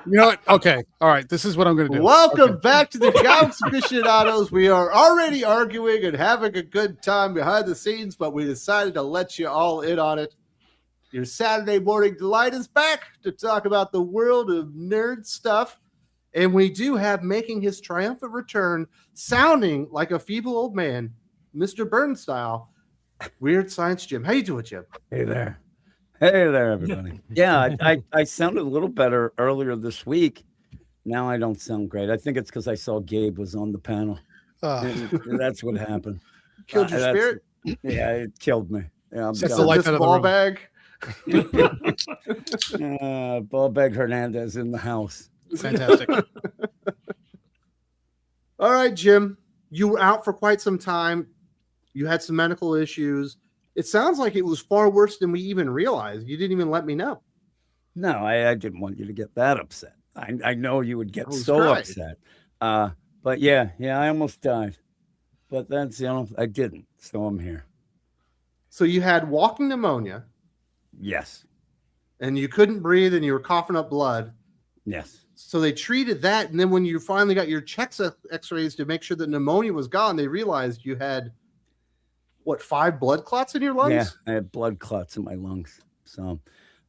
You know what? Okay. All right. This is what I'm going to do. Welcome back to the Comics Aficionados. We are already arguing and having a good time behind the scenes, but we decided to let you all in on it. Your Saturday morning delight is back to talk about the world of nerd stuff. And we do have making his triumphant return, sounding like a feeble old man, Mr. Burns style, Weird Science Jim. How you doing, Jim? Hey there. Hey there, everybody. Yeah, I sounded a little better earlier this week. Now I don't sound great. I think it's because I saw Gabe was on the panel. That's what happened. Killed your spirit? Yeah, it killed me. Yeah, I'm That's the life of the ball bag. Ball bag Hernandez in the house. Fantastic. All right, Jim. You were out for quite some time. You had some medical issues. It sounds like it was far worse than we even realized. You didn't even let me know. No, I didn't want you to get that upset. I know you would get so upset. But yeah, I almost died. But that's, I didn't. So I'm here. So you had walking pneumonia. Yes. And you couldn't breathe and you were coughing up blood. Yes. So they treated that. And then when you finally got your chest x-rays to make sure that pneumonia was gone, they realized you had, 5 blood clots in your lungs? Yeah, I had blood clots in my lungs. So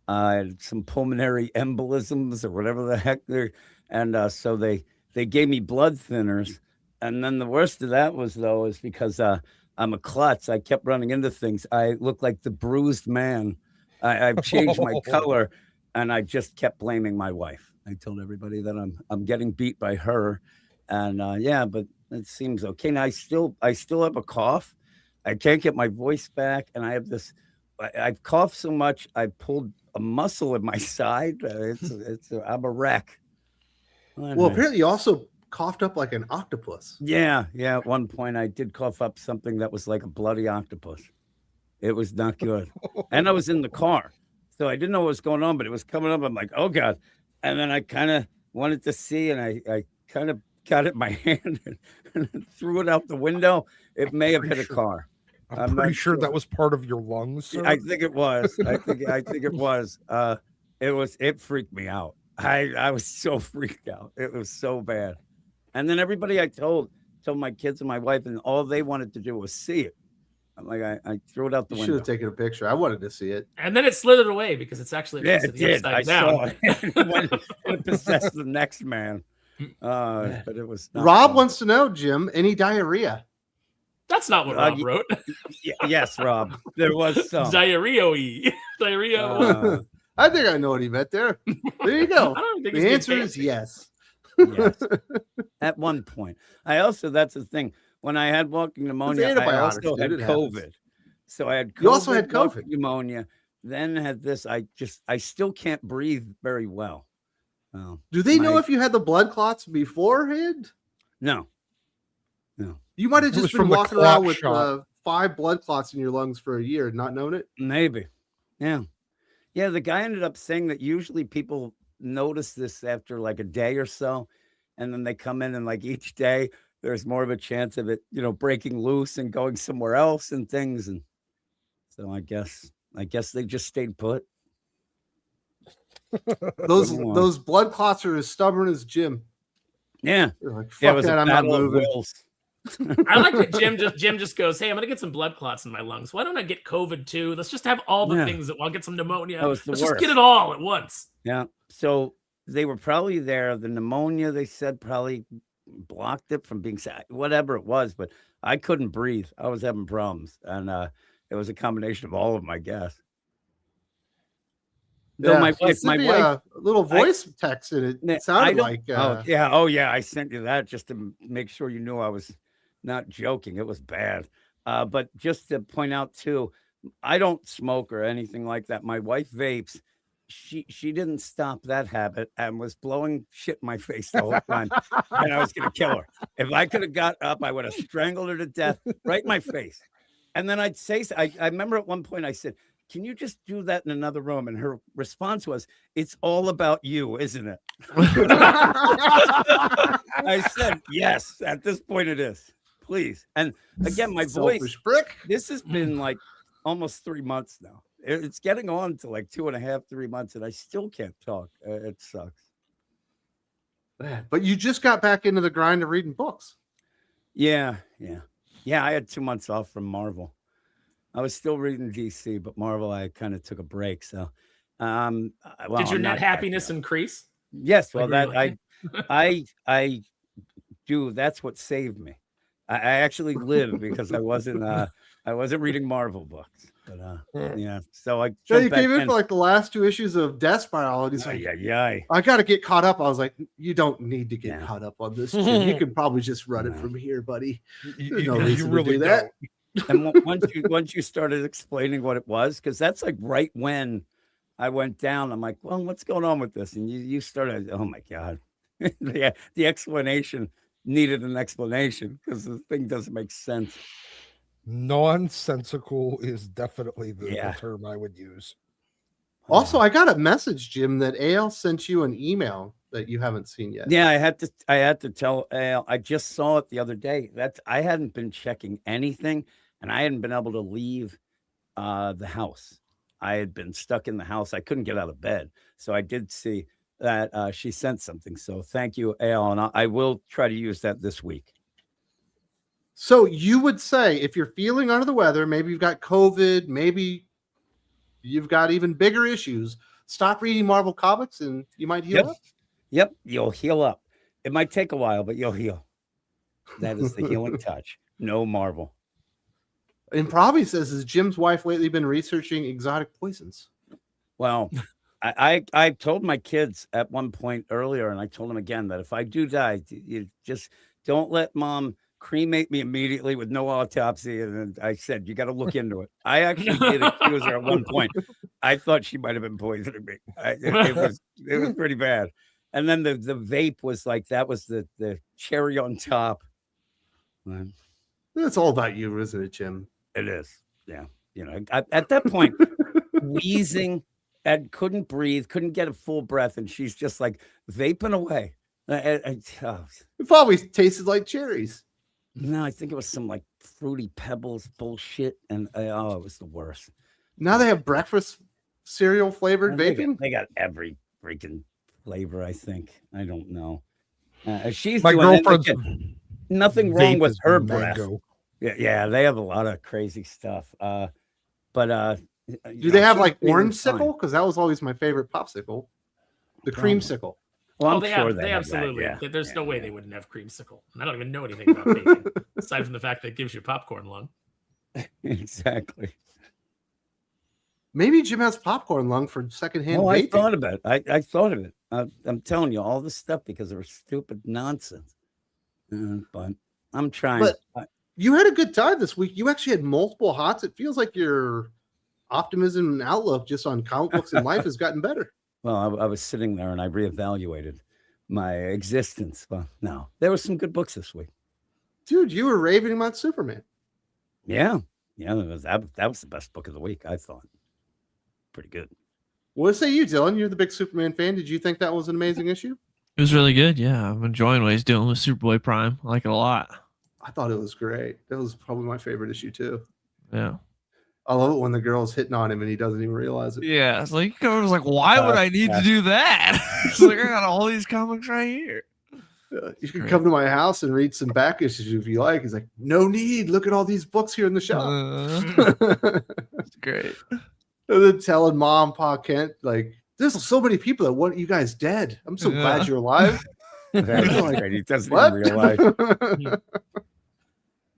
I had some pulmonary embolisms or whatever the heck they're. And so they gave me blood thinners. And then the worst of that was, though, is because I'm a klutz. I kept running into things. I look like the bruised man. I've changed my color, and I just kept blaming my wife. I told everybody that I'm getting beat by her, and but it seems okay. Now I still have a cough. I can't get my voice back, and I have this. I've coughed so much I pulled a muscle in my side. I'm a wreck. Well, apparently you also coughed up like an octopus. Yeah. At one point, I did cough up something that was like a bloody octopus. It was not good, and I was in the car, so I didn't know what was going on. But it was coming up. I'm like, oh god. And then I kind of wanted to see, and I kind of got it in my hand and threw it out the window. It may have hit a car. I'm pretty sure that was part of your lungs, sir. I think it was. I think it was. It freaked me out. I was so freaked out. It was so bad. And then everybody I told my kids and my wife, and all they wanted to do was see it. I'm like, I threw it out the window. Should have taken a picture. I wanted to see it. And then it slithered away because it's actually it did. I saw it. It possessed the next man. But it was Rob fun. Wants to know, Jim, any diarrhea? That's not what Rob wrote. Yes, Rob. There was some diarrhea. Diarrhea. I think I know what he meant there. There you go. The answer is yes. Yes. At one point. That's the thing. When I had walking pneumonia, I also had COVID. So I had COVID. You also had COVID. Pneumonia. Then had this. I still can't breathe very well. Do they know if you had the blood clots beforehand? No. You might have just been walking around with 5 blood clots in your lungs for a year and not known it. Maybe. Yeah. The guy ended up saying that usually people notice this after like a day or so, and then they come in and like each day there's more of a chance of it, breaking loose and going somewhere else and things. And so I guess they just stayed put. Those blood clots are as stubborn as Jim. Yeah. Like, fuck that, I'm not moving. I like that Jim just goes, hey, I'm gonna get some blood clots in my lungs. Why don't I get COVID too? Let's just have all the things I'll get some pneumonia. Let's just get it all at once. Yeah. So they were probably there. The pneumonia, they said, probably blocked it from being sad, whatever it was, but I couldn't breathe. I was having problems, and it was a combination of all of my gas. Yeah, my wife, a little voice text in it. It sounded like. I sent you that just to make sure you knew I was not joking. It was bad. But just to point out too, I don't smoke or anything like that. My wife vapes. She didn't stop that habit and was blowing shit in my face the whole time, and I was gonna kill her. If I could have got up, I would have strangled her to death right in my face. And then I'd say, I remember at one point I said, can you just do that in another room? And her response was, it's all about you, isn't it? I said, yes, at this point it is. Please. And again, my voice, this has been like almost 3 months now. It's getting on to like 2.5, 3 months, and I still can't talk. It sucks. But you just got back into the grind of reading books. Yeah. I had 2 months off from Marvel. I was still reading DC, but Marvel, I kind of took a break. So, did your net happiness increase? Yes. Well, I do. That's what saved me. I actually lived because I wasn't reading Marvel books. But yeah. So I you came in for like the last 2 issues of Death Spiral, and he's like, I got to get caught up. I was like, you don't need to get caught up on this. Jim. You can probably just run it from here, buddy. There's no reason to do that. And once you started explaining what it was, because that's like right when I went down, I'm like, well, what's going on with this? And you started, oh my God, the explanation needed an explanation because the thing doesn't make sense. Nonsensical is definitely the term I would use. Also, I got a message, Jim, that AL sent you an email that you haven't seen yet. Yeah, I had to tell AL. I just saw it the other day. I hadn't been checking anything, and I hadn't been able to leave the house. I had been stuck in the house. I couldn't get out of bed. So I did see that she sent something. So thank you, AL, and I will try to use that this week. So you would say if you're feeling under the weather, maybe you've got COVID, maybe you've got even bigger issues, stop reading Marvel comics and you might heal up? Yep, you'll heal up. It might take a while, but you'll heal. That is the healing touch. No Marvel. And probably says, has Jim's wife lately been researching exotic poisons? Well, I told my kids at one point earlier, and I told them again, that if I do die, you just don't let Mom cremate me immediately with no autopsy. And I said, you got to look into it. I actually did accuse her at one point. I thought she might have been poisoning me. It was pretty bad. And then the vape was like, that was the cherry on top. It's all about you, isn't it, Jim? It is. Yeah. You know, at that point, wheezing and couldn't breathe, couldn't get a full breath. And she's just like vaping away. It probably tasted like cherries. No, I think it was some like Fruity Pebbles bullshit. And it was the worst. Now they have breakfast cereal flavored vaping. They got every freaking flavor, I think. I don't know. She's my girlfriend's nothing wrong with her breath. Mango. Yeah, they have a lot of crazy stuff. But do they have like orange sickle? Because that was always my favorite popsicle. The creamsicle. Well, they absolutely. That, yeah. There's no way they wouldn't have creamsicle. And I don't even know anything about vaping, aside from the fact that it gives you popcorn lung. Exactly. Maybe Jim has popcorn lung for secondhand vaping. I thought about it. I thought of it. I'm telling you all this stuff because of her stupid nonsense. But I'm trying. But you had a good time this week. You actually had multiple hots. It feels like your optimism and outlook just on comic books and life has gotten better. Well, I was sitting there and I reevaluated my existence. Well, no, there were some good books this week. Dude, you were raving about Superman. Yeah. That was the best book of the week, I thought. Pretty good. What say you, Dylan? You're the big Superman fan. Did you think that was an amazing issue? It was really good. Yeah, I'm enjoying what he's doing with Superboy Prime. I like it a lot. I thought it was great. That was probably my favorite issue too. Yeah. I love it when the girl's hitting on him and he doesn't even realize it. Yeah, it's like I was like, why would I need to do that? It's like I got all these comics right here. You can come to my house and read some back issues if you like. He's like, no need. Look at all these books here in the shop. It's great. And then telling Mom, Pa Kent, like, there's so many people that want you guys dead. I'm so glad you're alive. Like, he doesn't even realize.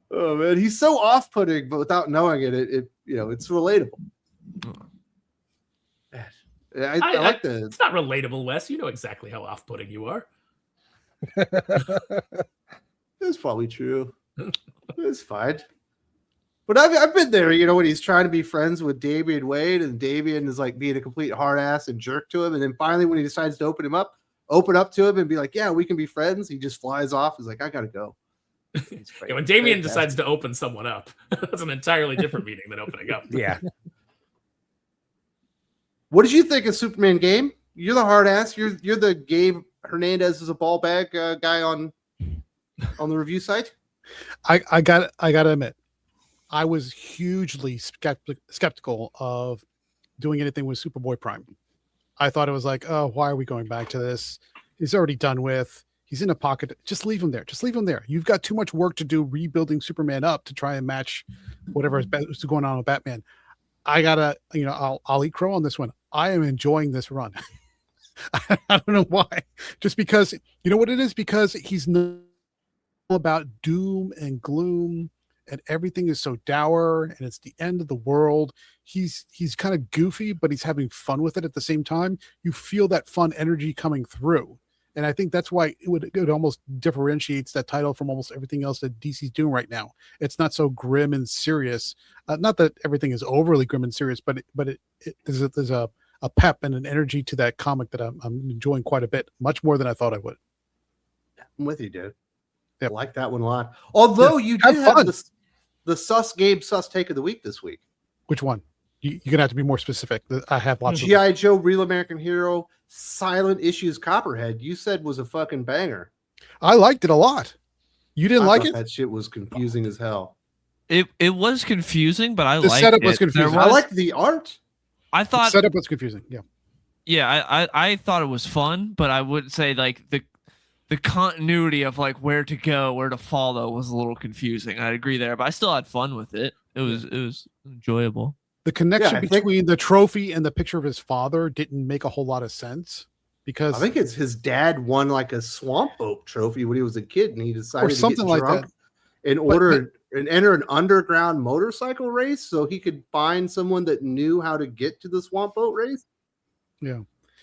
Oh man, he's so off-putting, but without knowing it, it's relatable. I like the. It's not relatable, Wes. You know exactly how off-putting you are. It's probably true. It's fine. But I've been there, when he's trying to be friends with Damian Wayne, and Damian is like being a complete hard ass and jerk to him, and then finally when he decides to open up to him and be like, yeah, we can be friends, he just flies off. He's like, I gotta go. When Damian decides to open someone up, that's an entirely different meaning than opening up. Yeah. What did you think of Superman Game? You're the hard ass. You're the Gabe Hernandez is a ball bag guy on the review site. I gotta admit, I was hugely skeptical of doing anything with Superboy Prime. I thought it was like, oh, why are we going back to this? He's already done with. He's in a pocket. Just leave him there. Just leave him there. You've got too much work to do rebuilding Superman up to try and match whatever is going on with Batman. I gotta, I'll eat crow on this one. I am enjoying this run. I don't know why. Just because, you know what it is? Because he's not about doom and gloom and everything is so dour and it's the end of the world. He's kind of goofy, but he's having fun with it at the same time. You feel that fun energy coming through. And I think that's why it almost differentiates that title from almost everything else that DC's doing right now. It's not so grim and serious. Not that everything is overly grim and serious, but there's a pep and an energy to that comic that I'm enjoying quite a bit, much more than I thought I would. I'm with you, dude. Yep. I like that one a lot. Although you did have the sus take of the week this week. Which one? You're gonna have to be more specific. I have lots of G.I. Joe, Real American Hero, Silent Issues, Copperhead. You said was a fucking banger. I liked it a lot. You didn't like it? That shit was confusing as hell. It was confusing, but I liked it. The setup was confusing. I liked the art. I thought the setup was confusing. Yeah. Yeah, I thought it was fun, but I would say like the continuity of like where to go, where to follow was a little confusing. I'd agree there, but I still had fun with it. It was enjoyable. The connection between the trophy and the picture of his father didn't make a whole lot of sense because I think it's his dad won like a swamp boat trophy when he was a kid, and he decided something to get like drunk that and enter an underground motorcycle race so he could find someone that knew how to get to the swamp boat race. Yeah,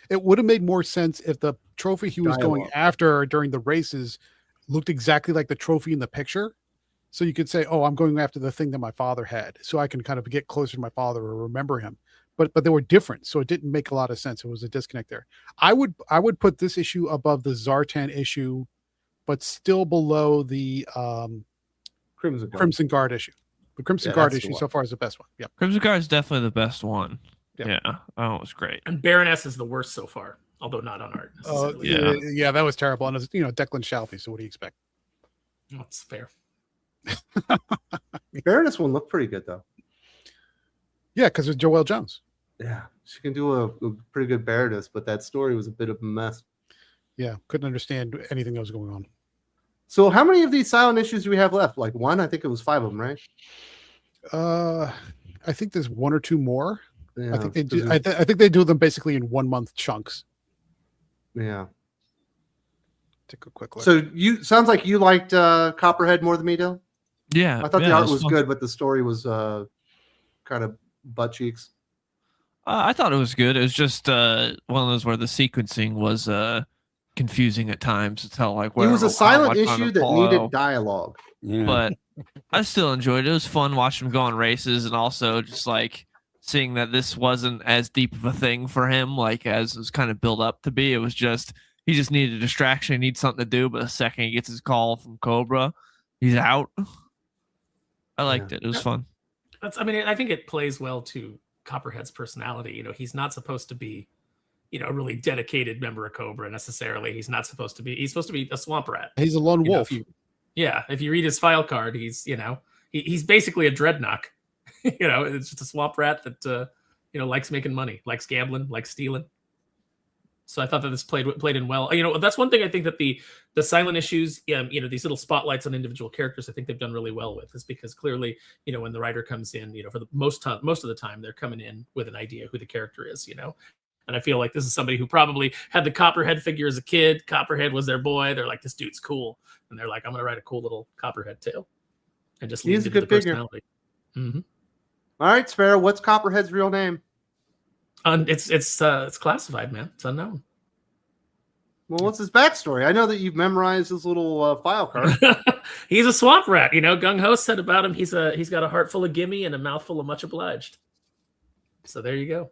it would have made more sense if the trophy he was going after during the races looked exactly like the trophy in the picture. So you could say, "Oh, I'm going after the thing that my father had," so I can kind of get closer to my father or remember him. But they were different, so it didn't make a lot of sense. It was a disconnect there. I would put this issue above the Zartan issue, but still below the Crimson Guard issue. The Crimson Guard issue so far is the best one. Yeah, Crimson Guard is definitely the best one. Yeah, oh, it was great. And Baroness is the worst so far, although not on art. Yeah, that was terrible. And it's Declan Shalvey. So what do you expect? That's fair. Baroness one looked pretty good though. Yeah, because it's Joelle Jones. Yeah, she can do a pretty good Baroness, but that story was a bit of a mess. Yeah, couldn't understand anything that was going on. So how many of these silent issues do we have left? Like one? I think it was 5 of them, right? I think there's 1 or 2 more. Yeah, I think they do. I think they do them basically in 1 month chunks. Yeah. Take a quick look. So sounds like you liked Copperhead more than me, Dylan? Yeah, I thought the art was good, but the story was kind of butt cheeks. I thought it was good. It was just one of those where the sequencing was confusing at times to tell like where it was a silent issue that needed dialogue. Yeah. But I still enjoyed it. It was fun watching him go on races and also just like seeing that this wasn't as deep of a thing for him, like as it was kind of built up to be. It was just he just needed a distraction, he needs something to do, but the second he gets his call from Cobra, he's out. I liked it. It was fun. I think it plays well to Copperhead's personality. He's not supposed to be, a really dedicated member of Cobra necessarily. He's supposed to be a swamp rat. He's a lone wolf. If you read his file card, he's, he's basically a dreadnought. It's just a swamp rat that, likes making money, likes gambling, likes stealing. So I thought that this played in well. That's one thing I think that the silent issues, these little spotlights on individual characters, I think they've done really well with, is because clearly, when the writer comes in, for the most of the time, they're coming in with an idea who the character is, And I feel like this is somebody who probably had the Copperhead figure as a kid. Copperhead was their boy. They're like, this dude's cool, and they're like, I'm gonna write a cool little Copperhead tale, and just he's a good figure. Mm-hmm. All right, Sparrow, what's Copperhead's real name? It's classified, man. It's unknown. Well, what's his backstory? I know that you've memorized his little file card. He's a swamp rat. Gung Ho said about him, he's got a heart full of gimme and a mouth full of much obliged. So there you go.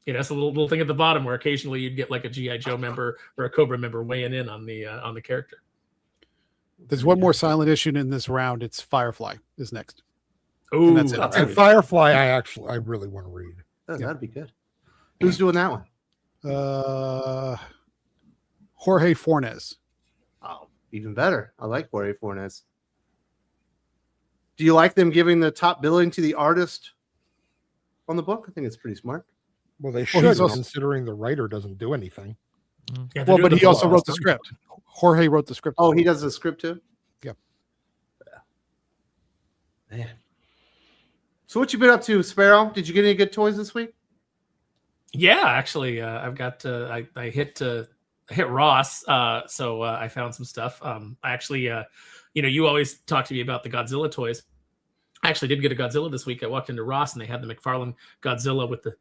It's a little thing at the bottom where occasionally you'd get like a G.I. Joe member or a Cobra member weighing in on the character. There's one more silent issue in this round. It's Firefly is next. Oh, and Firefly, I really want to read. Oh, that'd be good. Who's doing that one? Jorge Fornes. Oh, even better. I like Jorge Fornes. Do you like them giving the top billing to the artist on the book? I think it's pretty smart. Well, they should, considering the writer doesn't do anything. Yeah, they're Well, doing but the he also Millar wrote the stuff. script. Jorge wrote the script. Oh, he does the script too? Yeah. Man. So what you been up to, Sparrow? Did you get any good toys this week? Yeah, actually, I've got I hit Ross, so I found some stuff. I actually, you always talk to me about the Godzilla toys. I actually did get a Godzilla this week. I walked into Ross and they had the McFarlane Godzilla with the.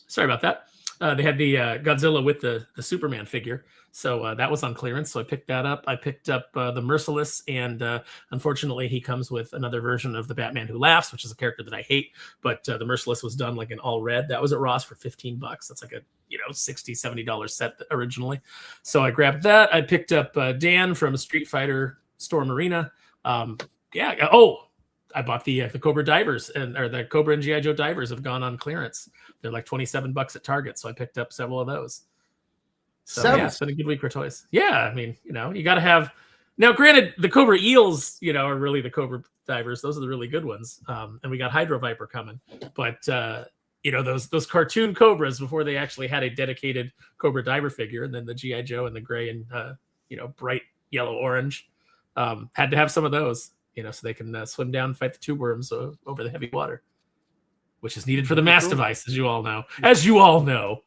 Sorry about that. They had the Godzilla with the Superman figure. So that was on clearance. So I picked that up. I picked up the Merciless, and unfortunately, he comes with another version of the Batman Who Laughs, which is a character that I hate. But the Merciless was done like in all red. That was at Ross for $15. That's like a $60-$70 set originally. So I grabbed that. I picked up Dan from Street Fighter Storm Arena. I bought the Cobra Divers, or the Cobra and G.I. Joe Divers have gone on clearance. They're like $27 at Target, so I picked up several of those. So yeah, it's been a good week for toys. Yeah, I mean, you got to have. Now, granted, the Cobra Eels, are really the Cobra Divers. Those are the really good ones. And we got Hydro Viper coming, but those cartoon Cobras before they actually had a dedicated Cobra Diver figure, and then the G.I. Joe and the gray and bright yellow orange had to have some of those. So they can swim down and fight the tube worms over the heavy water, which is needed for the mass device, as you all know.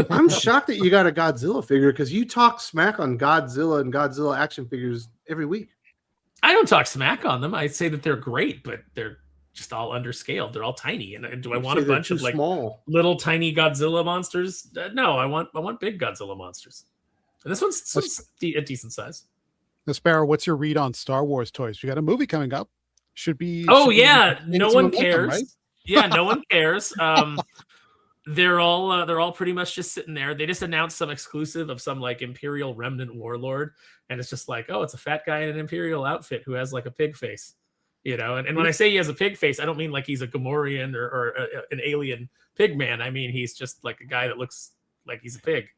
I'm shocked that you got a Godzilla figure because you talk smack on Godzilla and Godzilla action figures every week. I don't talk smack on them. I say that they're great, but they're just all underscaled. They're all tiny. And do I want a bunch of like little tiny Godzilla monsters? No, I want big Godzilla monsters. And this one's a decent size. Now, Sparrow, what's your read on Star Wars toys? We got a movie coming up. No one cares. Right? Yeah, no one cares. They're all pretty much just sitting there. They just announced some exclusive of some like Imperial Remnant warlord, and it's just like, oh, it's a fat guy in an Imperial outfit who has like a pig face, And when I say he has a pig face, I don't mean like he's a Gamorrean or an alien pig man. I mean he's just like a guy that looks like he's a pig.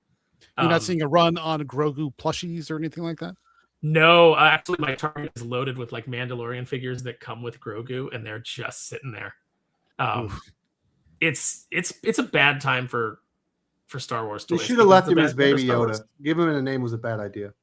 You're not seeing a run on Grogu plushies or anything like that? No, actually, my Target is loaded with like Mandalorian figures that come with Grogu, and they're just sitting there. It's a bad time for Star Wars toys. You should have left him as Baby Yoda. Give him a name was a bad idea.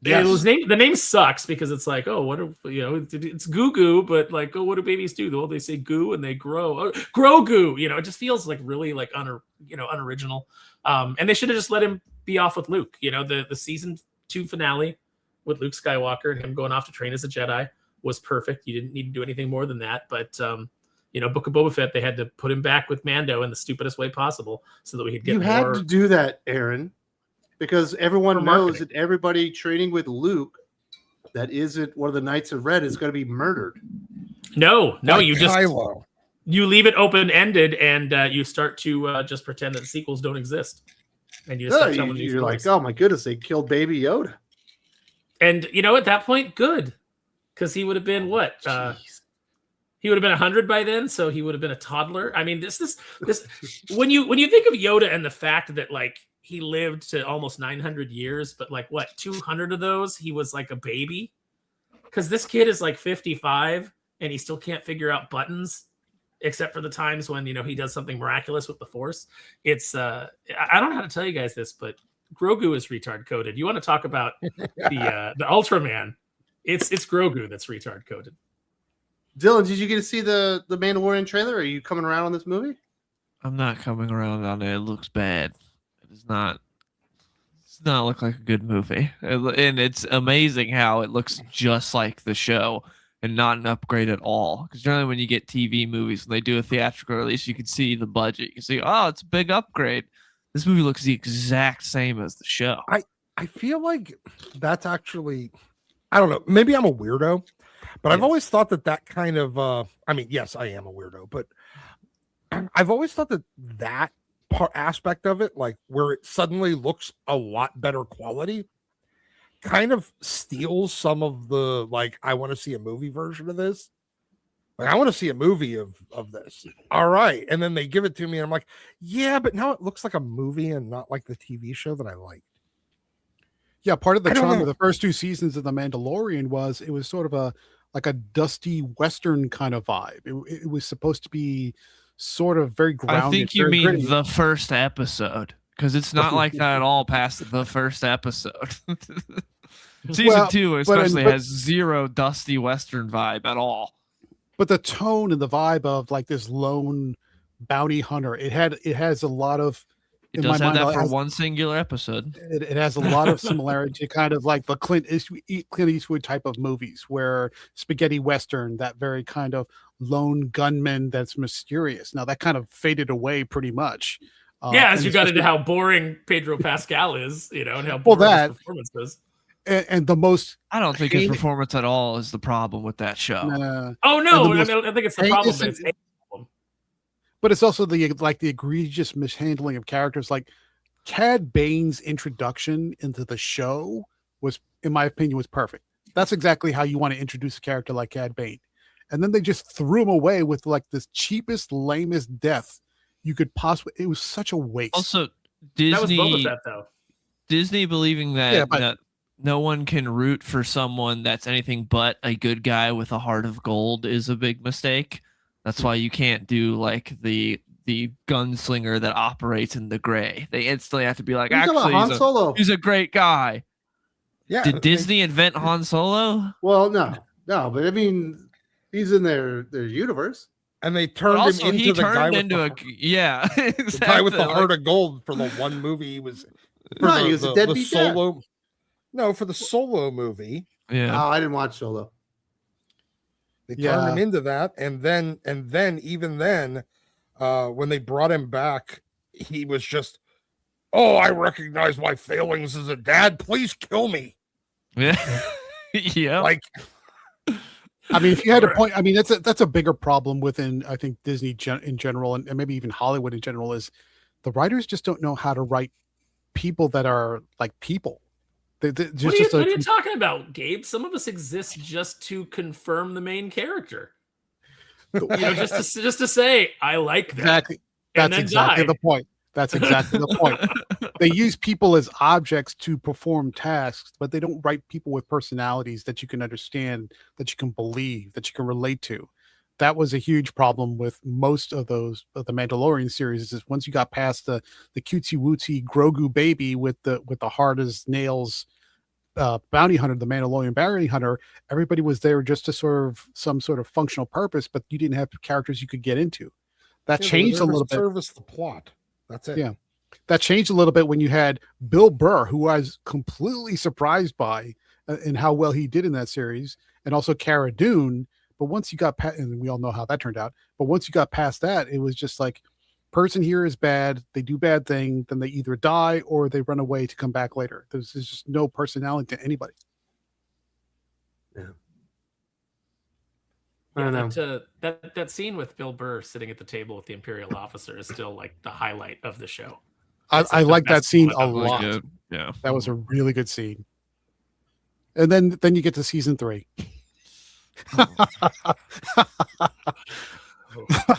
Yeah, the name sucks because it's like, oh, what it's goo goo, but like, oh, what do babies do? Well, they say goo and they grow. Oh, Grogu, it just feels like really like unoriginal. And they should have just let him be off with Luke. The season 2 finale with Luke Skywalker and him going off to train as a Jedi was perfect. You didn't need to do anything more than that. But Book of Boba Fett, they had to put him back with Mando in the stupidest way possible so that we could get. You had to do that, Aaron, because everyone knows that everybody training with Luke that isn't one of the Knights of Red is going to be murdered. No, you just Kylo. You leave it open ended and you start to just pretend that sequels don't exist. And you just start telling you're like, oh my goodness, they killed Baby Yoda. And at that point, good, because he would have been what? He would have been 100 by then, so he would have been a toddler. I mean, this when you think of Yoda and the fact that like he lived to almost 900 years, but like what 200 of those he was like a baby, because this kid is like 55 and he still can't figure out buttons, except for the times when he does something miraculous with the Force. It's I don't know how to tell you guys this, but Grogu is retard coded. You want to talk about the Ultraman? It's Grogu that's retard coded. Dylan, did you get to see the Mandalorian trailer? Are you coming around on this movie? I'm not coming around on it. It looks bad. It does not. It's not look like a good movie, and it's amazing how it looks just like the show and not an upgrade at all. Because generally, when you get TV movies, when they do a theatrical release, you can see the budget. You can see, oh, it's a big upgrade. This movie looks the exact same as the show. I feel like that's actually, I don't know, maybe I'm a weirdo, but I've always thought that kind of, I mean, yes, I am a weirdo, but I've always thought that part aspect of it, like where it suddenly looks a lot better quality, kind of steals some of the, like, I want to see a movie version of this. Like, I want to see a movie of this. All right. And then they give it to me and I'm like, yeah, but now it looks like a movie and not like the TV show that I liked. Yeah, part of the charm of the first 2 seasons of The Mandalorian was it was sort of a dusty Western kind of vibe. It was supposed to be sort of very grounded. I think you mean the first episode. because it's not like that at all past the first episode. Season 2 especially has zero dusty Western vibe at all. But the tone and the vibe of like this lone bounty hunter, it has a lot of. It does have that for one singular episode. It has a lot of similarity to kind of like the Clint Eastwood type of movies, where spaghetti Western, that very kind of lone gunman that's mysterious. Now that kind of faded away pretty much. As you got into how boring Pedro Pascal is, and how boring his performance is. And the most, I don't think his performance at all is the problem with that show. Oh no, I think it's the problem. But it's also the egregious mishandling of characters. Like Cad Bane's introduction into the show was, in my opinion, was perfect. That's exactly how you want to introduce a character like Cad Bane. And then they just threw him away with like this cheapest, lamest death you could possibly. It was such a waste. Also, Disney, that was Boba Fett, though. Disney believing that no one can root for someone that's anything but a good guy with a heart of gold is a big mistake. That's why you can't do like the gunslinger that operates in the gray. They instantly have to be like, actually, he's a great guy. Yeah. Did Disney invent Han Solo? Well, no, but I mean, he's in their universe, and they turned him into the guy with the guy with the heart of gold for the one movie he was. He was a deadbeat Solo. No, for the Solo movie. Yeah. Oh, I didn't watch Solo. They turned him into that, and then even then, when they brought him back, he was just, I recognize my failings as a dad. Please kill me. Yeah, yeah. Like, I mean, if you had a point, I mean, that's a bigger problem within, I think, Disney in general, and maybe even Hollywood in general, is the writers just don't know how to write people that are like people. What are you talking about, Gabe? Some of us exist just to confirm the main character. Just to say, I like that. Exactly. That's exactly the point. That's exactly the point. They use people as objects to perform tasks, but they don't write people with personalities that you can understand, that you can believe, that you can relate to. That was a huge problem with most of the Mandalorian series. Is once you got past the cutesy wootsy Grogu baby with the hard as nails bounty hunter, the Mandalorian bounty hunter, everybody was there just to serve some sort of functional purpose, but you didn't have characters you could get into. That changed a little bit. Service the plot. That's it. Yeah, that changed a little bit when you had Bill Burr, who I was completely surprised by in how well he did in that series, and also Cara Dune. But once you got past, and we all know how that turned out, but once you got past that, it was just like, person here is bad, they do bad thing, then they either die or they run away to come back later. There's just no personality to anybody. Yeah. That scene with Bill Burr sitting at the table with the Imperial officer is still like the highlight of the show. I like that scene a lot. Good. Yeah, that was a really good scene. And then you get to season 3.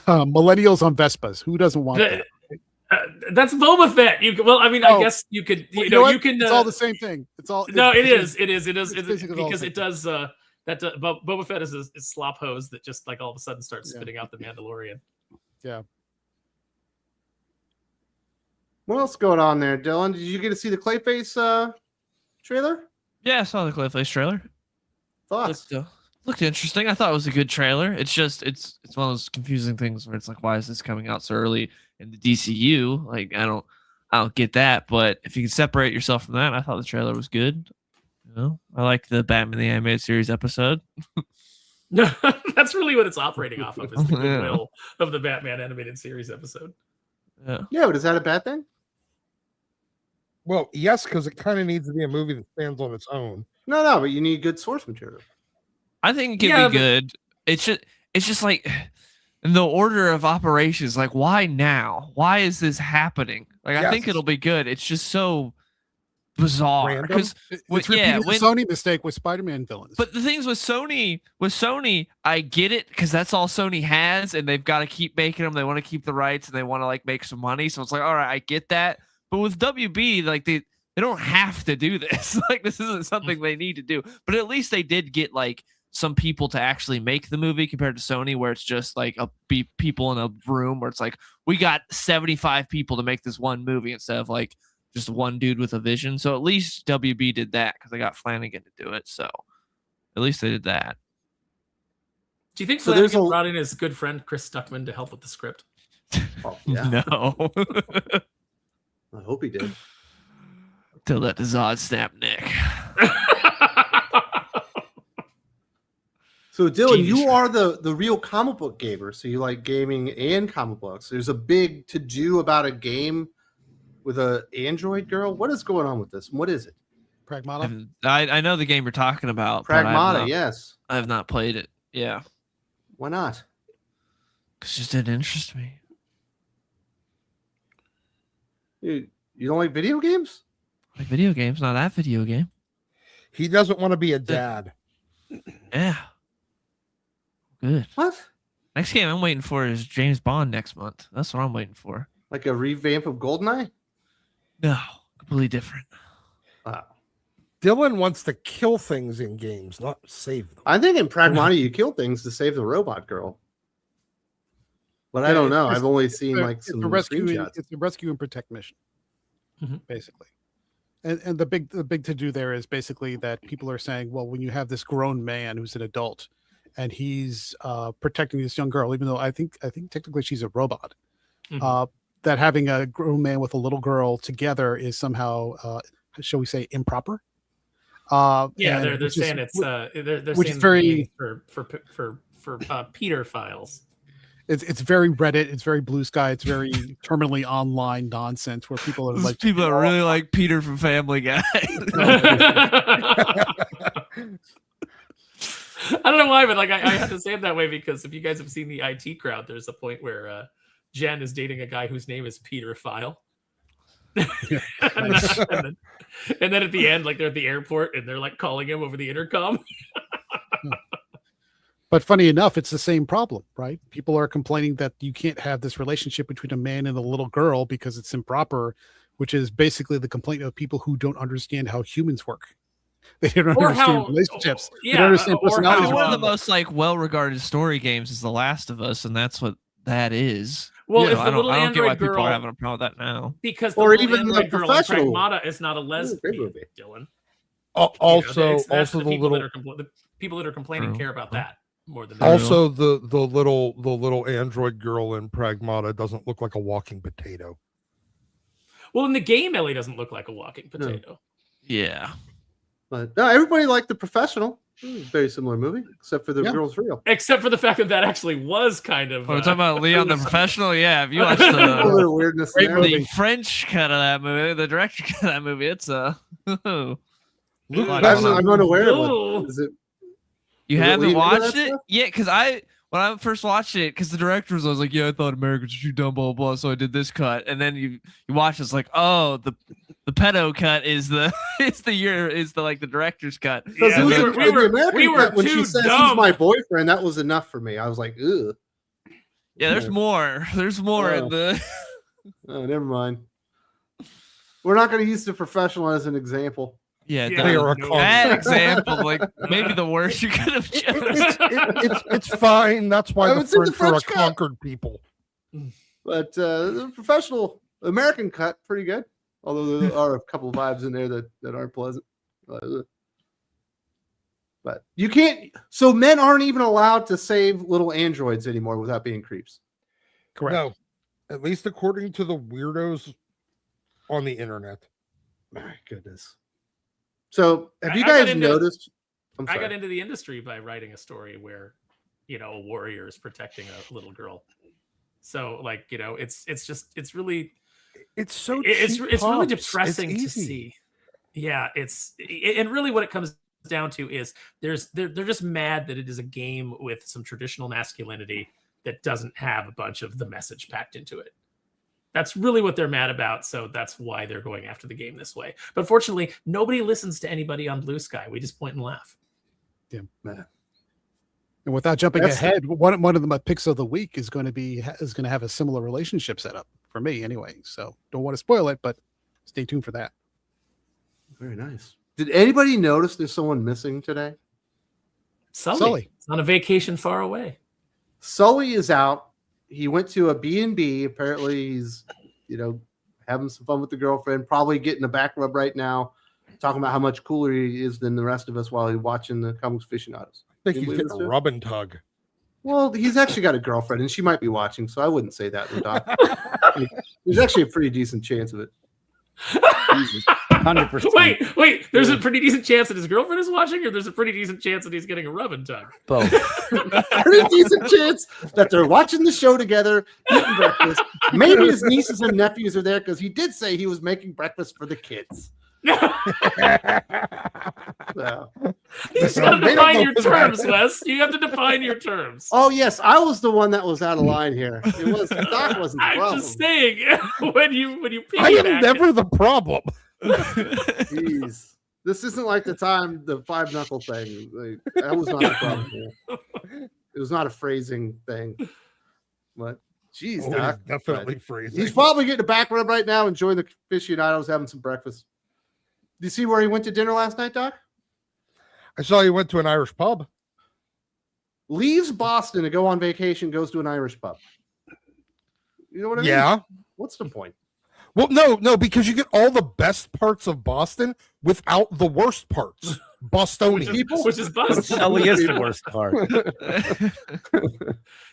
Millennials on Vespas. Who doesn't want that? That's Boba Fett. I guess you could. You can. It's all the same thing. It's all. It is because it does. Boba Fett is a slop hose that just like all of a sudden starts spitting out the Mandalorian. Yeah. What else going on there, Dylan? Did you get to see the Clayface trailer? Yeah, I saw the Clayface trailer. Thoughts? Looked interesting. I thought it was a good trailer. It's just it's one of those confusing things where it's like, why is this coming out so early in the DCU? Like, I don't get that. But if you can separate yourself from that, I thought the trailer was good. I like the Batman the Animated Series episode. No, that's really what it's operating off of, is the goodwill of the Batman Animated Series episode. Yeah, but is that a bad thing? Well, yes, because it kind of needs to be a movie that stands on its own. No, but you need good source material. I think it can be good. It's just like in the order of operations. Like, why now? Why is this happening? Like, I think it'll be good. It's just so bizarre because it's repeating the Sony mistake with Spider-Man villains. But the things with Sony, I get it because that's all Sony has, and they've got to keep making them. They want to keep the rights, and they want to like make some money. So it's like, all right, I get that. But with WB, like they don't have to do this. Like, this isn't something they need to do. But at least they did get like some people to actually make the movie compared to Sony, where it's just like people in a room where it's like, we got 75 people to make this one movie instead of like just one dude with a vision. So at least WB did that because they got Flanagan to do it. So at least they did that. Do you think So Flanagan brought in his good friend Chris Stuckman to help with the script? Oh, yeah. No. I hope he did. Till that Zod snap Nick. So Dylan, Genius. you are the real comic book gamer. So you like gaming and comic books. There's a big to-do about a game with an android girl. What is going on with this? What is it? Pragmata. I know the game you're talking about. Pragmata, yes. I have not played it. Yeah. Why not? Because it just didn't interest me. You don't like video games? Like video games, not that video game. He doesn't want to be a dad. Yeah. Good. What? Next game I'm waiting for is James Bond next month. That's what I'm waiting for. Like a revamp of GoldenEye? No, completely different. Wow. Dylan wants to kill things in games, not save them. I think in Pragmata you kill things to save the robot girl. But I don't know. I've only seen like some screenshots. It's a rescue and protect mission, Mhm. basically. And the big to do there is basically that people are saying, well, when you have this grown man who's an adult and he's protecting this young girl, even though I think technically she's a robot, that having a grown man with a little girl together is somehow, shall we say, improper. Yeah, they're saying it's they're which saying is very for Peter files. It's very Reddit, it's very Blue Sky, it's very terminally online nonsense where people are Those like people that really like Peter from Family Guy. I don't know why, but like I have to say it that way because if you guys have seen the IT Crowd, there's a point where Jen is dating a guy whose name is Peter File. and then at the end, like they're at the airport and they're like calling him over the intercom. But funny enough, it's the same problem, right? People are complaining that you can't have this relationship between a man and a little girl because it's improper, which is basically the complaint of people who don't understand how humans work. They don't understand relationships. They don't understand personalities. One of the most like well-regarded story games is The Last of Us, and that's what that is. Well, You know, if the little I don't get why android people girl are having a problem with that now. because the Or little even the android girl in professional. Pragmata is not a lesbian, movie. Dylan. Also, That's also the the people little, the people that are complaining True. care about that more than also the little android girl in Pragmata doesn't look like a walking potato. Well, in the game, Ellie doesn't look like a walking potato. Yeah. But no, everybody liked The Professional. Very similar movie, except for the girl's real. Except for the fact that actually was kind of. We're talking about Leon the Professional. Yeah, if you watch A the little weirdness there. the French cut of that movie, the director cut of that movie, it's Luke, I'm unaware of Ooh. it. Is it? You Does it lead haven't into watched that it? stuff? Yeah, because when I first watched it, because the director was always like, yeah, I thought Americans were too dumb, blah, blah, blah, so I did this cut. And then you watch it's like, oh, the pedo cut is the the director's cut. Because Yeah, it was we in were- the American we were cut, when too she says dumb. he's my boyfriend, that was enough for me. I was like, ugh. Yeah, there's more. There's more in the Oh, never mind. We're not going to use The Professional as an example. yeah, Yeah, They are a no. that example, like maybe the worst you could have chosen. It's fine. That's why I the would say the French are a French cut. conquered people. But The Professional American cut, pretty good. Although there are a couple of vibes in there that aren't pleasant. But you can't. So men aren't even allowed to save little androids anymore without being creeps. Correct. No, at least according to the weirdos on the internet. My goodness. So have you I got guys into- noticed? I'm I sorry. got into the industry by writing a story where, a warrior is protecting a little girl. So, like, it's really It's so it's cheap really pops. depressing It's to easy. see. Yeah, and really what it comes down to is they're just mad that it is a game with some traditional masculinity that doesn't have a bunch of the message packed into it. That's really what they're mad about. So that's why they're going after the game this way. But fortunately, nobody listens to anybody on Blue Sky. We just point and laugh. Yeah. And without jumping ahead, one of the picks of the week is going to have a similar relationship setup for me anyway. So don't want to spoil it, but stay tuned for that. Very nice. Did anybody notice there's someone missing today? Sully. It's on a vacation far away. Sully is out. He went to a B&B. Apparently, he's, having some fun with the girlfriend, probably getting a back rub right now, talking about how much cooler he is than the rest of us while he's watching the Comics Aficionados. I think he's getting a rub and tug. Well, he's actually got a girlfriend, and she might be watching, so I wouldn't say that in the doc. There's actually a pretty decent chance of it. 100%. Wait. There's a pretty decent chance that his girlfriend is watching, or there's a pretty decent chance that he's getting a rub and tug. Both. Pretty decent chance that they're watching the show together, eating breakfast. Maybe his nieces and nephews are there because he did say he was making breakfast for the kids. So. You just got to define your terms, Wes. You have to define your terms. Oh yes, I was the one that was out of line here. It was Doc wasn't the I'm problem. just saying when you I am piggyback never the problem. Jeez. This isn't like the time the five knuckle thing. That was not a problem here. It was not a phrasing thing. But geez, Doc. Definitely phrasing. He's probably getting a back rub right now, enjoying the aficionados, having some breakfast. Do you see where he went to dinner last night, Doc? I saw you went to an Irish pub. Leaves Boston to go on vacation, goes to an Irish pub. You know what I mean? Yeah. What's the point? Well, no, because you get all the best parts of Boston without the worst parts. Bostonian. which is Boston. Sully is the worst part.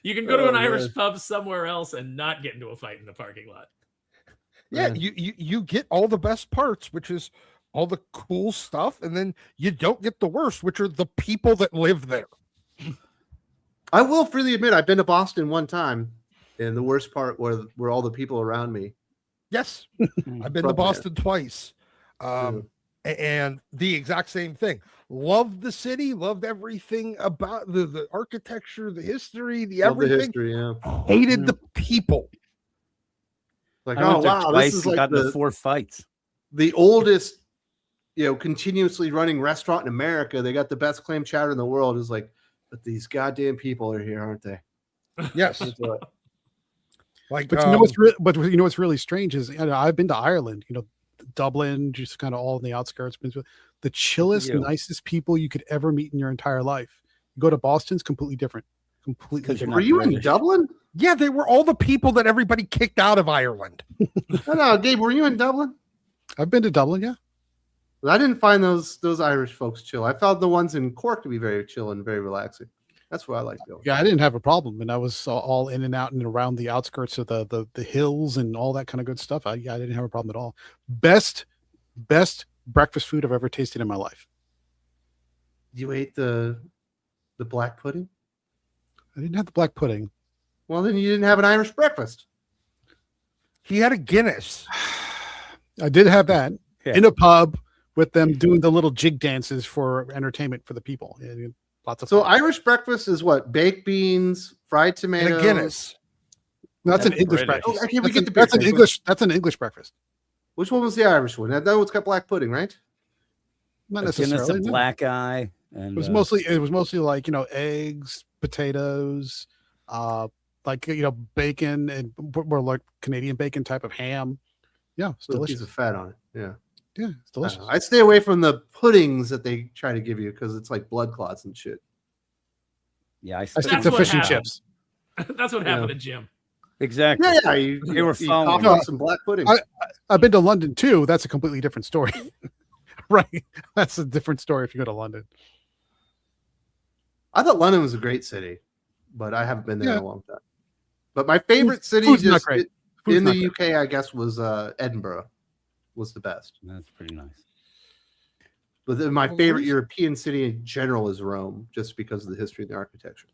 You can go to an man. Irish pub somewhere else and not get into a fight in the parking lot. Yeah, you get all the best parts, which is all the cool stuff, and then you don't get the worst, which are the people that live there. I will freely admit I've been to Boston one time, and the worst part were all the people around me. Yes, I've been to Boston twice, and the exact same thing. Loved the city, loved everything about the architecture, the history, Love everything. the history, yeah. Hated the people. Like, I went there wow, twice this is and like got into 4 fights. the oldest, continuously running restaurant in America. They got the best clam chowder in the world. Is like, but these goddamn people are here, aren't they? Yes. But you know what's really strange is I've been to Ireland, Dublin, just kind of all in the outskirts. The chillest, nicest people you could ever meet in your entire life. You go to Boston's completely different. Completely different. Were you in Dublin? Yeah, they were all the people that everybody kicked out of Ireland. No, Gabe, were you in Dublin? I've been to Dublin, yeah. I didn't find those Irish folks chill. I found the ones in Cork to be very chill and very relaxing. That's where I like going. Yeah, I didn't have a problem, and I was all in and out and around the outskirts of the hills and all that kind of good stuff. I didn't have a problem at all. Best breakfast food I've ever tasted in my life. You ate the black pudding? I didn't have the black pudding. Well, then you didn't have an Irish breakfast. He had a Guinness. I did have that Yeah. in a pub with them doing the little jig dances for entertainment for the people. Yeah, lots of So fun. Irish breakfast is what? Baked beans, fried And tomatoes. a Guinness. No, that's an That's English British. breakfast. Oh, can we That's get an- the beer that's an breakfast? English. That's an English breakfast. Which one was the Irish one? That one's got black pudding, right? Not A Guinness, necessarily. a no. black eye. And, It was mostly like eggs, potatoes, bacon, and more like Canadian bacon type of ham. Yeah, it's With a piece delicious. of fat on it. Yeah. Yeah, it's delicious. I stay away from the puddings that they try to give you because it's like blood clots and shit. yeah, I stick That's to what fish and happened. chips. That's what happened to Jim. exactly. Yeah, you were eat following. coffee with some black pudding. I've been to London too. That's a completely different story. Right. That's a different story if you go to London. I thought London was a great city, but I haven't been there in Yeah. a long time. But my favorite city Food's not just great. Food's in not the great. UK, I guess, was Edinburgh. Was the best. That's pretty nice. But then my Well, favorite where's- European city in general is Rome, just because of the history and the architecture.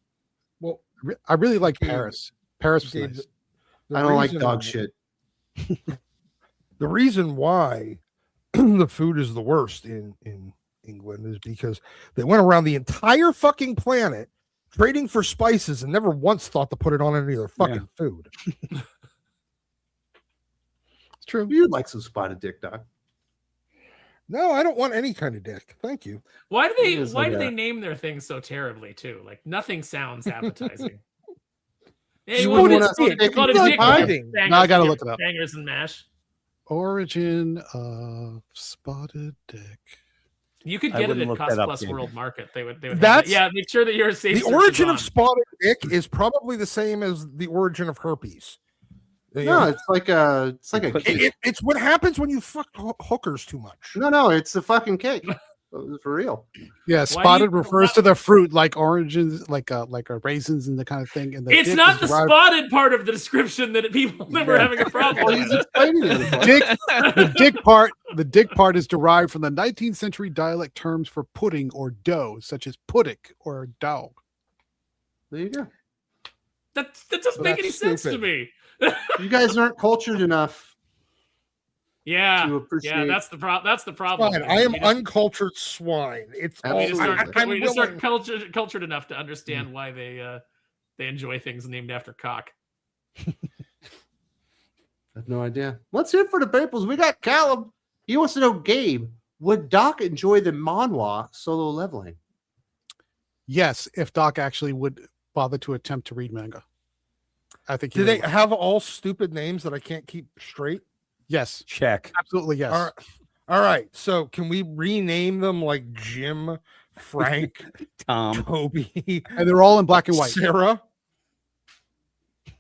Well, I really like Yeah. Paris. Paris was Okay, nice. I don't like reason- dog shit. The reason why the food is the worst in England is because they went around the entire fucking planet trading for spices and never once thought to put it on any of their fucking food. It's true. You'd like some spotted dick, Doc. No, I don't want any kind of dick. Thank you. Why do It is they like they that. name their things so terribly too? Like nothing sounds appetizing. Yeah, You you wouldn't want wanna it take spotted it dick. hiding. Now I gotta look it up. Bangers and mash. Origin of spotted dick. You could I get it wouldn't at look Cost that up, Plus David. World Market. They would have That's- that. Yeah, make sure that you're a safe. The search origin is of on. spotted dick is probably the same as the origin of herpes. You No, know, it's like a But- cake. it's what happens when you fuck hookers too much. No, it's a fucking cake. For real. Yeah, Why spotted do you- refers to the fruit, like oranges, like raisins and the kind of thing. And the It's dick not is the derived- spotted part of the description that people that were Yeah. having a problem Well, he's with. explaining it. dick. The dick part is derived from the 19th century dialect terms for pudding or dough, such as puddick or dog. There you go. That doesn't So make that's any sense to stupid. me. You guys aren't cultured enough Yeah, to appreciate. yeah, that's the problem. Fine, I am We just- uncultured swine. It's all, We just Absolutely. aren't, I'm we just aren't willing- cultured enough to understand why they enjoy things named after cock. I have no idea. Let's hear it for the Paples. We got Callum. He wants to know, Gabe, would Doc enjoy the manhwa solo leveling? Yes, if Doc actually would bother to attempt to read manga. I think he Do they would. have all stupid names that I can't keep straight? Yes, Check. absolutely yes. All right. So can we rename them like Jim, Frank, Tom. Toby, And they're all in black and white. Sarah?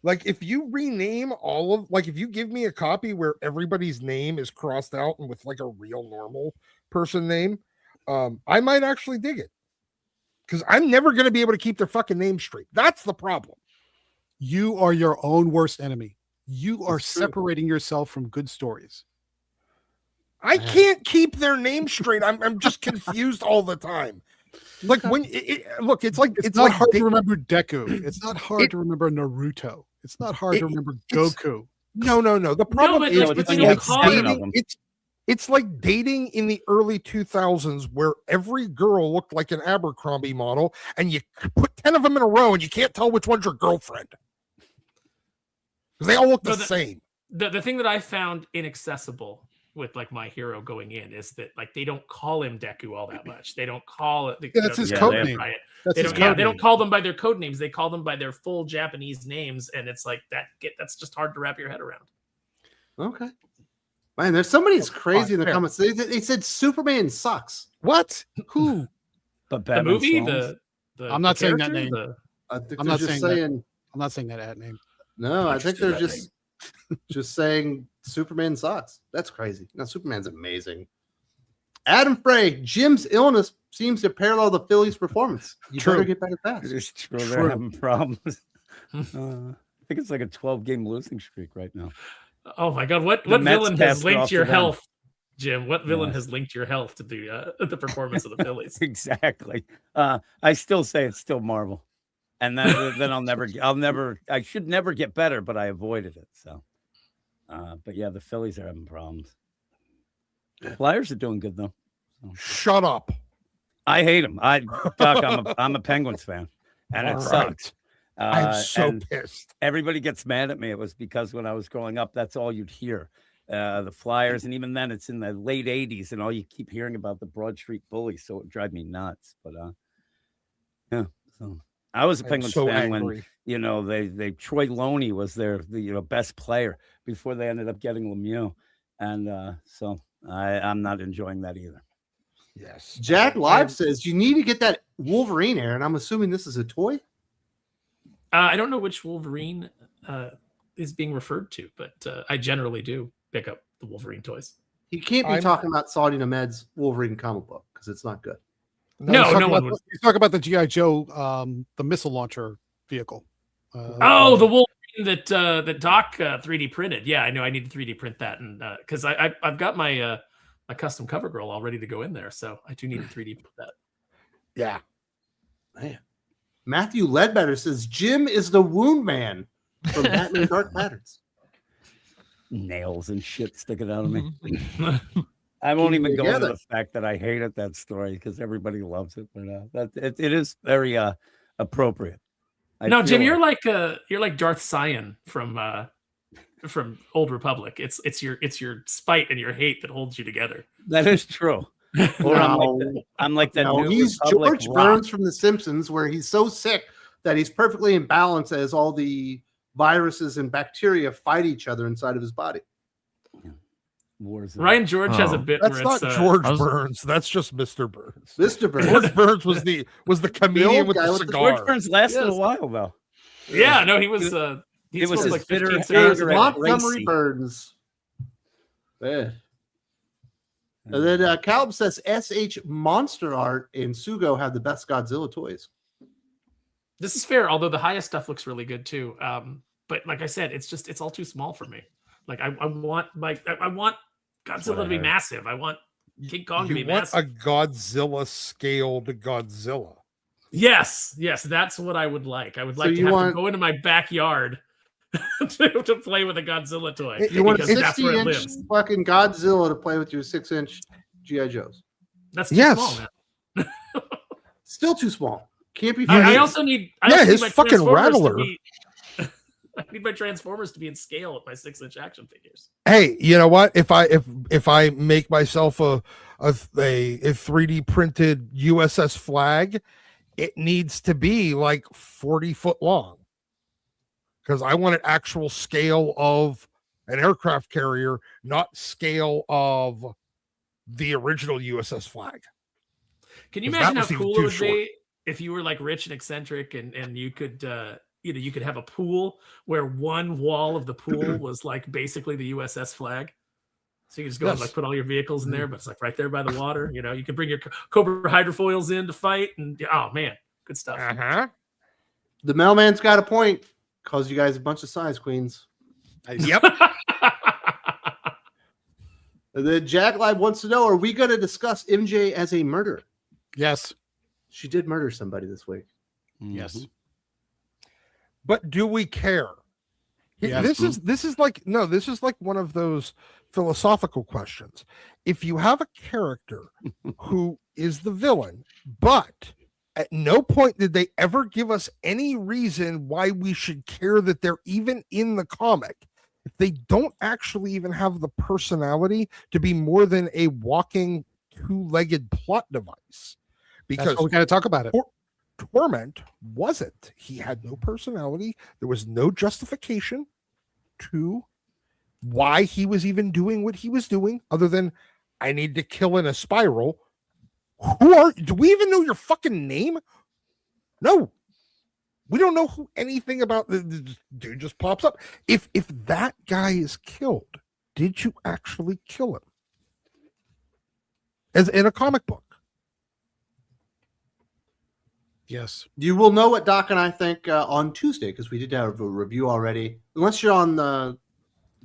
Like if you rename all of, like if you give me a copy where everybody's name is crossed out and with like a real normal person name, I might actually dig it. Because I'm never going to be able to keep their fucking name straight. That's the problem. You are your own worst enemy. You are It's true. separating yourself from good stories. I can't keep their name straight. I'm just confused all the time. Like when look, it's like It's not like hard they- to remember Deku. It's not hard to remember Naruto. It's not hard to remember Goku. No. The problem but is like, it's it's like like seven of dating. them. It's like dating in the early 2000s where every girl looked like an Abercrombie model, and you put 10 of them in a row, and you can't tell which one's your girlfriend because they all look the No, same. The thing that I found inaccessible with like My Hero going in is that like they don't call him Deku all that much. They don't call it. Yeah, that's his Yeah, code they- name. Right. That's They his don't, yeah, code they name. don't call them by their code names. They call them by their full Japanese names, and it's like that's just hard to wrap your head around. Okay. Man, there's somebody that's crazy in the fair. comments. They said Superman sucks. What? Who? But The Batman movie, songs? the I'm not the saying that character, name. the- I think I'm they're not just saying that. saying. I'm not saying that ad name. No, I Just think do they're that just saying Superman sucks. That's crazy. No, Superman's amazing. Adam Frey, Jim's illness seems to parallel the Phillies' performance. You True. better get better fast. It is true. True. They're having problems. I think it's like a 12-game losing streak right now. Oh my god, what The Mets villain has passed it linked off your to them. health, Jim? What villain Yeah. has linked your health to the performance of the Phillies? Exactly. I still say it's still Marvel, and then I should never get better, but I avoided it. So, but yeah, the Phillies are having problems. Flyers are doing good though. Shut up. I hate them. Doc, I'm a Penguins fan, and it All sucks. I'm so and pissed. everybody gets mad at me. It was because when I was growing up, that's all you'd hear. The Flyers, and even then, it's in the late '80s, and all you keep hearing about the Broad Street Bullies, so it would drive me nuts. But yeah, so I was a I'm Penguins so fan angry. when they Troy Loney was their best player before they ended up getting Lemieux, and so I'm not enjoying that either. Yes. Jack Live says you need to get that Wolverine air, and I'm assuming this is a toy. I don't know which Wolverine is being referred to, but I generally do pick up the Wolverine toys. He can't be I'm- talking about Saudi Ahmed's Wolverine comic book because it's not good. No, He's talking no one about- was. He's talking about the GI Joe, the missile launcher vehicle. Oh, the Wolverine that Doc 3D printed. Yeah, I know. I need to 3D print that, and because I've got my my custom cover girl all ready to go in there, so I do need to 3D print that. Yeah. Man. Matthew Ledbetter says Jim is the Wound Man from Batman Dark Patterns. Nails and shit sticking out of me. Mm-hmm. I won't Keep even it go into together. the fact that I hated that story because everybody loves it, but it is very appropriate. No, Jim, feel you're like Darth Sion from Old Republic. It's your spite and your hate that holds you together. that is true. Or I'm like that. No, New he's Republic George rock. Burns from The Simpsons, where he's so sick that he's perfectly in balance as all the viruses and bacteria fight each other inside of his body. Wars. Ryan George has a bit That's where not it's George Burns. That's just Mr. Burns. Mr. Burns. George Burns was the comedian with guy the with the cigar. George Burns lasted Yes. a while though. Yeah, no, he was. He It was smoked his like bitter 15 anger cigars. at Montgomery Racy. Burns. Man. And then Caleb says SH Monster Art and Sugo have the best Godzilla toys. This is fair, although the highest stuff looks really good too. But like I said, it's all too small for me. Like I want Godzilla to be massive. I want King Kong to be You want massive. a Godzilla scaled Godzilla. Yes, that's what I would like. I would So like to you have want- to go into my backyard to play with a Godzilla toy. You want a because that's where it 60-inch lives. fucking Godzilla to play with your 6-inch G.I. Joes. That's too Yes. small, man. Still too small. Can't be. I funny. also need. his my fucking Transformers to Rattler. be- I need my Transformers to be in scale with my 6-inch action figures. Hey, you know what? If I make myself a 3D printed USS flag, it needs to be like 40 foot long. Because I want an actual scale of an aircraft carrier, not scale of the original USS flag. Can you Because imagine that how was even cool too it would short. be if you were like rich and eccentric and you could you could have a pool where one wall of the pool was like basically the USS flag. So you can just go and Yes. like put all your vehicles in there, but it's like right there by the water. You know, you can bring your Cobra hydrofoils in to fight, and oh man, good stuff. Uh-huh. The mailman's got a point. Calls you guys a bunch of size queens. Yep. And then Jack Live wants to know: are we going to discuss MJ as a murderer? Yes. She did murder somebody this week. Yes. But do we care? Yes. This is like one of those philosophical questions. If you have a character who is the villain, but at no point did they ever give us any reason why we should care that they're even in the comic, if they don't actually even have the personality to be more than a walking two-legged plot device, That's because what we got to talk about it. Torment wasn't. He had no personality. There was no justification to why he was even doing what he was doing, other than I need to kill in a spiral. Do we even know your fucking name? No. We don't know who anything about the dude just pops up. If that guy is killed, did you actually kill him? As in a comic book. Yes. You will know what Doc and I think on Tuesday, because we did have a review already. Unless you're on the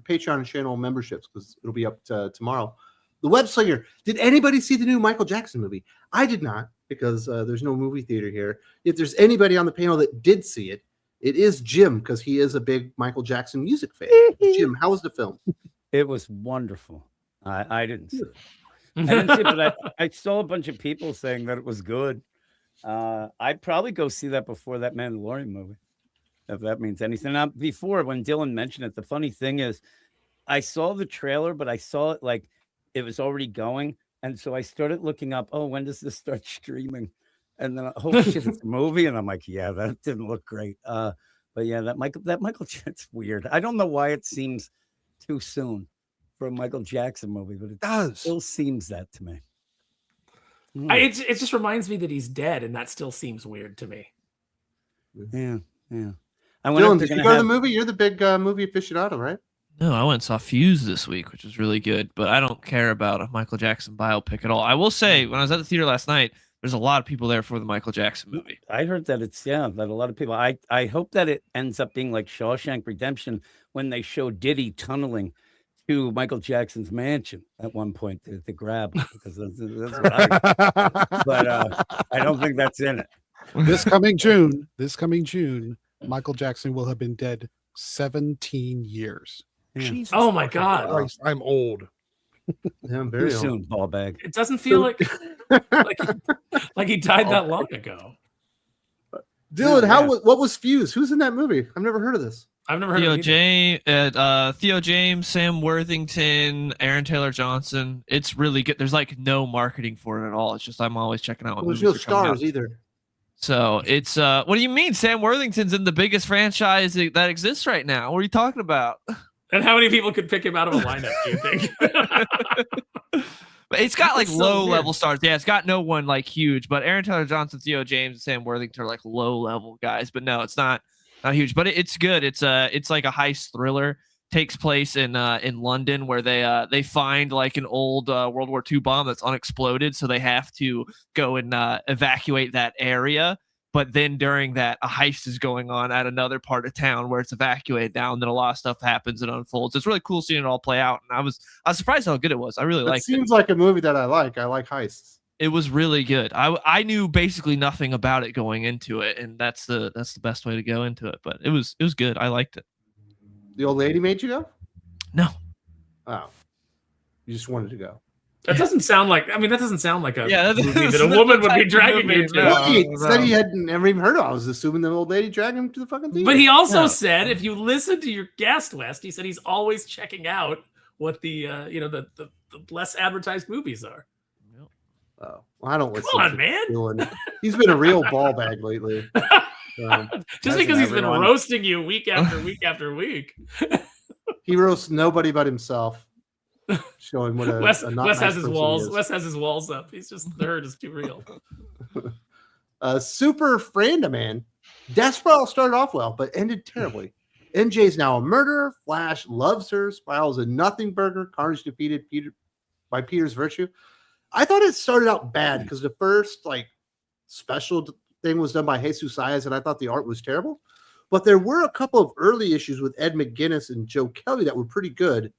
Patreon channel memberships, because it'll be up tomorrow. The Web Slinger. Did anybody see the new Michael Jackson movie? I did not, because there's no movie theater here. If there's anybody on the panel that did see it, it is Jim, because he is a big Michael Jackson music fan. Jim, how was the film? It was wonderful. I didn't see it. I didn't see it, but I saw a bunch of people saying that it was good. I'd probably go see that before that Mandalorian movie, if that means anything. Now, before, when Dylan mentioned it, the funny thing is, I saw the trailer, but I saw it like it was already going, and so I started looking up. Oh, when does this start streaming? And then, oh shit, it's a movie, and I'm like, yeah, that didn't look great. But yeah, that Michael Jackson's weird. I don't know why it seems too soon for a Michael Jackson movie, but it does. Still seems that to me. It just reminds me that he's dead, and that still seems weird to me. Yeah. Dylan, did you go to the movie? You're the big movie aficionado, right? No, I went and saw Fuse this week, which was really good, but I don't care about a Michael Jackson biopic at all. I will say, when I was at the theater last night, there's a lot of people there for the Michael Jackson movie. I heard that that a lot of people. I hope that it ends up being like Shawshank Redemption when they show Diddy tunneling to Michael Jackson's mansion at one point to grab him, because that's what but I don't think that's in it. This coming June, Michael Jackson will have been dead 17 years. Jesus Oh my fucking God. Christ, I'm old. Yeah, I'm Too very old. soon, ball bag. It doesn't feel like he died that long ago. Dylan, what was Fuse? Who's in that movie? I've never heard of this. I've never heard of it. Theo James, Sam Worthington, Aaron Taylor Johnson. It's really good. There's like no marketing for it at all. It's just I'm always checking out what There's movies no are coming out. stars either. So it's what do you mean? Sam Worthington's in the biggest franchise that exists right now. What are you talking about? And how many people could pick him out of a lineup, do you think? But it's got like That's so low weird. level stars. Yeah, it's got no one like huge, but Aaron Taylor Johnson, Theo James, and Sam Worthington are like low level guys. But no, it's not huge. But it's good. It's like a heist thriller. Takes place in London, where they find like an old World War II bomb that's unexploded, so they have to go and evacuate that area. But then during that, a heist is going on at another part of town where it's evacuated now, and then a lot of stuff happens and unfolds. It's really cool seeing it all play out, and I was surprised how good it was. I really liked it. Seems like a movie that I like. I like heists. It was really good. I knew basically nothing about it going into it, and that's the best way to go into it. But it was good. I liked it. The old lady made you go? No. Oh, you just wanted to go. That doesn't sound like. I mean, that doesn't sound like a movie that a that's woman would the be type of dragging movie, you to. no. Well, he said he had never even heard of it. I was assuming the old lady dragged him to the fucking theater. But he also No. said, if you listen to your guest, West, he said he's always checking out what the the less advertised movies are. Oh, well, I don't listen. Come on, to man. Dylan. He's been a real ball bag lately. Just because he's been roasting you week after week after week. He roasts nobody but himself, showing what a Wes a not has nice his person he walls. is. Wes has his walls up. He's just the hurt is too real. Super Franda Man. Desperado started off well, but ended terribly. MJ's now a murderer. Flash loves her. Spiral's a nothing burger. Carnage defeated by Peter's virtue. I thought it started out bad because the first special thing was done by Jesus Saez, and I thought the art was terrible. But there were a couple of early issues with Ed McGuinness and Joe Kelly that were pretty good,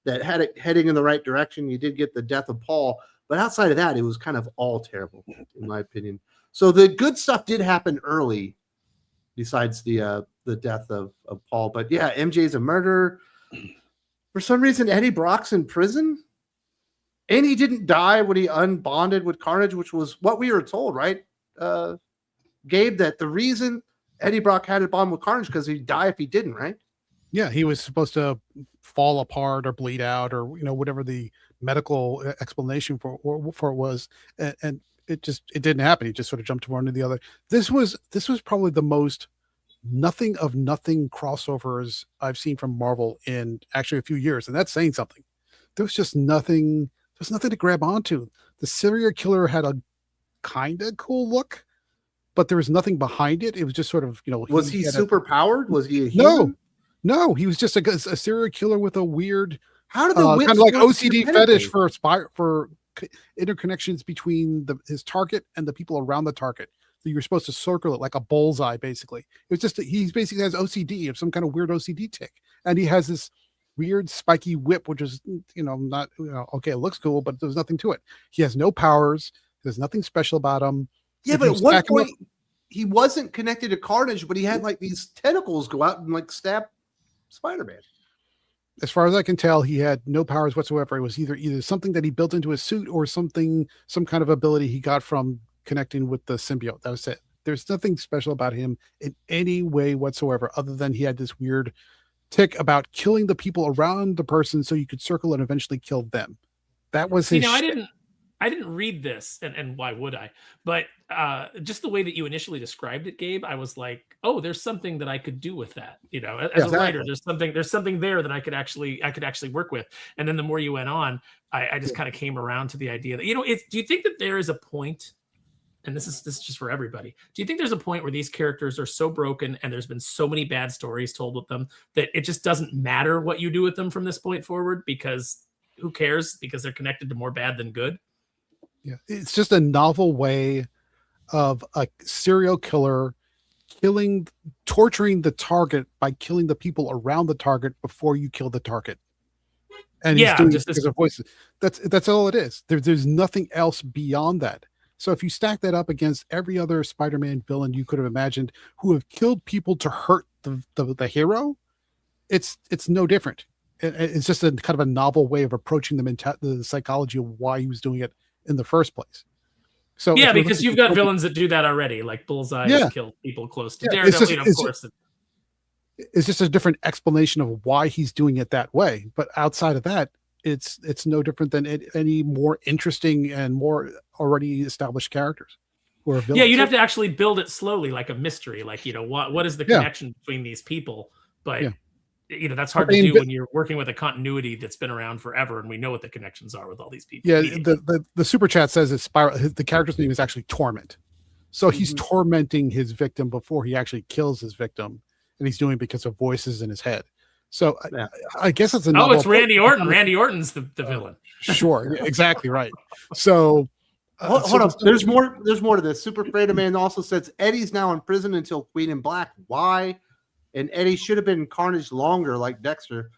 that had it heading in the right direction. You did get the death of Paul, but outside of that, it was kind of all terrible, in my opinion. So the good stuff did happen early, besides the death of Paul. But yeah, MJ's a murderer. For some reason, Eddie Brock's in prison, and he didn't die when he unbonded with Carnage, which was what we were told, right, Gabe? That the reason Eddie Brock had a bond with Carnage because he'd die if he didn't, right? Yeah, he was supposed to fall apart or bleed out or whatever the medical explanation for it was, and it didn't happen. He just sort of jumped from one to the other. This was probably the most nothing of nothing crossovers I've seen from Marvel in actually a few years, and that's saying something. There was just nothing. There's nothing to grab onto. The serial killer had a kind of cool look, but there was nothing behind it. It was just sort of, Was he super powered? Was he a human? No, he was just a serial killer with a weird, How did the kind whips of like work OCD fetish independently? for interconnections between his target and the people around the target. So you're supposed to circle it like a bullseye, basically. It was just he basically has OCD of some kind of weird OCD tick, and he has this weird spiky whip, which is not okay. It looks cool, but there's nothing to it. He has no powers. There's nothing special about him. Yeah, If but you at one stack 'em up- point he wasn't connected to Carnage, but he had these tentacles go out and stab Spider-Man. as far as I can tell, he had no powers whatsoever. It was either something that he built into his suit or some kind of ability he got from connecting with the symbiote. That was it. There's nothing special about him in any way whatsoever, other than he had this weird tick about killing the people around the person so you could circle and eventually kill them. That was his. I didn't read this, and why would I? But just the way that you initially described it, Gabe, I was like, oh, there's something that I could do with that. As a writer, there's something there that I could actually work with. And then the more you went on, I just kind of came around to the idea that do you think that there is a point? And this is just for everybody. Do you think there's a point where these characters are so broken and there's been so many bad stories told with them that it just doesn't matter what you do with them from this point forward, because who cares? Because they're connected to more bad than good. Yeah, it's just a novel way of a serial killer torturing the target by killing the people around the target before you kill the target. And he's doing it because of voices. That's all it is. There's nothing else beyond that. So if you stack that up against every other Spider-Man villain you could have imagined who have killed people to hurt the hero, it's no different. It's just a kind of a novel way of approaching the psychology of why he was doing it in the first place. So yeah, because you've got villains that do that already, like Bullseye has killed people close to Daredevil. Of course, it's just a different explanation of why he's doing it that way. But outside of that, it's no different than any more interesting and more already established characters who are villains. Yeah, you'd have to actually build it slowly, like a mystery. Like what is the connection between these people? But that's hard to do when you're working with a continuity that's been around forever, and we know what the connections are with all these people. Yeah, the super chat says it's Spiral. The character's name is actually Torment. So he's tormenting his victim before he actually kills his victim, and he's doing it because of voices in his head. So I guess it's a it's Randy Orton. Randy Orton's the villain. Sure, exactly right. So hold up. There's more to this. Super Fredo Man also says Eddie's now in prison until Queen in Black. Why? And Eddie should have been Carnage longer, like Dexter.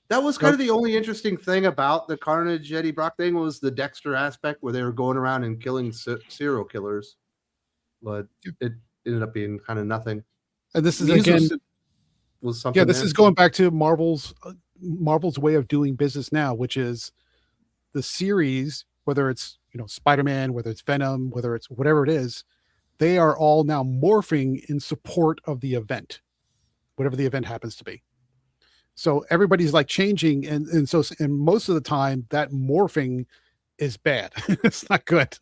That was kind of the only interesting thing about the Carnage Eddie Brock thing was the Dexter aspect where they were going around and killing serial killers. But it ended up being kind of nothing. And this is again was something. Yeah, this is going back to Marvel's way of doing business now, which is the series, whether it's Spider-Man, whether it's Venom, whether it's whatever it is, they are all now morphing in support of the event, whatever the event happens to be. So everybody's like changing, and most of the time that morphing is bad. It's not good.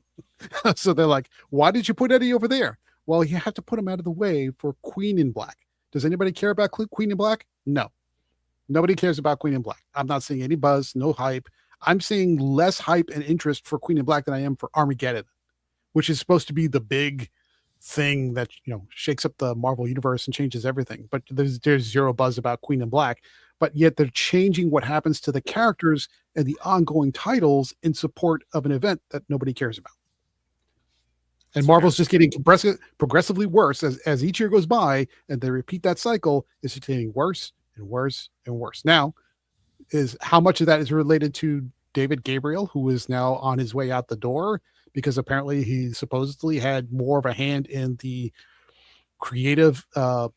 So they're like, why did you put Eddie over there? Well, you have to put him out of the way for Queen in Black. Does anybody care about Queen in Black? No. Nobody cares about Queen in Black. I'm not seeing any buzz, no hype. I'm seeing less hype and interest for Queen in Black than I am for Armageddon, which is supposed to be the big thing that shakes up the Marvel universe and changes everything. But there's zero buzz about Queen in Black. But yet they're changing what happens to the characters and the ongoing titles in support of an event that nobody cares about. And Marvel's just getting progressively worse as each year goes by, and they repeat that cycle. It's just getting worse and worse and worse. Now, is how much of that is related to David Gabriel, who is now on his way out the door because apparently he supposedly had more of a hand in the creative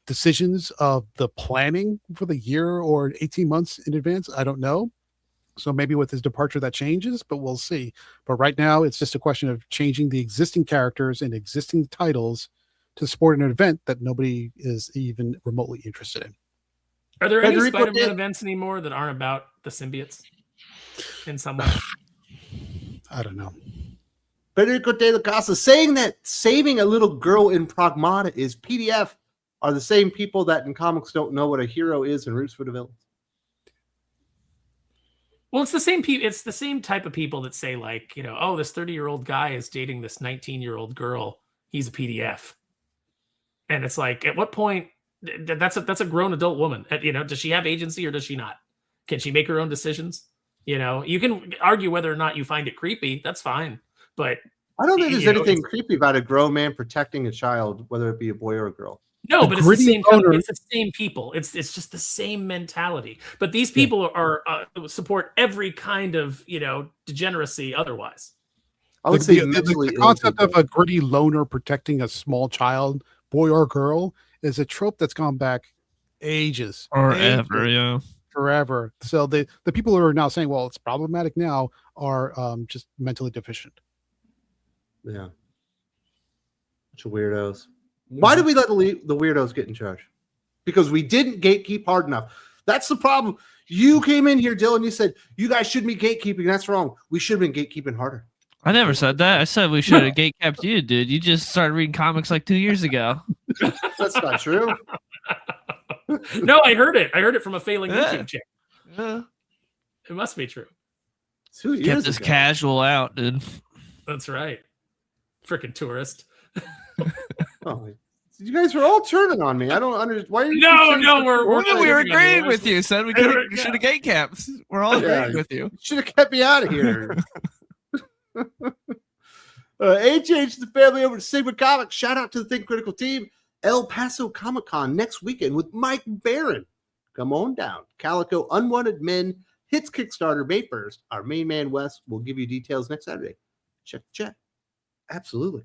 decisions of the planning for the year or 18 months in advance. I don't know. So maybe with his departure that changes, but we'll see. But right now it's just a question of changing the existing characters and existing titles to support an event that nobody is even remotely interested in. Are there any Spider-Man events anymore that aren't about the symbiotes in some way? I don't know. Federico de la Casa saying that saving a little girl in Pragmata is PDF are the same people that in comics don't know what a hero is and roots for the villains. Well, it's the same people. It's the same type of people that say like, oh, this 30-year-old guy is dating this 19-year-old girl. He's a PDF. And it's like, at what point that's a grown adult woman, does she have agency or does she not? Can she make her own decisions? You can argue whether or not you find it creepy. That's fine. But I don't think there's anything creepy about a grown man protecting a child, whether it be a boy or a girl. No, but it's the same it's the same people. It's just the same mentality. But these people are support every kind of degeneracy otherwise. I would say the concept of a gritty loner protecting a small child, boy or girl, is a trope that's gone back ages. Forever. So the people who are now saying, well, it's problematic now are just mentally deficient. Yeah. Bunch of weirdos. Why did we let the weirdos get in charge? Because we didn't gatekeep hard enough. That's the problem. You came in here, Dylan. You said, you guys shouldn't be gatekeeping. That's wrong. We should have been gatekeeping harder. I never said that. I said we should have gatekept you, dude. You just started reading comics like 2 years ago. That's not true. No, I heard it. I heard it from a failing YouTube chick. Yeah. It must be true. 2 years Kept this casual out, dude. That's right. Freaking tourist. Oh, you guys are all turning on me. I don't understand. Why are you? No, we were agreeing with you, son. We should have gatekept. We're all agreeing with you. Should have kept me out of here. HH, the family over to Sigma Comics. Shout out to the Think Critical team. El Paso Comic Con next weekend with Mike Barron. Come on down. Calico Unwanted Men hits Kickstarter May 1st. Our main man Wes will give you details next Saturday. Check the chat. Absolutely.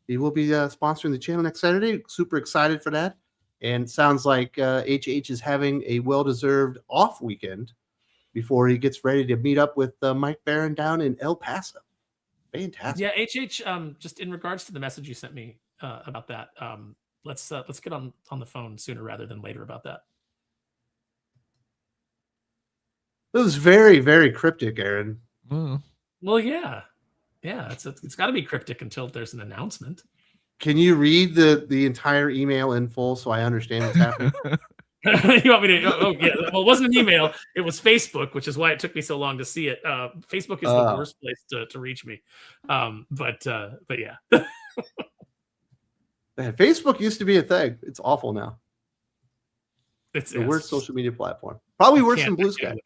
He will be sponsoring the channel next Saturday. Super excited for that. And sounds like HH is having a well-deserved off weekend before he gets ready to meet up with Mike Barron down in El Paso. Fantastic. Yeah, HH, just in regards to the message you sent me about that, let's get on the phone sooner rather than later about that. It was very, very cryptic, Aaron. Well, yeah. It's got to be cryptic until there's an announcement. Can you read the entire email in full so I understand what's happening? You want me to? Oh, yeah. Well, it wasn't an email. It was Facebook, which is why it took me so long to see it. Facebook is the worst place to reach me. But yeah. Man, Facebook used to be a thing. It's awful now. It's the worst social media platform. Probably worse than Blue Sky.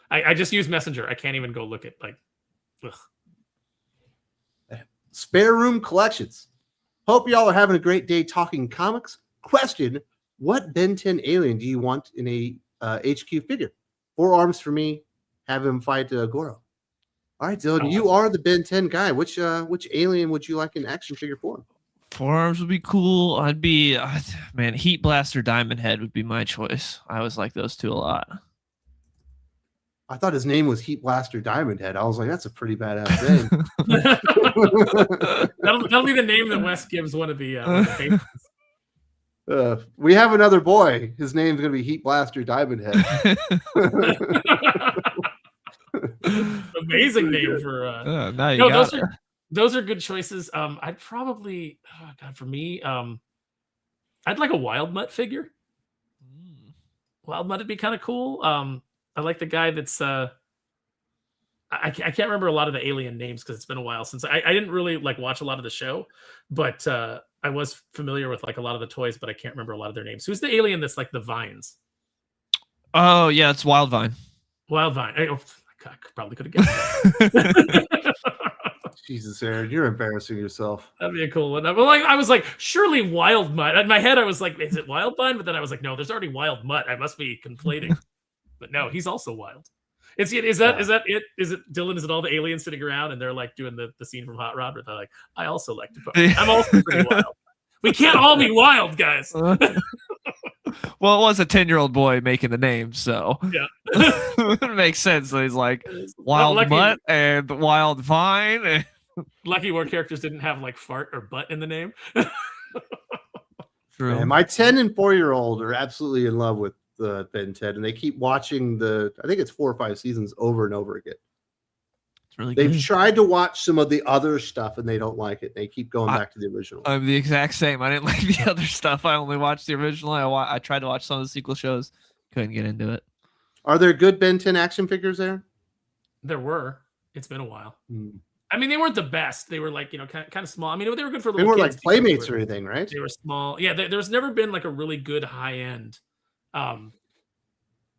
I just use Messenger. I can't even go look at like. Ugh. Spare Room Collections. Hope y'all are having a great day talking comics. Question: what Ben 10 alien do you want in a HQ figure? 4 arms for me. Have him fight Goro. All right, Dylan, you are the Ben 10 guy. Which alien would you like an action figure for? 4 arms would be cool. I'd be man, Heat Blaster Diamond Head would be my choice. I always like those two a lot. I thought his name was Heat Blaster Diamond Head. I was like, that's a pretty badass name. that'll be the name that Wes gives one of the patrons. We have another boy. His name's going to be Heat Blaster Diamond Head. Amazing name for. Now you got it. Those are good choices. I'd probably, for me, I'd like a Wild Mutt figure. Wild Mutt would be kind of cool. I like the guy that's. I can't remember a lot of the alien names because it's been a while since I didn't really like watch a lot of the show, but I was familiar with like a lot of the toys, but I can't remember a lot of their names. Who's the alien that's like the vines? Oh yeah, it's Wildvine. Wildvine. I probably could have guessed that. Jesus, Aaron, you're embarrassing yourself. That'd be a cool one. I was like, surely Wild Mutt. In my head, I was like, is it Wildvine? But then I was like, no, there's already Wild Mutt. I must be conflating. But no, he's also wild. Is that it? Is it Dylan? Is it all the aliens sitting around and they're like doing the scene from Hot Rod where they're like, I also like to put. I'm also pretty wild. We can't all be wild, guys. Well, it was a 10-year-old boy making the name, so yeah, it makes sense. So he's like Wild Mutt and Wild Vine. Lucky more characters didn't have like fart or butt in the name. True. Man, my 10 and 4-year-old are absolutely in love with Ben 10, and they keep watching I think it's 4 or 5 seasons over and over again. It's really They've good. tried to watch some of the other stuff and they don't like it. They keep going back to the original. I'm the exact same. I didn't like the other stuff. I only watched the original. I tried to watch some of the sequel shows. Couldn't get into it. Are there good Ben 10 action figures there? There were. It's been a while. I mean, they weren't the best. They were like, kind of small. I mean, they were good for little kids. They weren't kids. like Playmates or anything, right? They were small. Yeah, there's never been like a really good high end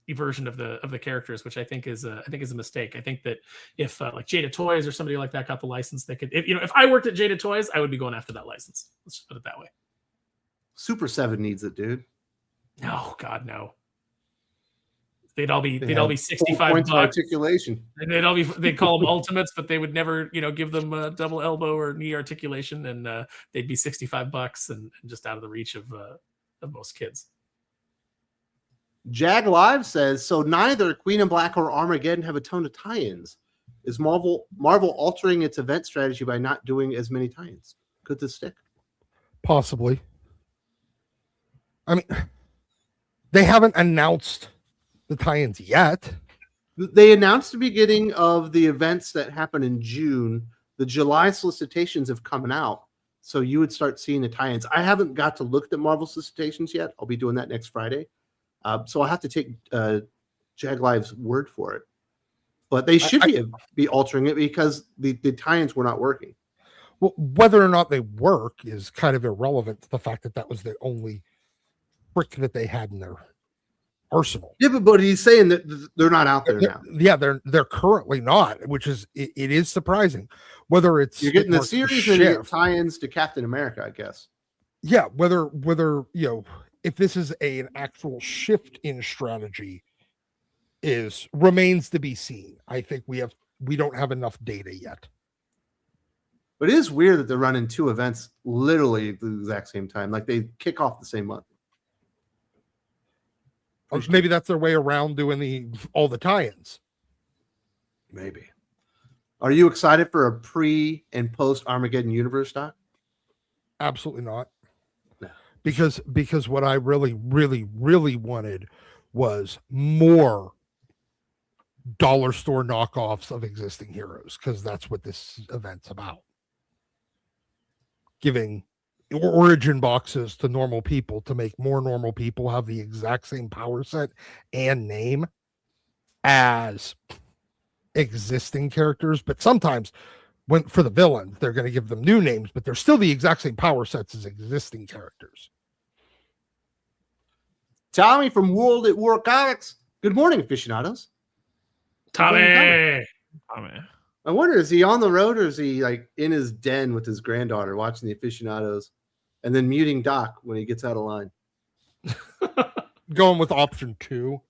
version of the characters, which I think is a mistake. I think that if like Jada Toys or somebody like that got the license, they could. If I worked at Jada Toys, I would be going after that license. Let's just put it that way. Super 7 needs it, dude. No, God, no. They'd all be $65 articulation. And they'd call them ultimates, but they would never give them double elbow or knee articulation, and they'd be $65 and just out of the reach of most kids. Jag Live says, so neither Queen in Black or Armageddon have a ton of tie-ins. Is Marvel altering its event strategy by not doing as many tie-ins? Could this stick? Possibly. I mean, they haven't announced the tie-ins yet. They announced the beginning of the events that happen in June. The July solicitations have come out, so you would start seeing the tie-ins. I haven't got to look at Marvel solicitations yet. I'll be doing that next Friday. So I'll have to take Jag Live's word for it. But they should be altering it because the tie-ins were not working. Well, whether or not they work is kind of irrelevant to the fact that was the only trick that they had in their arsenal. Yeah, but he's saying that they're not out there now. Yeah, they're currently not, which is it is surprising. Whether it's you're getting the series and you get tie-ins to Captain America, I guess. Yeah, whether if this is an actual shift in strategy remains to be seen. I think we don't have enough data yet. But it is weird that they're running 2 events literally at the exact same time. Like they kick off the same month. Or maybe that's their way around doing all the tie-ins. Maybe. Are you excited for a pre and post Armageddon universe stock? Absolutely not. No. Because what I really, really, really wanted was more dollar store knockoffs of existing heroes, because that's what this event's about. Giving origin boxes to normal people to make more normal people have the exact same power set and name as existing characters. But sometimes when for the villains, they're going to give them new names, but they're still the exact same power sets as existing characters. Tommy from World at War Comics. Good morning, aficionados. Tommy. I wonder, is he on the road or is he like in his den with his granddaughter watching the aficionados and then muting Doc when he gets out of line? Going with option 2.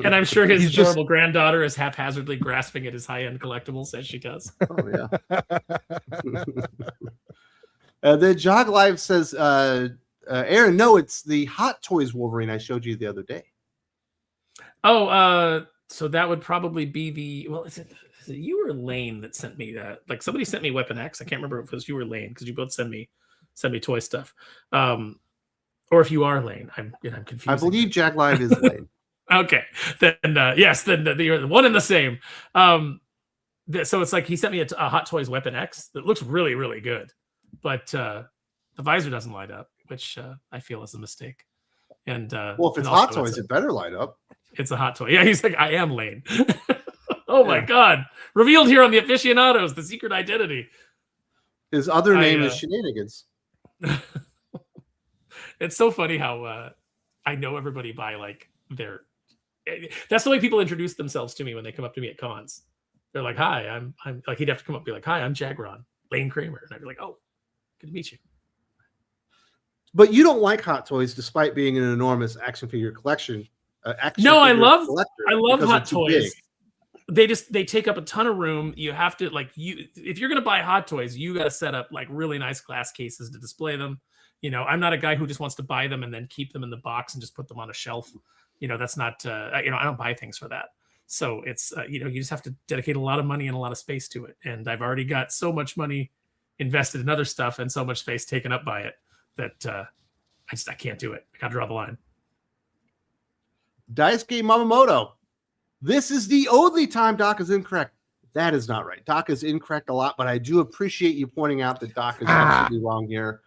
And I'm sure his He's adorable granddaughter is haphazardly grasping at his high-end collectibles as she does. Oh, yeah. Then Jog Live says, Aaron, no, it's the Hot Toys Wolverine I showed you the other day. Oh, so that would probably be the, well, is it you or Lane that sent me that? Like somebody sent me Weapon X. I can't remember if it was you or Lane because you both send me toy stuff. Or if you are Lane, I'm confused. I believe Jack Live is Lane. Okay, then yes, then you're the one and the same. So it's like he sent me a Hot Toys Weapon X that looks really, really good, but the visor doesn't light up, which I feel is a mistake. And well, if it's Hot Toys, it better light up. It's a hot toy. Yeah, he's like, I am Lane. Oh my God! Revealed here on the Aficionados, the secret identity. His other name is Shenanigans. It's so funny how I know everybody by like their. That's the way people introduce themselves to me when they come up to me at cons. They're like, "Hi, I'm like." He'd have to come up and be like, "Hi, I'm Jagron, Lane Kramer," and I'd be like, "Oh, good to meet you." But you don't like Hot Toys, despite being an enormous action figure collection. No, I love Hot Toys. They take up a ton of room. You have to if you're gonna buy Hot Toys, you got to set up like really nice glass cases to display them. You know, I'm not a guy who just wants to buy them and then keep them in the box and just put them on a shelf. You know, that's not I don't buy things for that. So it's you just have to dedicate a lot of money and a lot of space to it. And I've already got so much money invested in other stuff and so much space taken up by it that I can't do it. I got to draw the line. Daisuke Mamamoto. This is the only time Doc is incorrect. That is not right. Doc is incorrect a lot, but I do appreciate you pointing out that Doc is absolutely wrong here.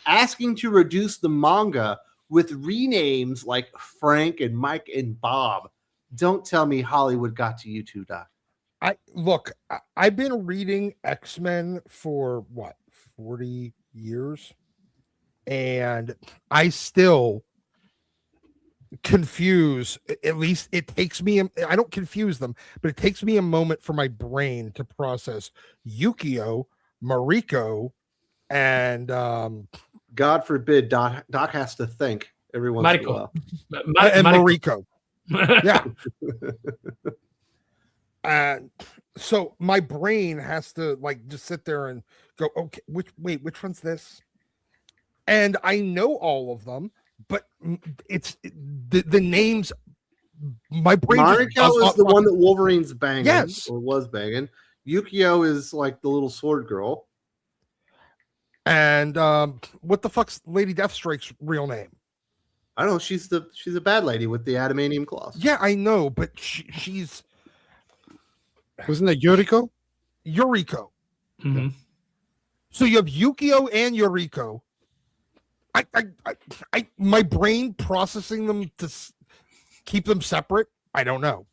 Asking to reduce the manga with renames like Frank and Mike and Bob. Don't tell me Hollywood got to you too, Doc. I've been reading X-Men for 40 years, and I still confuse, at least it takes me, I don't confuse them, but it takes me a moment for my brain to process Yukio, Mariko, and God forbid Doc has to think every once in a while. And Mariko. Yeah. And so my brain has to just sit there and go, okay, which one's this? And I know all of them, but it's the names. My brain. Mariko is the one that Wolverine's banging. Yes, or was banging. Yukio is like the little sword girl. And what the fuck's Lady Deathstrike's real name? I don't know. She's a bad lady with the adamantium claws. Yeah, I know, but she's. Wasn't that Yuriko? Yuriko. Mm-hmm. So you have Yukio and Yuriko. My brain processing them to keep them separate. I don't know.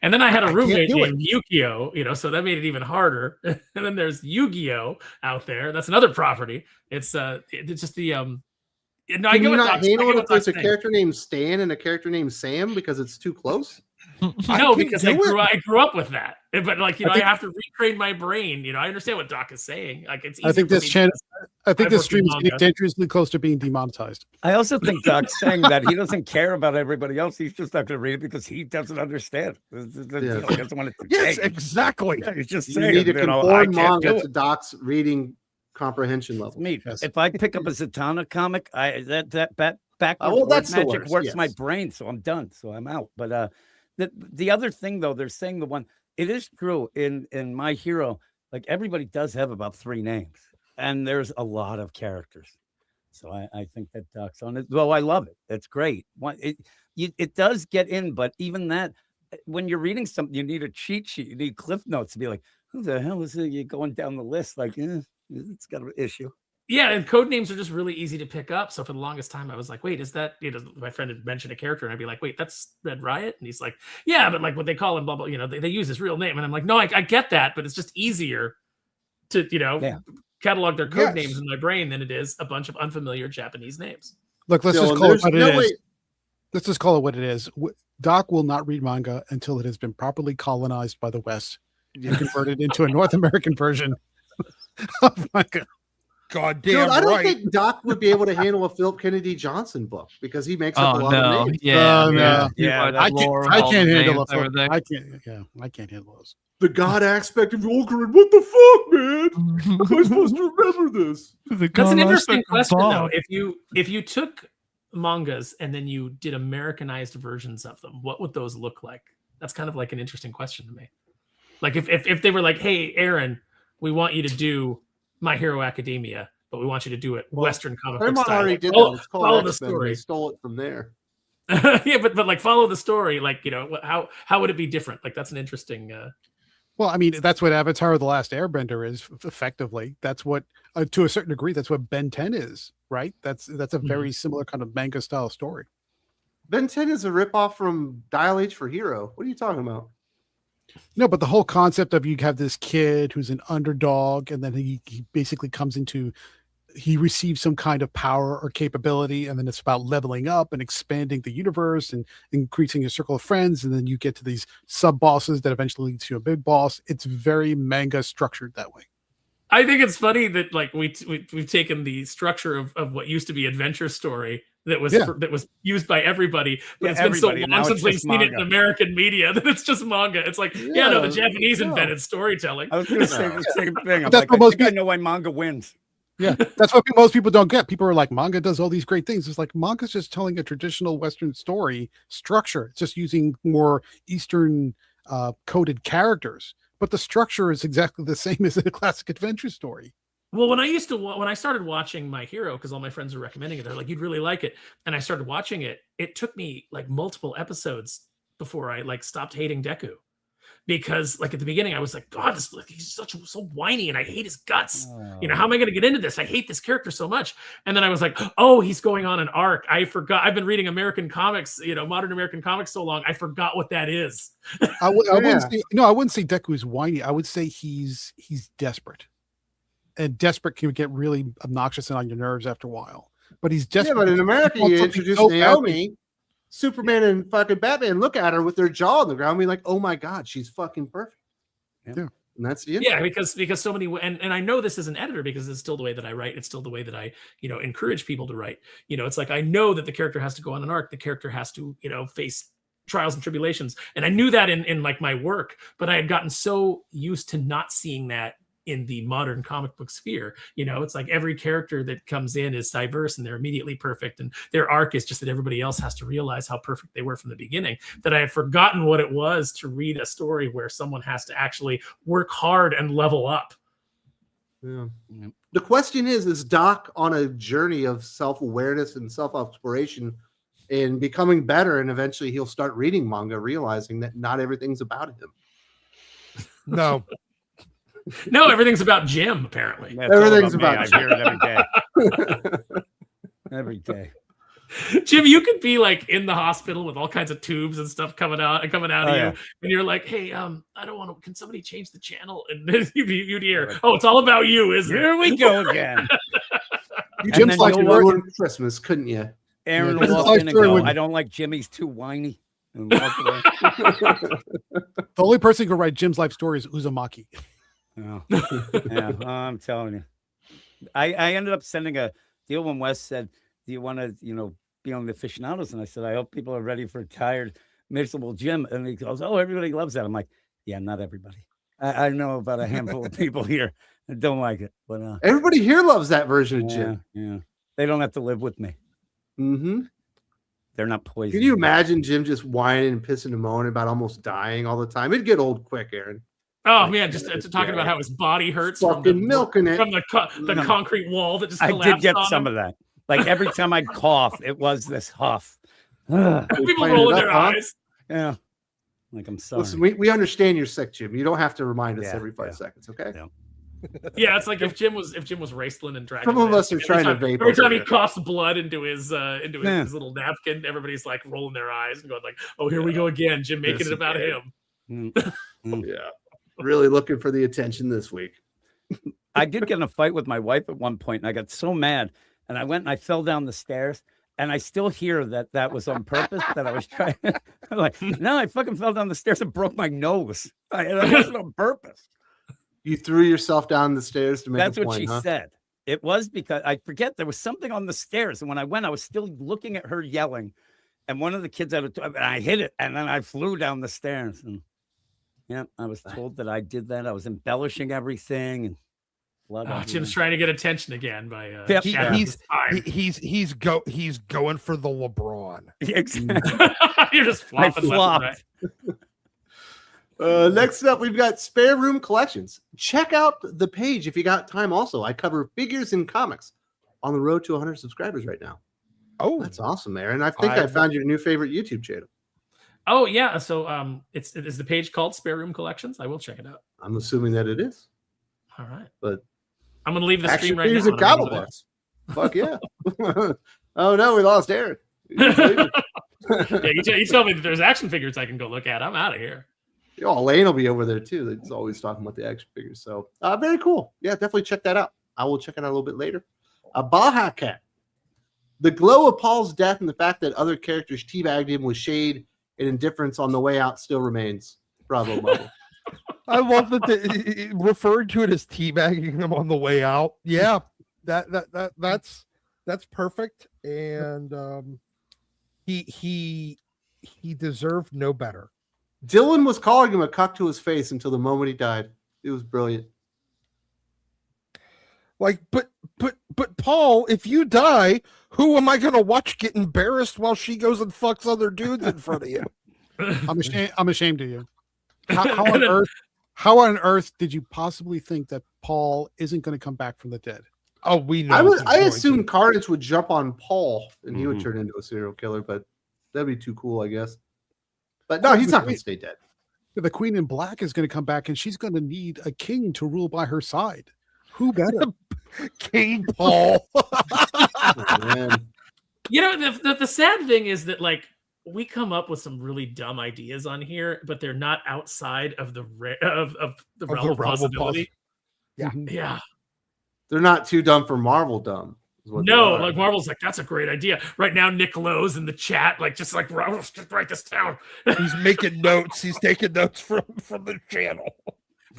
And then I had a roommate named Yukio, so that made it even harder. And then there's Yu-Gi-Oh out there. That's another property. It's just the Can you not handle it if there's a character named Stan and a character named Sam because it's too close? No, because I grew up with that. But I have to retrain my brain. I understand what Doc is saying. Like it's easy I think this stream is getting dangerously close to being demonetized. I also think Doc's saying that he doesn't care about everybody else. He's just not going to read it because he doesn't understand. He doesn't want it to yes, change. exactly. Yeah, he's just You saying. need to conform manga to Doc's reading comprehension level. Me, if I pick up a Zatanna comic, that that's magic works yes. my brain, so I'm done. So I'm out. But the other thing though, they're saying it is true in My Hero, like everybody does have about 3 names, and there's a lot of characters. So I think that Doc's on it. Well, I love it. That's great. It does get in, but even that, when you're reading something, you need a cheat sheet. You need cliff notes to be like, who the hell is it? You're going down the list like, it's got an issue. Yeah, and code names are just really easy to pick up. So for the longest time, I was like, wait, is that, my friend had mentioned a character and I'd be like, wait, that's Red Riot? And he's like, yeah, but like what they call him, blah, blah, they use his real name. And I'm like, no, I get that, but it's just easier to, catalog their code names in my brain than it is a bunch of unfamiliar Japanese names. Look, let's just call it what it is. Let's just call it what it is. Doc will not read manga until it has been properly colonized by the West and converted into a North American version of manga. God damn I don't think Doc would be able to handle a Phillip Kennedy Johnson book because he makes up a lot of names. Yeah, I can't handle it. I can't handle those. The God aspect of Ulcaran. What the fuck, man? How am I supposed to remember this? That's an interesting question, though. If you took mangas and then you did Americanized versions of them, what would those look like? That's kind of like an interesting question to me. Like if they were like, hey, Aaron, we want you to do My Hero Academia, but we want you to do it Western comic book style. Already did that. It's called follow the story. They stole it from there. Yeah, but like follow the story. Like how would it be different? Like that's an interesting. Well, I mean, that's what Avatar: The Last Airbender is effectively. That's what, to a certain degree, that's what Ben 10 is, right? That's a very similar kind of manga style story. Ben 10 is a ripoff from Dial H for Hero. What are you talking about? No, but the whole concept of you have this kid who's an underdog, and then he basically comes into, he receives some kind of power or capability, and then it's about leveling up and expanding the universe and increasing your circle of friends, and then you get to these sub bosses that eventually lead to a big boss. It's very manga structured that way. I think it's funny that like we've taken the structure of what used to be Adventure Story that was used by everybody, but it's been so long since we've seen it in American media that it's just manga. It's like, the Japanese invented storytelling. I was going to say the same thing. I'm like, I know why manga wins. Yeah, that's what most people don't get. People are like, manga does all these great things. It's like manga's just telling a traditional Western story structure. It's just using more Eastern coded characters, but the structure is exactly the same as a classic adventure story. Well, when I started watching My Hero, because all my friends were recommending it, they're like, you'd really like it. And I started watching it. It took me like multiple episodes before I like stopped hating Deku. Because like at the beginning, I was like, God, he's so whiny and I hate his guts. How am I going to get into this? I hate this character so much. And then I was like, oh, he's going on an arc. I forgot. I've been reading American comics, modern American comics so long. I forgot what that is. I wouldn't say Deku is whiny. I would say he's desperate. And desperate can get really obnoxious and on your nerves after a while. But he's desperate. Yeah, but in America, you introduce Naomi, Superman and fucking Batman look at her with their jaw on the ground, be like, "Oh my God, she's fucking perfect." Yeah, and that's the yeah, because so many, and I know this as an editor because it's still the way that I write. It's still the way that I encourage people to write. It's like I know that the character has to go on an arc. The character has to face trials and tribulations, and I knew that in like my work, but I had gotten so used to not seeing that in the modern comic book sphere. It's like every character that comes in is diverse and they're immediately perfect, and their arc is just that everybody else has to realize how perfect they were from the beginning, that I had forgotten what it was to read a story where someone has to actually work hard and level up. Yeah. The question is Doc on a journey of self-awareness and self-exploration and becoming better, and eventually he'll start reading manga realizing that not everything's about him? No. No, everything's about Jim, apparently. Everything's about I hear it every day. Every day. Jim, you could be like in the hospital with all kinds of tubes and stuff coming out of you, and you're like, "Hey, I don't want to. Can somebody change the channel?" And you'd hear, "Oh, it's all about you, isn't it?" Here we go again. Jim's like Christmas, couldn't you? Aaron will walk in and go, "I don't like Jimmy. He's too whiny." And walk away. The only person who can write Jim's life story is Uzumaki. Oh. Yeah, I'm telling you. I ended up sending a deal when Wes said, "Do you want to, be on the Aficionados?" And I said, "I hope people are ready for a tired, miserable Jim." And he goes, "Oh, everybody loves that." I'm like, "Yeah, not everybody. I know about a handful of people here that don't like it, but everybody here loves that version of Jim. Yeah, they don't have to live with me. Mm-hmm. They're not poison." Can you imagine Jim just whining and pissing and moaning about almost dying all the time? It'd get old quick, Aaron. Oh man, just talking about how his body hurts from the concrete wall that just collapsed. I did get on some him. of that. Like every time I cough, it was this huff. People rolling their eyes. Yeah, like I'm sorry. Listen, we understand you're sick, Jim. You don't have to remind us every 5 seconds, okay? Yeah. Yeah, it's like if Jim was Raceland and Dragon. Some of Man, us are trying to vape. Every time he over coughs blood into his little napkin, everybody's like rolling their eyes and going like, "Oh, here we go again, Jim making it about him." here. Yeah, really looking for the attention this week. I did get in a fight with my wife at one point, and I got so mad, and I went and I fell down the stairs, and I still hear that was on purpose, that I was trying. I'm like, no, I fucking fell down the stairs and broke my nose. That wasn't on purpose. You threw yourself down the stairs to make That's a point, what she said. It was because I forget there was something on the stairs, and when I went, I was still looking at her yelling, and one of the kids and I hit it, and then I flew down the stairs. And yeah, I was told that I did that. I was embellishing everything, and Jim's trying to get attention again by he's going for the LeBron. Exactly. You're just flopping left and right. Next up, we've got Spare Room Collections. Check out the page if you got time. Also, I cover figures and comics on the road to 100 subscribers right now. Oh, that's awesome, Aaron. I think I found your new favorite YouTube channel. Oh yeah, so it is the page called Spare Room Collections. I will check it out. I'm assuming that it is. All right, but I'm gonna leave the stream right now. Fuck yeah! Oh no, we lost Aaron. Yeah, you tell me that there's action figures I can go look at. I'm out of here. Elaine will be over there too. He's always talking about the action figures. So very cool. Yeah, definitely check that out. I will check it out a little bit later. Baja Cat. The glow of Paul's death and the fact that other characters teabagged him with shade and indifference on the way out still remains. Bravo, Marvel. I love that they referred to it as teabagging him on the way out. Yeah, that's perfect. And he deserved no better. Dylan was calling him a cuck to his face until the moment he died. It was brilliant. But Paul, if you die, who am I going to watch get embarrassed while she goes and fucks other dudes in front of you? I'm ashamed of you. How on earth did you possibly think that Paul isn't going to come back from the dead? Oh, we know. I assumed Carnage would jump on Paul and he would turn into a serial killer, but that'd be too cool, I guess. But no, he's not going to stay dead. The Queen in Black is going to come back, and she's going to need a king to rule by her side. Who better? King Paul. Oh, man. You know, the sad thing is that we come up with some really dumb ideas on here, but they're not outside of the realm of possibility. Yeah, yeah. They're not too dumb for Marvel dumb. No, Marvel's like, that's a great idea. Right now, Nick Lowe's in the chat, just write this down. He's making notes. He's taking notes from the channel.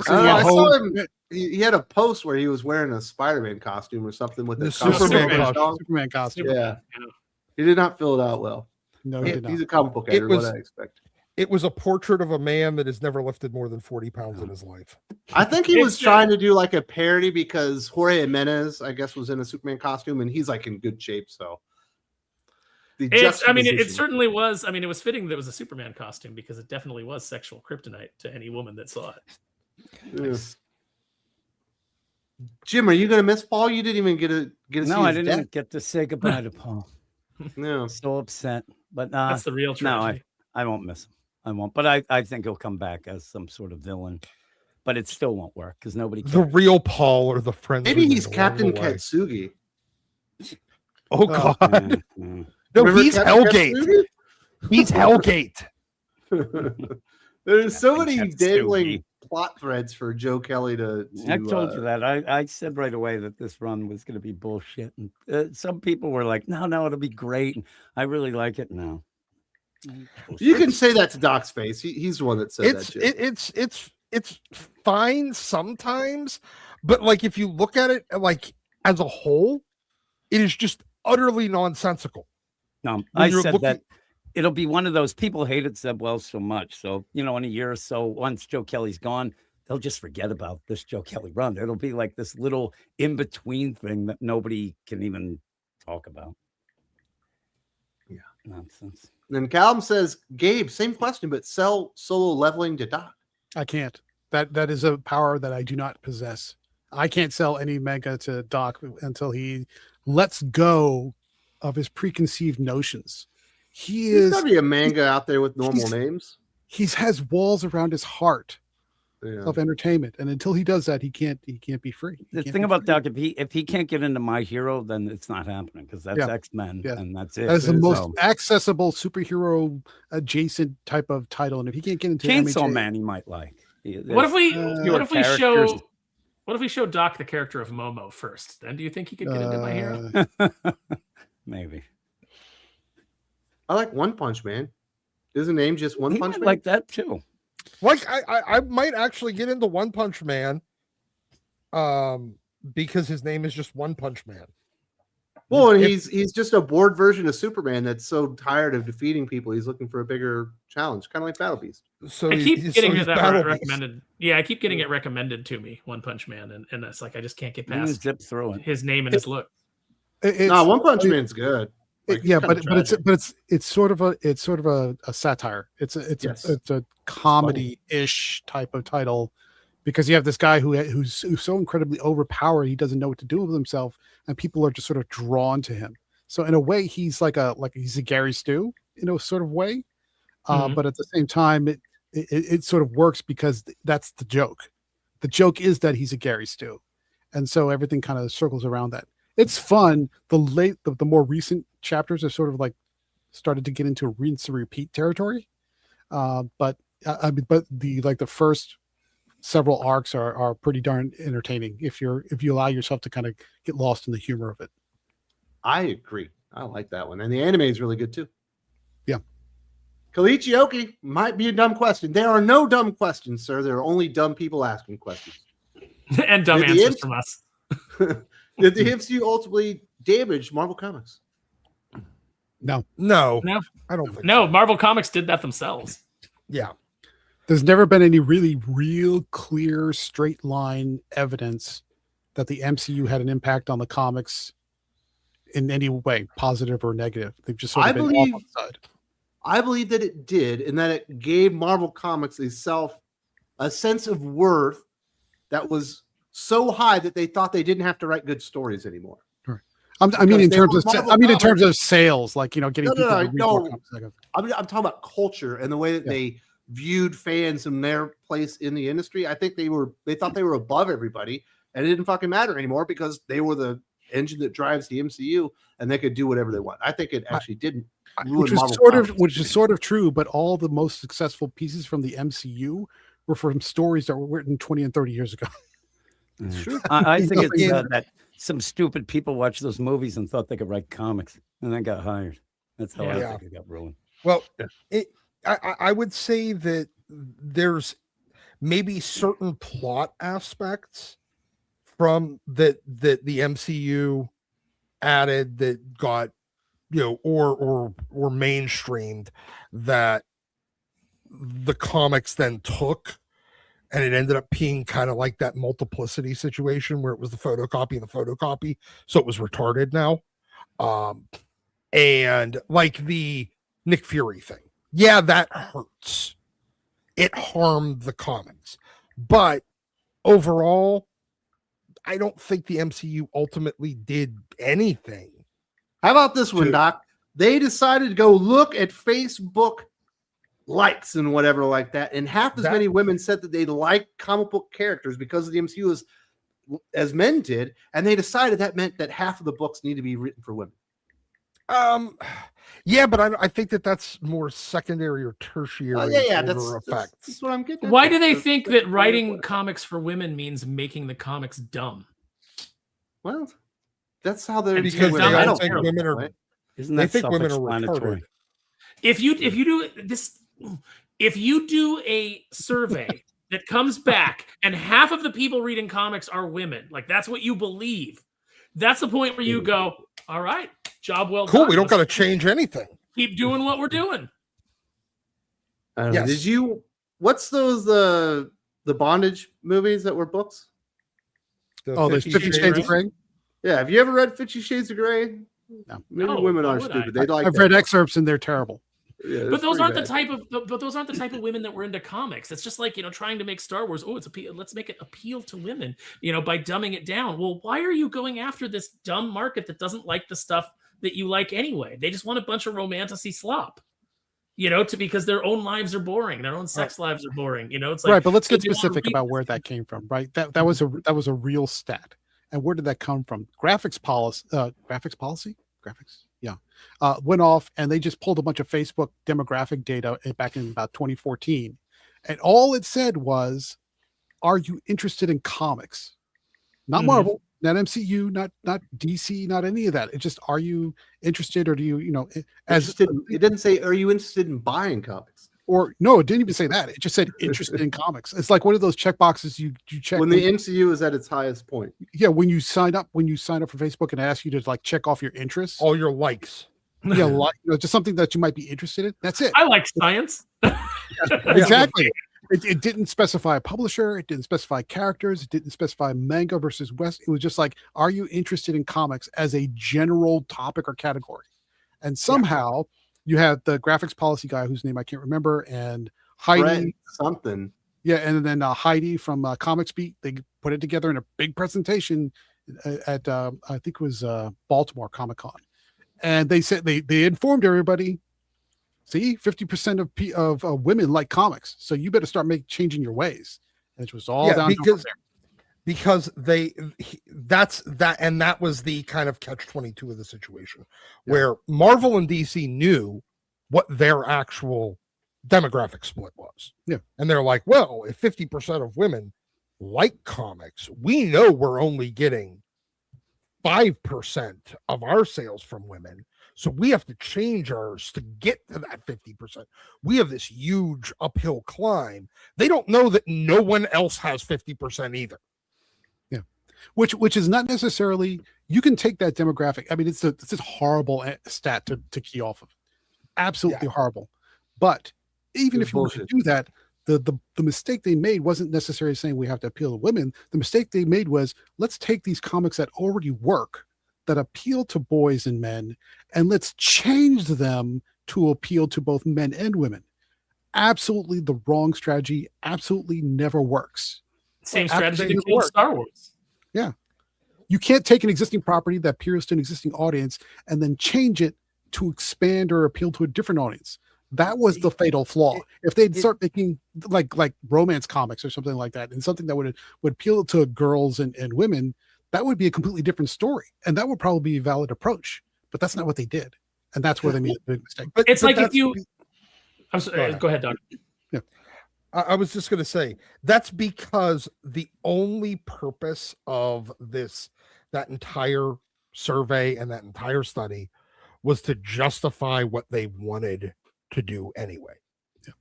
I saw him. He had a post where he was wearing a Spider-Man costume or something with the Superman costume. Yeah. He did not fill it out well. No, he did not. He's a comic book editor. What I expect. It was a portrait of a man that has never lifted more than 40 pounds in his life. I think he was trying to do a parody because Jorge Jimenez, I guess, was in a Superman costume and he's in good shape. So it certainly was. I mean, it was fitting that it was a Superman costume because it definitely was sexual kryptonite to any woman that saw it. Nice. Jim, are you going to miss Paul? You didn't even get to see No, I didn't even get to say goodbye to Paul. No, so upset. But that's the real tragedy. No, I won't miss him. I won't. But I think he'll come back as some sort of villain. But it still won't work because nobody cares. The real Paul or the friends. Maybe he's Captain Katsugi. Oh God! No, he's Hellgate. He's Hellgate. There's so many dangling plot threads for Joe Kelly to I told you that. I said right away that this run was going to be bullshit. And some people were like, no, it'll be great. And I really like it now. You can say that to Doc's face. He's the one that said that. It's fine sometimes, but if you look at it as a whole, it is just utterly nonsensical. No, I said that it'll be one of those people hated Zeb Wells so much. So, in a year or so, once Joe Kelly's gone, they'll just forget about this Joe Kelly run. It'll be like this little in-between thing that nobody can even talk about. Yeah. Nonsense. And Callum says, Gabe, same question, but sell solo leveling to Doc. I can't. That is a power that I do not possess. I can't sell any manga to Doc until he lets go of his preconceived notions. He's got to be a manga out there with normal names. He has walls around his heart entertainment. And until he does that, he can't be free. The thing about Doc, if he can't get into My Hero, then it's not happening because that's X-Men and that's it. That's the most accessible superhero adjacent type of title. And if he can't get into Chainsaw Man, he might like. What if we show Doc the character of Momo first? Then do you think he could get into My Hero? Maybe. I like One Punch Man. Isn't name just One Punch Man? Like that too. Like I might actually get into One Punch Man, because his name is just One Punch Man. Well, and he's just a bored version of Superman that's so tired of defeating people. He's looking for a bigger challenge, kind of like Battle Beast. So I keep getting that recommended. Yeah, I keep getting it recommended to me, One Punch Man, and it's like I just can't get past zip through it. His name and his look. One Punch Man's good. Like, it's sort of a satire. It's a comedy-ish type of title, because you have this guy who's so incredibly overpowered he doesn't know what to do with himself, and people are just sort of drawn to him. So in a way, he's he's a Gary Stu in a sort of way, but at the same time, it sort of works because that's the joke. The joke is that he's a Gary Stu, and so everything kind of circles around that. It's fun. The more recent chapters are sort of like started to get into rinse and repeat territory, but the first several arcs are pretty darn entertaining if you allow yourself to kind of get lost in the humor of it. I agree. I like that one, and the anime is really good too. Yeah. Kalichioki might be a dumb question. There are no dumb questions, sir. There are only dumb people asking questions and dumb answers from us. Did the MCU ultimately damage Marvel Comics? No, I don't think. No, Marvel Comics did that themselves. Yeah. There's never been any really real clear straight line evidence that the MCU had an impact on the comics in any way, positive or negative. They've just sort of been off on the side. I believe that it did, and that it gave Marvel Comics a sense of worth that was so high that they thought they didn't have to write good stories anymore. I mean, in terms of sales, like, getting people to read more comics. I'm talking about culture and the way that they viewed fans and their place in the industry. I think they thought they were above everybody, and it didn't fucking matter anymore because they were the engine that drives the MCU, and they could do whatever they want. I think it actually didn't. Which is sort of true, but all the most successful pieces from the MCU were from stories that were written 20 and 30 years ago. Sure. I think it's that some stupid people watched those movies and thought they could write comics, and then got hired. That's how I think it got ruined. Well, I would say that there's maybe certain plot aspects from that the MCU added that got, or mainstreamed that the comics then took, and it ended up being kind of like that multiplicity situation where it was the photocopy and the photocopy, so it was retarded now. And like the Nick Fury thing, that hurts. It harmed the comics, but overall, I don't think the MCU ultimately did anything. How about this one, Doc? They decided to go look at Facebook likes and whatever like that, and half as many women said that they like comic book characters because of the MCU as men did, and they decided that meant that half of the books need to be written for women. But I think that's more secondary or tertiary. That's what I'm getting at. Why do they think that writing comics for women means making the comics dumb? Well, that's how they're because I don't think women are. Isn't that think women are retarded? If you do this, if you do a survey that comes back and half of the people reading comics are women, like that's what you believe, that's the point where you go, all right, job well done. Cool, we don't got to change anything. Keep doing what we're doing. Yes. Did you? What's those the bondage movies that were books? There's 50 Shades of Grey. Yeah, have you ever read 50 Shades of Grey? No. Maybe women are stupid. They like. I've read excerpts and they're terrible. Yeah, but those aren't the type of women that were into comics. It's just like, trying to make Star Wars. Oh, let's make it appeal to women, by dumbing it down. Well, why are you going after this dumb market that doesn't like the stuff that you like anyway? They just want a bunch of romantasy slop. because their own lives are boring, their own sex lives are boring. It's like, right, but let's get they wanna specific read about where that came from, right? That was a real stat. And where did that come from? Graphics policy, yeah, went off and they just pulled a bunch of Facebook demographic data back in about 2014, and all it said was, "Are you interested in comics?" Not Marvel, not MCU, not DC, not any of that. It's just, are you interested, or do you it didn't say, are you interested in buying comics? Or no, it didn't even say that. It just said interested in comics. It's like one of those check boxes you check when the MCU is at its highest point. Yeah, when you sign up for Facebook and ask you to like check off your interests, all your likes. Yeah, just something that you might be interested in. That's it. I like science. Exactly. It didn't specify a publisher. It didn't specify characters. It didn't specify manga versus West. It was just like, are you interested in comics as a general topic or category? And somehow you have the graphics policy guy whose name I can't remember, and Heidi something. Yeah, and then Heidi from Comics Beat. They put it together in a big presentation at I think it was Baltimore Comic-Con, and they said they informed everybody. See, 50% of women like comics, so you better start changing your ways. And it was all down because that was the kind of catch-22 of the situation, where Marvel and DC knew what their actual demographic split was. Yeah, and they're like, well, if 50% of women like comics, we know we're only getting 5% of our sales from women. So we have to change ours to get to that 50%. We have this huge uphill climb. They don't know that no one else has 50% either. Yeah, which is not necessarily. You can take that demographic. I mean, it's this horrible stat to key off of. Absolutely horrible. But even if you were to do that, the mistake they made wasn't necessarily saying we have to appeal to women. The mistake they made was, let's take these comics that already work, that appeal to boys and men, and let's change them to appeal to both men and women. Absolutely the wrong strategy. Absolutely never works. Same strategy that killed Star Wars. Yeah. You can't take an existing property that appeals to an existing audience and then change it to expand or appeal to a different audience. That was the fatal flaw. If they'd start making like romance comics or something like that, and something that would appeal to girls and women, that would be a completely different story. And that would probably be a valid approach. But that's not what they did. And that's where they made a big mistake. But it's like if you... I'm sorry, go ahead, Doc. Yeah. I was just going to say, that's because the only purpose of that entire survey and that entire study was to justify what they wanted to do anyway. Yeah.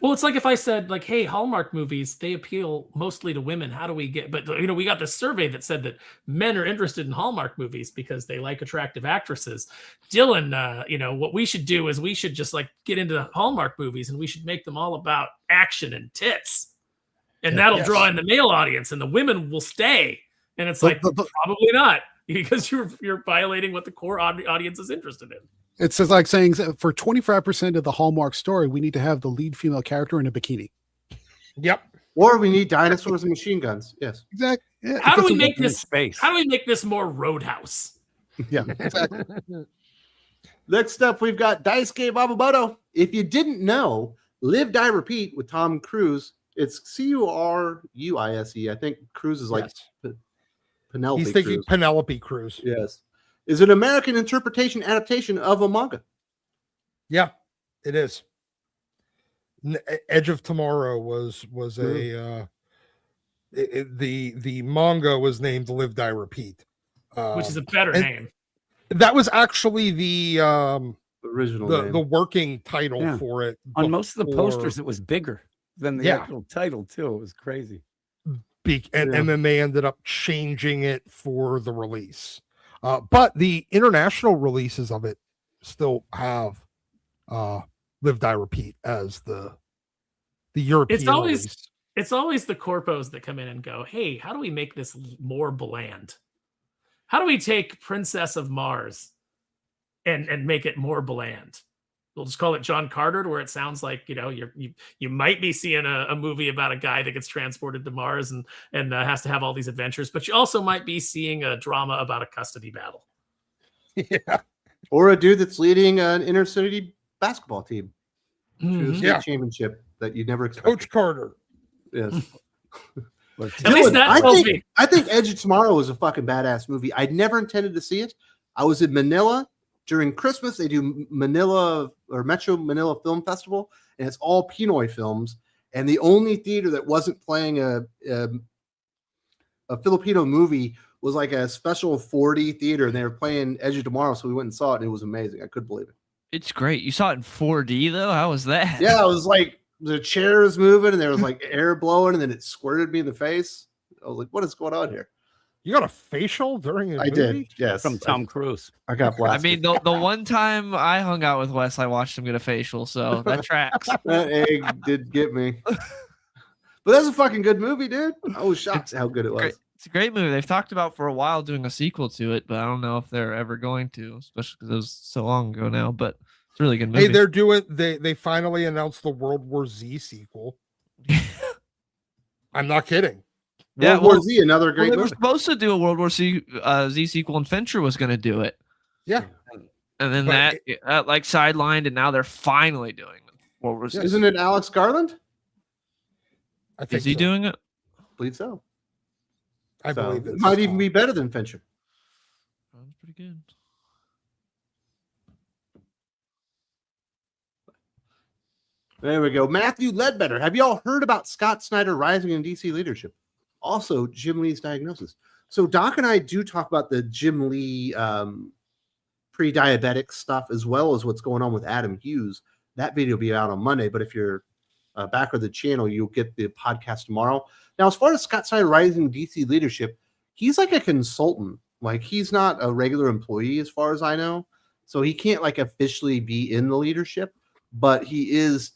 Well, it's like if I said, like, hey, Hallmark movies, they appeal mostly to women. How do we get, but we got this survey that said that men are interested in Hallmark movies because they like attractive actresses. Dylan, what we should do is we should just like get into Hallmark movies and we should make them all about action and tits. And that'll draw in the male audience and the women will stay. And it's probably not, because you're violating what the core audience is interested in. It's just like saying for 25% of the Hallmark story, we need to have the lead female character in a bikini. Yep. Or we need dinosaurs and machine guns. Yes. Exactly. Yeah. How do we make this space? How do we make this more Roadhouse? Yeah. Exactly. Next up, we've got Daisuke Babamoto. If you didn't know, Live, Die, Repeat with Tom Cruise. It's Cruise. I think Cruise is like Penelope. He's thinking Cruz. Penelope Cruz. Yes. Is an American interpretation adaptation of a manga. Yeah, it is. Edge of Tomorrow was a the manga was named Live, Die, Repeat, which is a better name. That was actually the original the working title for it. On most of the posters, it was bigger than the actual title too. It was crazy. And then they ended up changing it for the release. But the international releases of it still have Live, Die, Repeat as the European release. It's always the corpos that come in and go, hey, how do we make this more bland? How do we take Princess of Mars and make it more bland? We'll just call it John Carter, where it sounds like you might be seeing a movie about a guy that gets transported to Mars and has to have all these adventures, but you also might be seeing a drama about a custody battle. Yeah, or a dude that's leading an inner city basketball team. To Mhm. a state Yeah. championship that you never expected. Coach Carter. Yes. At least that tells me. I think Edge of Tomorrow was a fucking badass movie. I never intended to see it. I was in Manila during Christmas. They do Manila or Metro Manila Film Festival, and it's all Pinoy films. And the only theater that wasn't playing a Filipino movie was like a special 4D theater, and they were playing Edge of Tomorrow. So we went and saw it, and it was amazing. I couldn't believe it. It's great. You saw it in 4D though. How was that? Yeah, it was like the chair was moving, and there was like air blowing, and then it squirted me in the face. I was like, "What is going on here?" You got a facial during a I movie? did, yes. From Tom Cruise. I got I blasted. mean, the one time I hung out with Wes, I watched him get a facial, so that tracks. that egg did get me. But that's a fucking good movie, dude. I was shocked how good it was. Great. It's a great movie. They've talked about for a while doing a sequel to it, but I don't know if they're ever going to, especially because it was so long ago now. But it's a really good movie. Hey, they're doing. They finally announced the World War Z sequel. I'm not kidding. Yeah, World War well- Z, another great Well, they were movie. supposed to do a World War Z sequel, and Fincher was going to do it. Yeah. And then But that like sidelined, and now they're finally doing World War Z. Isn't it Alex Garland? I think Is he so. doing it? I believe so. I So believe it it's might even be better than Fincher. Sounds pretty good. There we go. Matthew Ledbetter. Have you all heard about Scott Snyder rising in DC leadership? Also, Jim Lee's diagnosis. So Doc and I do talk about the Jim Lee pre-diabetic stuff as well as what's going on with Adam Hughes. That video will be out on Monday, but if you're back of the channel, you'll get the podcast tomorrow. Now, as far as Scott Snyder rising DC leadership, he's like a consultant. Like, he's not a regular employee as far as I know. So he can't like officially be in the leadership, but he is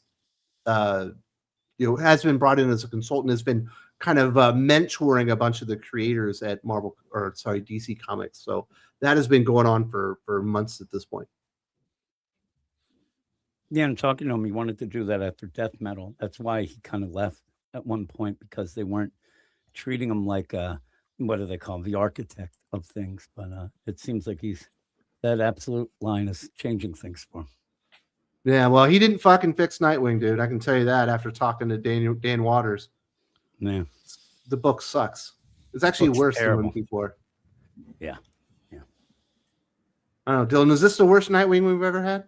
has been brought in as a consultant, has been kind of mentoring a bunch of the creators at DC Comics. So that has been going on for months at this point. Yeah, and talking to him, he wanted to do that after death metal. That's why he kind of left at one point, because they weren't treating him like what do they call the architect of things. But it seems like that absolute line is changing things for him. Yeah, well, he didn't fucking fix Nightwing, dude. I can tell you that after talking to Dan Waters. Yeah. The book sucks. It's actually Book's worse terrible. than one before. Yeah. I don't know, Dylan, is this the worst Nightwing we've ever had?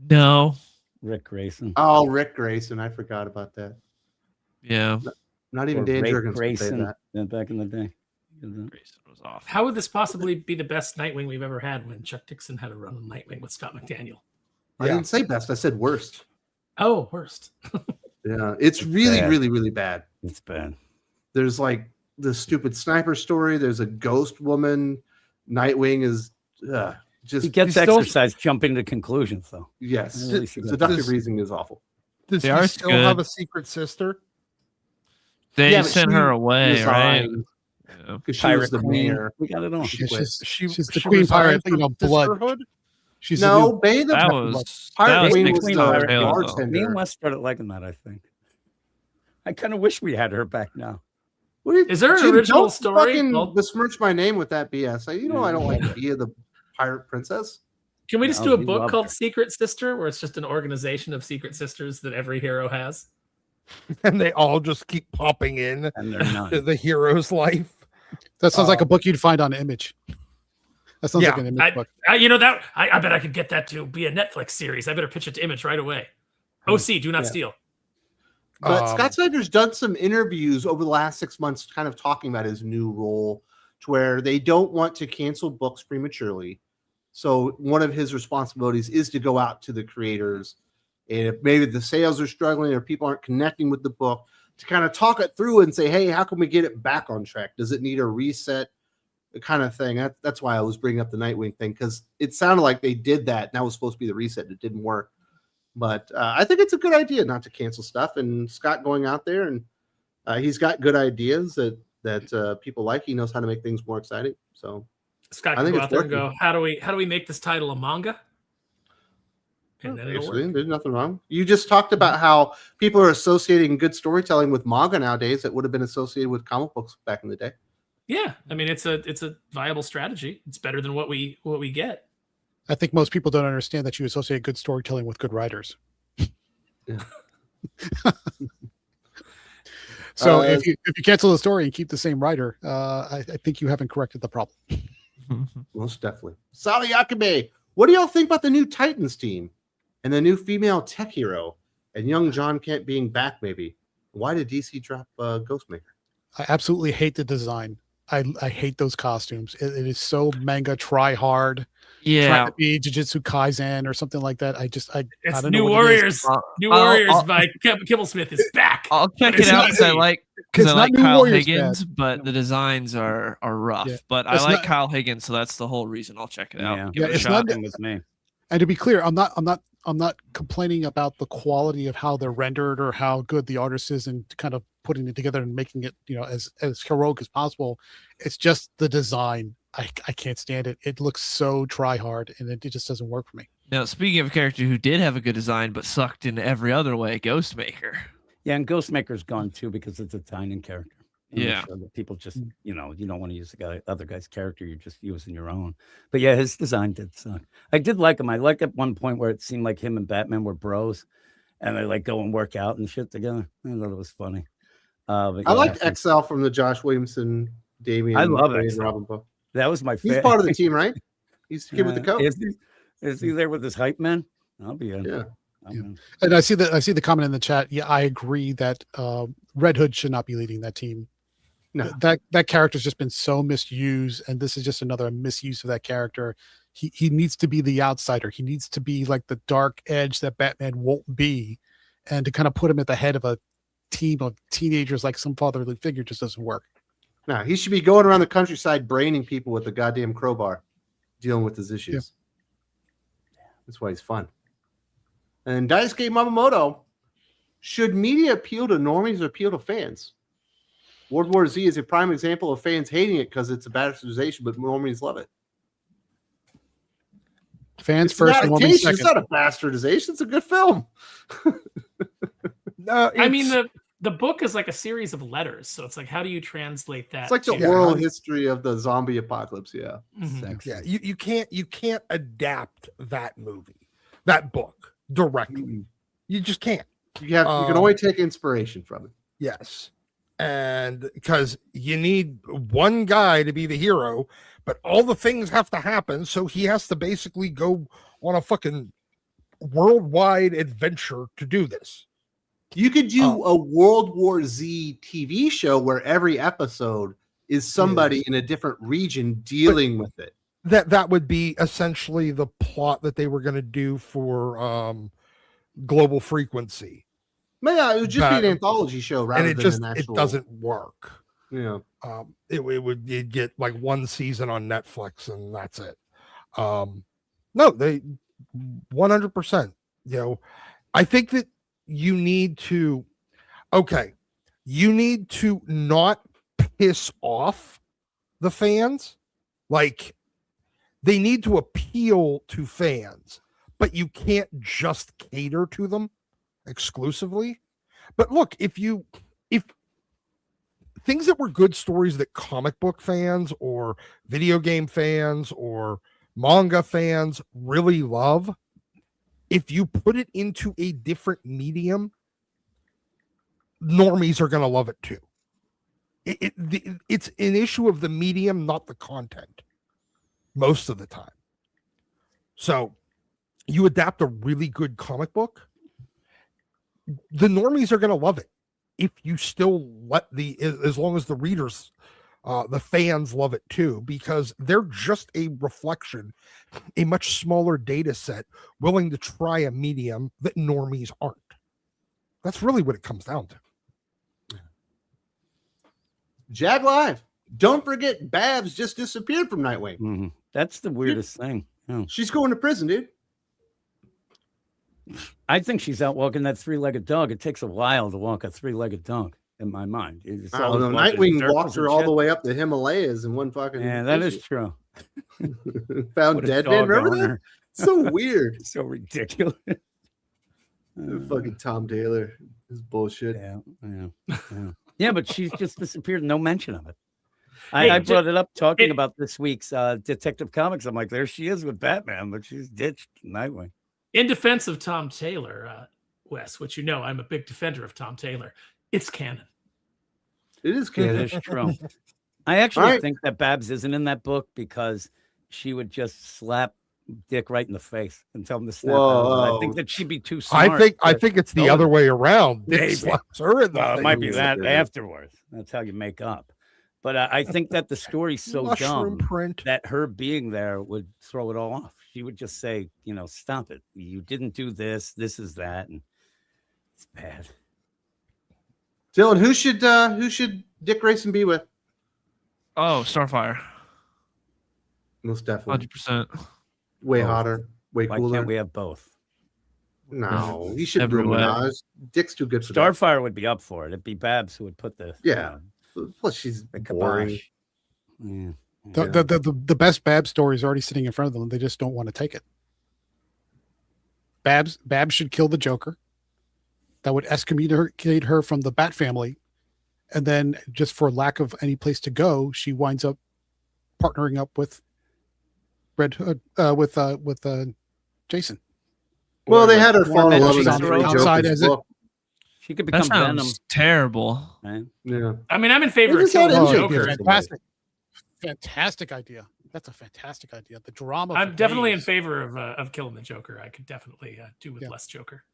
No. Rick Grayson. Oh, Rick Grayson. I forgot about that. Yeah. Not even Or Dan Ray Jurgens could say Grayson that. back in the day. Grayson was off. How would this possibly be the best Nightwing we've ever had when Chuck Dixon had a run on Nightwing with Scott McDaniel? I didn't say best. I said worst. Oh, worst. Yeah, it's really, bad. really, really bad. It's bad. There's like the stupid sniper story. There's a ghost woman. Nightwing is just He gets he's still- exercise jumping to conclusions, though. yes. At least he got Seductive this. reasoning is awful. Does They he are still good. have a secret sister? They Yeah, but sent she her away, right? resigned Yeah. because she Pirate was the Queen. mayor. We got it all. She quit. She's the she queen resigned pirate, from blood. sisterhood? She's No, the Bay the That was Pirate Queen Nick was Millar the Taylor, though. bartender. Me and Wes started liking that, I think. I kind of wish we had her back now. Is there an Jim, original don't story? fucking Well- besmirch my name with that BS. You know I don't like Dia the Pirate Princess. Can we just Oh, do a you book love called her. Secret Sister, where it's just an organization of secret sisters that every hero has? And they all just keep popping in And they're not. to the hero's life. That sounds like a book you'd find on Image. That sounds Yeah. like an Image book. I bet I could get that to be a Netflix series. I better pitch it to Image right away. OC, do not Yeah. steal. But Scott Snyder's done some interviews over the last 6 months kind of talking about his new role, to where they don't want to cancel books prematurely. So one of his responsibilities is to go out to the creators, and if maybe the sales are struggling or people aren't connecting with the book, to kind of talk it through and say, hey, how can we get it back on track? Does it need a reset? The kind of thing. That's why I was bringing up the Nightwing thing, because it sounded like they did that. And that was supposed to be the reset. And it didn't work. But I think it's a good idea not to cancel stuff. And Scott going out there, and he's got good ideas that people like. He knows how to make things more exciting. So Scott I can think go it's out there and working. go, how do we make this title a manga? And then it'll actually, work. there's nothing wrong. You just talked about how people are associating good storytelling with manga nowadays that would have been associated with comic books back in the day. Yeah, I mean it's a viable strategy. It's better than what we get. I think most people don't understand that you associate good storytelling with good writers. Yeah. So if you cancel the story and keep the same writer, I think you haven't corrected the problem. Most definitely. Sally Akabe, what do y'all think about the new Titans team and the new female tech hero and young John Kent being back? Maybe. Why did DC drop Ghostmaker? I absolutely hate the design. I hate those costumes. It is so manga try hard. Yeah. Trying to be Jujutsu Kaisen or something like that. I It's don't know New what Warriors. New Warriors I'll- by Kibblesmith is back. I'll check It's it out not because I me. like It's not New Kyle Warriors Higgins, bad. but the designs are rough. Yeah. But I It's like not- Kyle Higgins, so that's the whole reason I'll check it out. Yeah. Give it a it's shot. not- Same with me. And to be clear, I'm not complaining about the quality of how they're rendered or how good the artist is and kind of putting it together and making it, as heroic as possible. It's just the design. I can't stand it. It looks so try hard and it just doesn't work for me. Now, speaking of a character who did have a good design but sucked in every other way, Ghostmaker. Yeah, and Ghostmaker's gone too because it's a tiny character. And I'm Yeah. sure that people just, you don't want to use the other guy's character. You're just using your own. But yeah, his design did suck. I did like him. I liked at one point where it seemed like him and Batman were bros, and they like go and work out and shit together. I thought it was funny. But I yeah, liked XL from the Josh Williamson, Damian. I love Wade, XL. Robin book. that was my He's favorite. part of the team, right? He's the kid with the coat. Is he there with his hype man? I'll be in. Yeah. I'm in. And I see the comment in the chat. Yeah, I agree that Red Hood should not be leading that team. No. That character's just been so misused, and this is just another misuse of that character. He needs to be the outsider. He needs to be like the dark edge that Batman won't be, and to kind of put him at the head of a team of teenagers like some fatherly figure just doesn't work. No, he should be going around the countryside braining people with a goddamn crowbar, dealing with his issues. That's why he's fun. And Daisuke Mamamoto, should media appeal to normies or appeal to fans? World War Z is a prime example of fans hating it because it's a bastardization, but normies love it. Fans It's first, not, and a women taste, second. it's not a bastardization. It's a good film. No, I mean, it's- the book is like a series of letters, so it's like, how do you translate that? It's like the to- oral history of the zombie apocalypse. Yeah. Mhm. Sexy. yeah, you can't adapt that book directly. You just can't. You can only take inspiration from it. Yes. And because you need one guy to be the hero, but all the things have to happen. So he has to basically go on a fucking worldwide adventure to do this. You could do a World War Z TV show where every episode is somebody in a different region dealing with it. That would be essentially the plot that they were going to do for Global Frequency. But yeah, it would just be But- an anthology show rather And it than just an actual. it doesn't work. Yeah. You'd get like one season on Netflix and that's it. No, they 100%. I think that you need to not piss off the fans. Like they need to appeal to fans, but you can't just cater to them exclusively. But look, if things that were good stories that comic book fans or video game fans or manga fans really love, if you put it into a different medium, normies are going to love it too. It's an issue of the medium, not the content, most of the time. So you adapt a really good comic book, the normies are going to love it. If you still as long as the readers, the fans love it too, because they're just a reflection, a much smaller data set, willing to try a medium that normies aren't. That's really what it comes down to. Jag Live. Don't forget, Babs just disappeared from Nightwing. Mhm. That's the weirdest thing. Yeah. She's going to prison, dude. I think she's out walking that three-legged dog. It takes a while to walk a three-legged dog, in my mind. It's I don't always know. walking Nightwing circles walked her and all shit. the way up the Himalayas in one fucking. Yeah, that is issue. true. Found What a dead man. dog Remember that? owner. So weird. So ridiculous. Fucking Tom Taylor. His bullshit. Yeah. Yeah, but she's just disappeared. No mention of it. I brought it up talking about this week's Detective Comics. I'm like, there she is with Batman, but she's ditched Nightwing. In defense of Tom Taylor, Wes, which I'm a big defender of Tom Taylor, it's canon. It is canon. It is true. I actually think that Babs isn't in that book because she would just slap Dick right in the face and tell him to snap. I think that she'd be too smart. I think it's the other way around. Dick Maybe. slaps her in the face. It might be that afterwards. That's how you make up. But I think that the story's so dumb that her being there would throw it all off. She would just say, stop it. You didn't do this. This is that. And it's bad. Dylan, who should Dick Grayson be with? Oh, Starfire. Most definitely. 100%. Way hotter. Way Why cooler. can't we have both? No, he should do Everywhere. it. Dick's too good for that. Starfire would be up for it. It'd be Babs who would put the Plus, she's the boring. kibosh. The best Babs story is already sitting in front of them. They just don't want to take it. Babs should kill the Joker. That would excommunicate her from the Bat family, and then just for lack of any place to go, she winds up partnering up with Red Hood with Jason. Well, they had her fall in love with she's three outside Jokers as it. book. She could That become sounds Venom. terrible. Right? Yeah. I mean, I'm in favor It of is how killing it the is. Joker. Fantastic idea. That's a fantastic idea. The drama. I'm for definitely in days. favor of killing the Joker. I could definitely do with less Joker.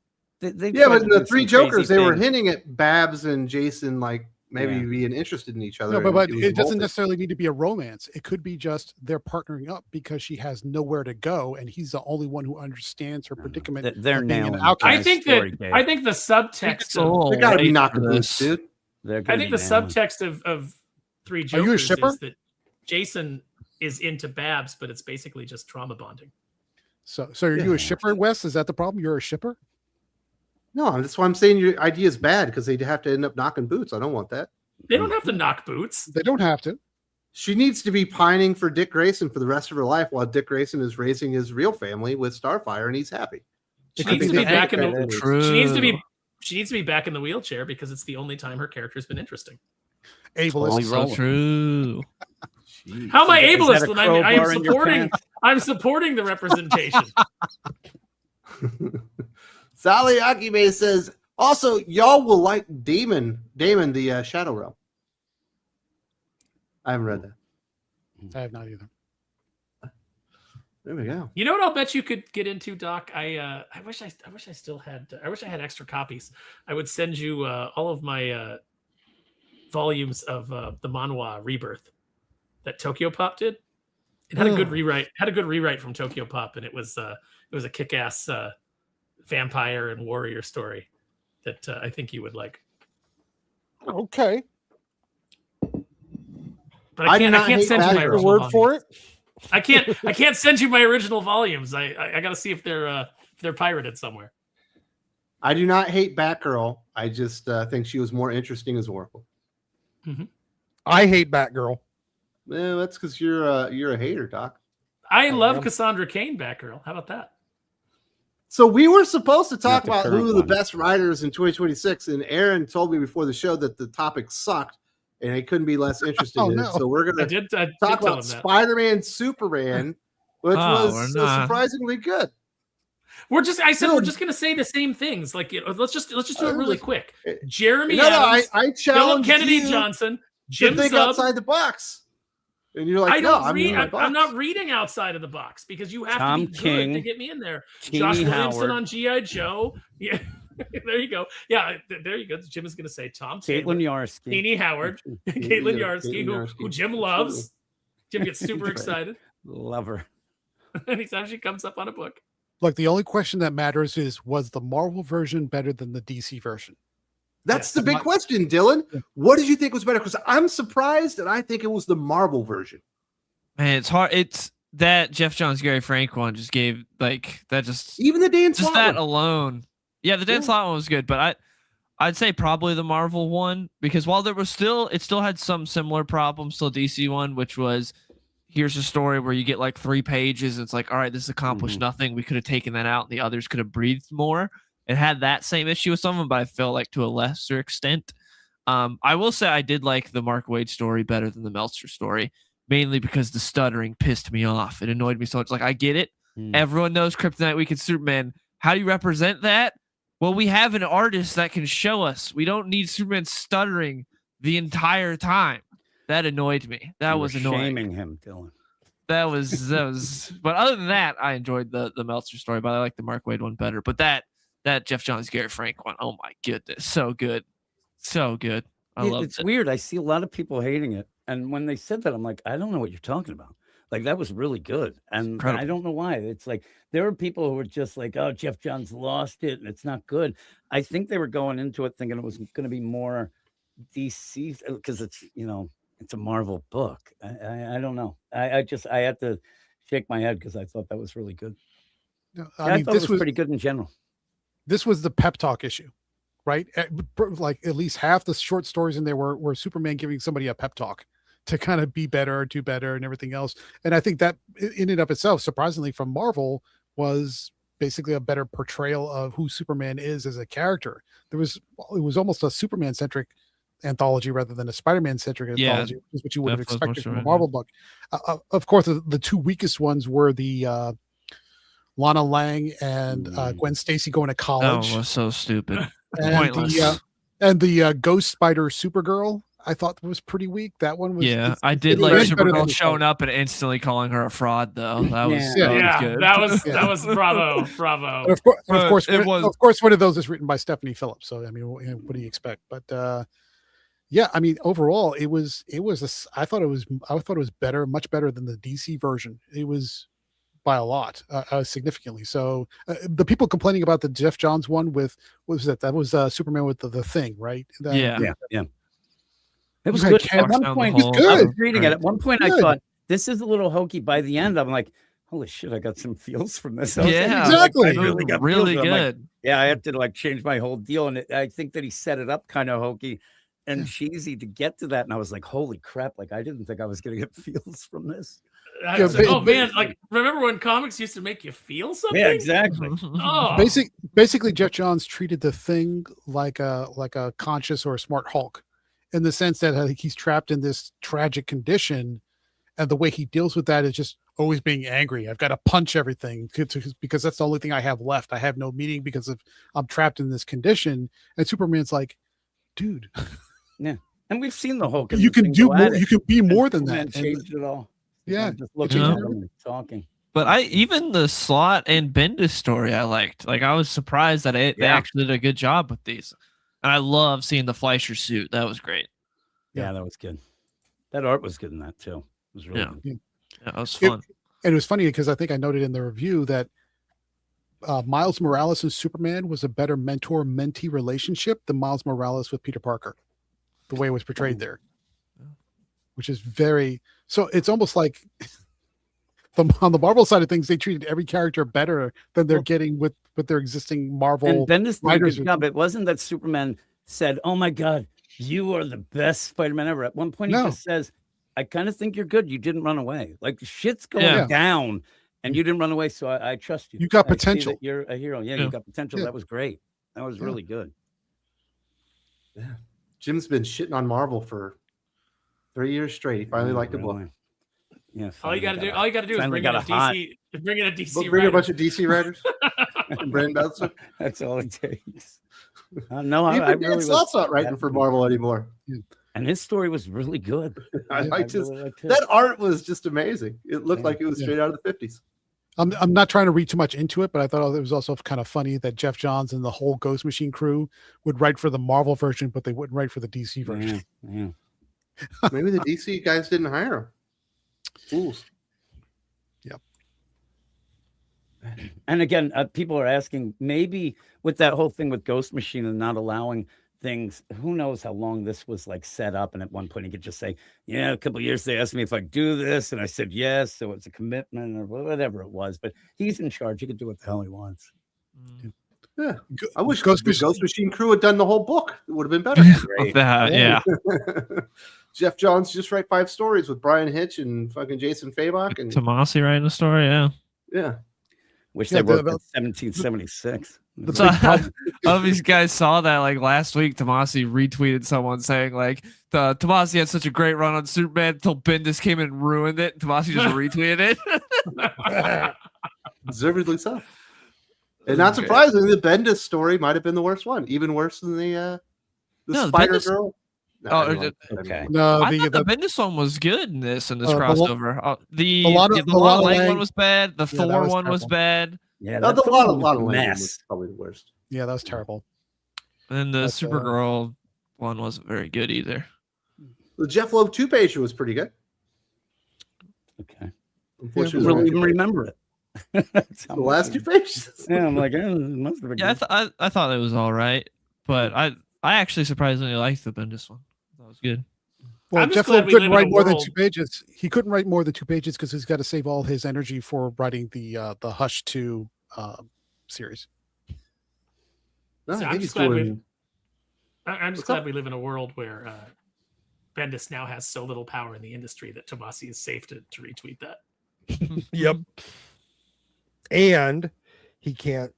They Yeah, tried but to the do three some crazy Jokers, they were things. hinting at Babs and Jason, like maybe Yeah. being interested in each other. No, and but was it doesn't bolted. necessarily need to be a romance. It could be just they're partnering up because she has nowhere to go, and he's the only one who understands her predicament. They're of being an nailing it. outcast. I think the subtext It's a of little They gotta be late knocking for boots, this. dude. They're I gonna think be the nailing it. subtext of Three Are you a Jokers shipper? is that Jason is into Babs, but it's basically just trauma bonding. So are you Yeah. a shipper, Wes? Is that the problem? You're a shipper? No, that's why I'm saying your idea is bad because they'd have to end up knocking boots. I don't want that. They don't have to knock boots. They don't have to. She needs to be pining for Dick Grayson for the rest of her life while Dick Grayson is raising his real family with Starfire and he's happy. She It could needs be to be the back in anchor. the. True. She needs to be back in the wheelchair because it's the only time her character's been interesting. Ableist. Only So rolling. true. How am I Is ableist that a when I'm crowbar in your supporting? pants? I'm supporting the representation. Sally Akime says, also, y'all will like Damon the Shadow Realm. I haven't read that. I have not either. There we go. You know what? I'll bet you could get into, Doc. I wish I still had. I wish I had extra copies. I would send you all of my volumes of the manhwa Rebirth that Tokyo Pop did. It had a good rewrite. Had a good rewrite from Tokyo Pop, and it was a kick-ass vampire and warrior story that I think you would like. Okay. But I can't send you my Your original word volumes. for it. I can't send you my original volumes. I got to see if they're pirated somewhere. I do not hate Batgirl. I just think she was more interesting as Oracle. I hate Batgirl. Yeah, that's because you're a hater, Doc. I love am. Cassandra Cain Batgirl. How about that? So we were supposed to talk the about current who the one. best writers in 2026, and Aaron told me before the show that the topic sucked, and it couldn't be less interesting. Oh, in it. no. So we're I gonna did talk tell about him that. Spider-Man, Superman, which Oh, was we're not. surprisingly good. We're just Dude. gonna say the same things. Like let's just do it really quick. No, Jeremy no, Adams, I Phillip challenge Kennedy you Johnson, to Jim think Zub. outside the box, and you're like, I no, don't I'm read. in my box. I'm not reading outside of the box because you have Tom to be good King, to get me in there. Teeny Josh Williamson Howard. on G.I. Joe. Yeah, there you go. Yeah, there you go. Jim is gonna say Tom Taylor, Caitlin Yarsky. Teeny Howard, Caitlin Yarsky, who Jim loves. Jim gets super excited Love her. anytime she comes up on a book. Look, the only question that matters is, was the Marvel version better than the DC version? That's Yes. the big question, Dylan. What did you think was better? Because I'm surprised, and I think it was the Marvel version. Man, it's hard. It's that Geoff Johns, Gary Frank one just gave like that just Even the Dan just Slott that one. alone. Yeah, the Dan Yeah. Slott one was good, but I'd say probably the Marvel one because while it still had some similar problems to the DC one, which was here's a story where you get like 3 pages. It's like, all right, this accomplished nothing. We could have taken that out, and the others could have breathed more. It had that same issue with some of them, but I felt like to a lesser extent. I will say I did like the Mark Waid story better than the Meltzer story, mainly because the stuttering pissed me off. It annoyed me so much. Like, I get it. Everyone knows Kryptonite Week and Superman. How do you represent that? Well, we have an artist that can show us. We don't need Superman stuttering the entire time. That annoyed me. That was annoying. Shaming him, Dylan. That was. But other than that, I enjoyed the Meltzer story, but I like the Mark Waid one better. But that Geoff Johns, Gary Frank one, oh my goodness, so good, so good. I love it. It's weird. I see a lot of people hating it, and when they said that, I'm like, I don't know what you're talking about. Like, that was really good, and I don't know why. It's like there are people who were just like, oh, Geoff Johns lost it, and it's not good. I think they were going into it thinking it was going to be more DC because it's it's a Marvel book. I don't know. I had to shake my head because I thought that was really good. No, I thought it was pretty good in general. This was the pep talk issue, right? Like at least half the short stories in there were Superman giving somebody a pep talk to kind of be better, do better, and everything else. And I think that in and of itself, surprisingly from Marvel, was basically a better portrayal of who Superman is as a character. It was almost a Superman centric anthology rather than a Spider-Man centric anthology, which is what you would have expected from a Marvel book. Of course, the two weakest ones were the Lana Lang and Gwen Stacy going to college. Oh, was so stupid. And the Ghost Spider Supergirl, I thought was pretty weak. That one was. Yeah, I did like Supergirl showing up and instantly calling her a fraud, though. That was good. That was bravo. And of course, one of those is written by Stephanie Phillip. So I mean, what do you expect? But yeah, I mean, overall, I thought it was better, much better than the DC version. It was by a lot, significantly. So the people complaining about the Geoff Johns one with what was that? That was Superman with the thing, right? Yeah. It was good. At one point, I was reading it. At one point, I thought this is a little hokey. By the end, I'm like, holy shit, I got some feels from this. Yeah, exactly. Really good. I had to change my whole deal, and I think that he set it up kind of hokey and cheesy to get to that. And I was like, holy crap! Like, I didn't think I was going to get feels from this. Man, like, remember when comics used to make you feel something? Yeah, exactly. Basically, Geoff Johns treated the thing like a conscious or a smart Hulk, in the sense that he's trapped in this tragic condition, and the way he deals with that is just always being angry. I've got to punch everything because that's the only thing I have left. I have no meaning because I'm trapped in this condition. And Superman's like, dude, yeah. And we've seen the Hulk. You can do more. You can be more than that. Changed it all. Yeah, just looking at him and talking. But even the Slott and Bendis story I liked. Like, I was surprised that they actually did a good job with these. And I love seeing the Fleischer suit. That was great. Yeah, that was good. That art was good in that too. It was really good. Yeah, that was fun. And it was funny because I think I noted in the review that Miles Morales and Superman was a better mentor-mentee relationship than Miles Morales with Peter Parker. The way it was portrayed there. Which is very... So it's almost like on the Marvel side of things, they treated every character better than they're getting with their existing Marvel and Bendis writers. Did a good job. It wasn't that Superman said, oh my God, you are the best Spider-Man ever. At one point, he just says, I kind of think you're good. You didn't run away. Like, shit's going down and you didn't run away. So I trust you. You got potential. You're a hero. Yeah, you got potential. That was great. That was really good. Yeah. Jim's been shitting on Marvel for 3 years straight. He finally liked the book. Yeah. All you got to do is bring in a DC. Bring a bunch of DC writers. Brand Belzer. That's all it takes. No, I really Slott's not writing for Marvel anymore. And his story was really good. I liked his. That art was just amazing. It looked like it was straight out of the 50s. I'm not trying to read too much into it, but I thought it was also kind of funny that Geoff Johns and the whole Ghost Machine crew would write for the Marvel version, but they wouldn't write for the DC version. Yeah. Maybe the DC guys didn't hire him. Fools. Yep. And again, people are asking, maybe with that whole thing with Ghost Machine and not allowing things, who knows how long this was set up. And at one point he could just say, yeah, a couple of years they asked me if I'd do this. And I said, yes. So it's a commitment or whatever it was, but he's in charge. He can do what the hell he wants. Yeah. I wish Ghost Machine crew had done the whole book. It would have been better. Geoff Johns just write 5 stories with Brian Hitch and fucking Jason Fabok and Tomasi writing a story. Yeah. Yeah. Wish they wrote 1776. So, I don't know if these guys saw that like last week. Tomasi retweeted someone saying like Tomasi had such a great run on Superman until Bendis came in and ruined it. Tomasi just retweeted it. Deservedly so. And not surprisingly, the Bendis story might have been the worst one, even worse than the Spider Girl. No, okay. No, I thought the Bendis one was good in this crossover. The Lana Lang one was bad. The Thor one was bad. Yeah, no, that's a lot of mess. was probably the worst. Yeah, that was terrible. And the Supergirl one wasn't very good either. The Jeff Loeb 2-pager was pretty good. Okay. Unfortunately, I don't even remember it. The last 2 pages. Yeah, I'm like, it must have been Yeah, good. I thought it was all right, but I actually surprisingly liked the Bendis one. I thought it was good. Well, I'm just Jeff glad Loeb we couldn't live in write a more than world- 2 pages. He couldn't write more than 2 pages because he's got to save all his energy for writing the Hush 2 series. No, So I I'm think just he's glad doing. I'm just What's glad up? we live in a world where Bendis now has so little power in the industry that Tomasi is safe to retweet that. Yep. And he can't,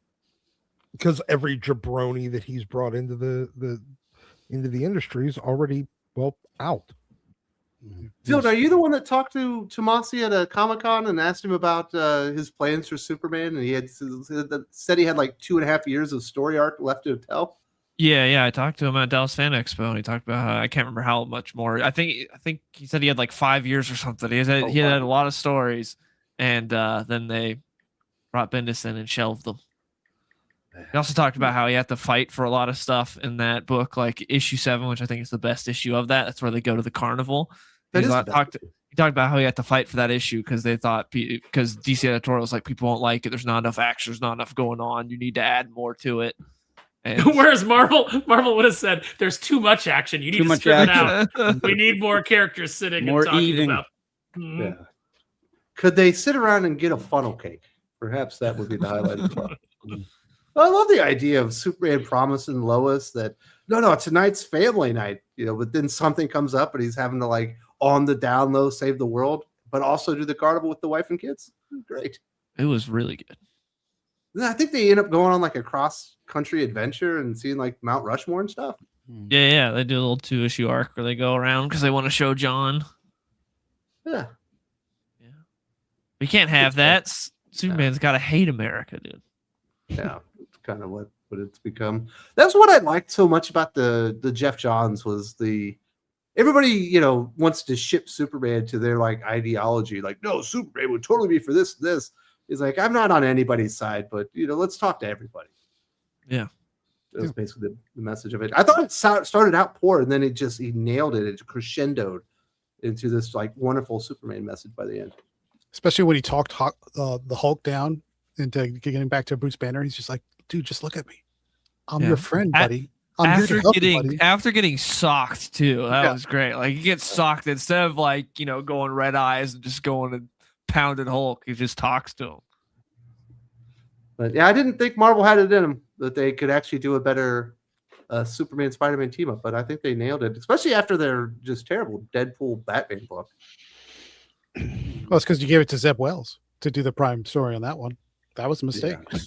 because every jabroni that he's brought into the industry is already out. Phil, are you the one that talked to Tomasi at a Comic-Con and asked him about his plans for Superman? And he had said he had like 2.5 years of story arc left to tell. Yeah. I talked to him at Dallas Fan Expo, and he talked about how I can't remember how much more. I think he said he had like 5 years or something. He had a lot of stories, and then they brought Bendis in and shelved them. He also talked about how he had to fight for a lot of stuff in that book, like issue 7, which I think is the best issue of that. That's where they go to the carnival. He talked about how he had to fight for that issue because they thought because DC editorial was like, people won't like it. There's not enough action. There's not enough going on. You need to add more to it. And Whereas Marvel would have said, "There's too much action. You need to strip it out. We need more characters sitting More and talking eating. about." Yeah. Could they sit around and get a funnel cake? Perhaps that would be the highlight of the book. I love the idea of Superman promising Lois that no, tonight's family night, but then something comes up and he's having to like on the down low save the world, but also do the carnival with the wife and kids. Great. it was really good. I think they end up going on like a cross country adventure and seeing like Mount Rushmore and stuff. Yeah. They do a little 2-issue arc where they go around because they want to show John. Yeah. We can't have that. Superman's got to hate America, dude. Yeah. It's kind of what it's become. That's what I liked so much about the Geoff Johns was everybody, wants to ship Superman to their like ideology. Like, no, Superman would totally be for this. He's like, I'm not on anybody's side, but let's talk to everybody. Yeah. That was basically the message of it. I thought it started out poor, and then he nailed it. It crescendoed into this like wonderful Superman message by the end. Especially when he talked the Hulk down into getting back to Bruce Banner. He's just like, dude, just look at me. I'm your friend, buddy. I'm here to help you, buddy. After getting socked too, that was great. Like he gets socked instead of like going red eyes and just going and pounding Hulk. He just talks to him. But yeah, I didn't think Marvel had it in them that they could actually do a better Superman Spider-Man team up, but I think they nailed it, especially after their just terrible Deadpool Batman book. Well, it's because you gave it to Zeb Wells to do the prime story on that one. That was a mistake. Yeah.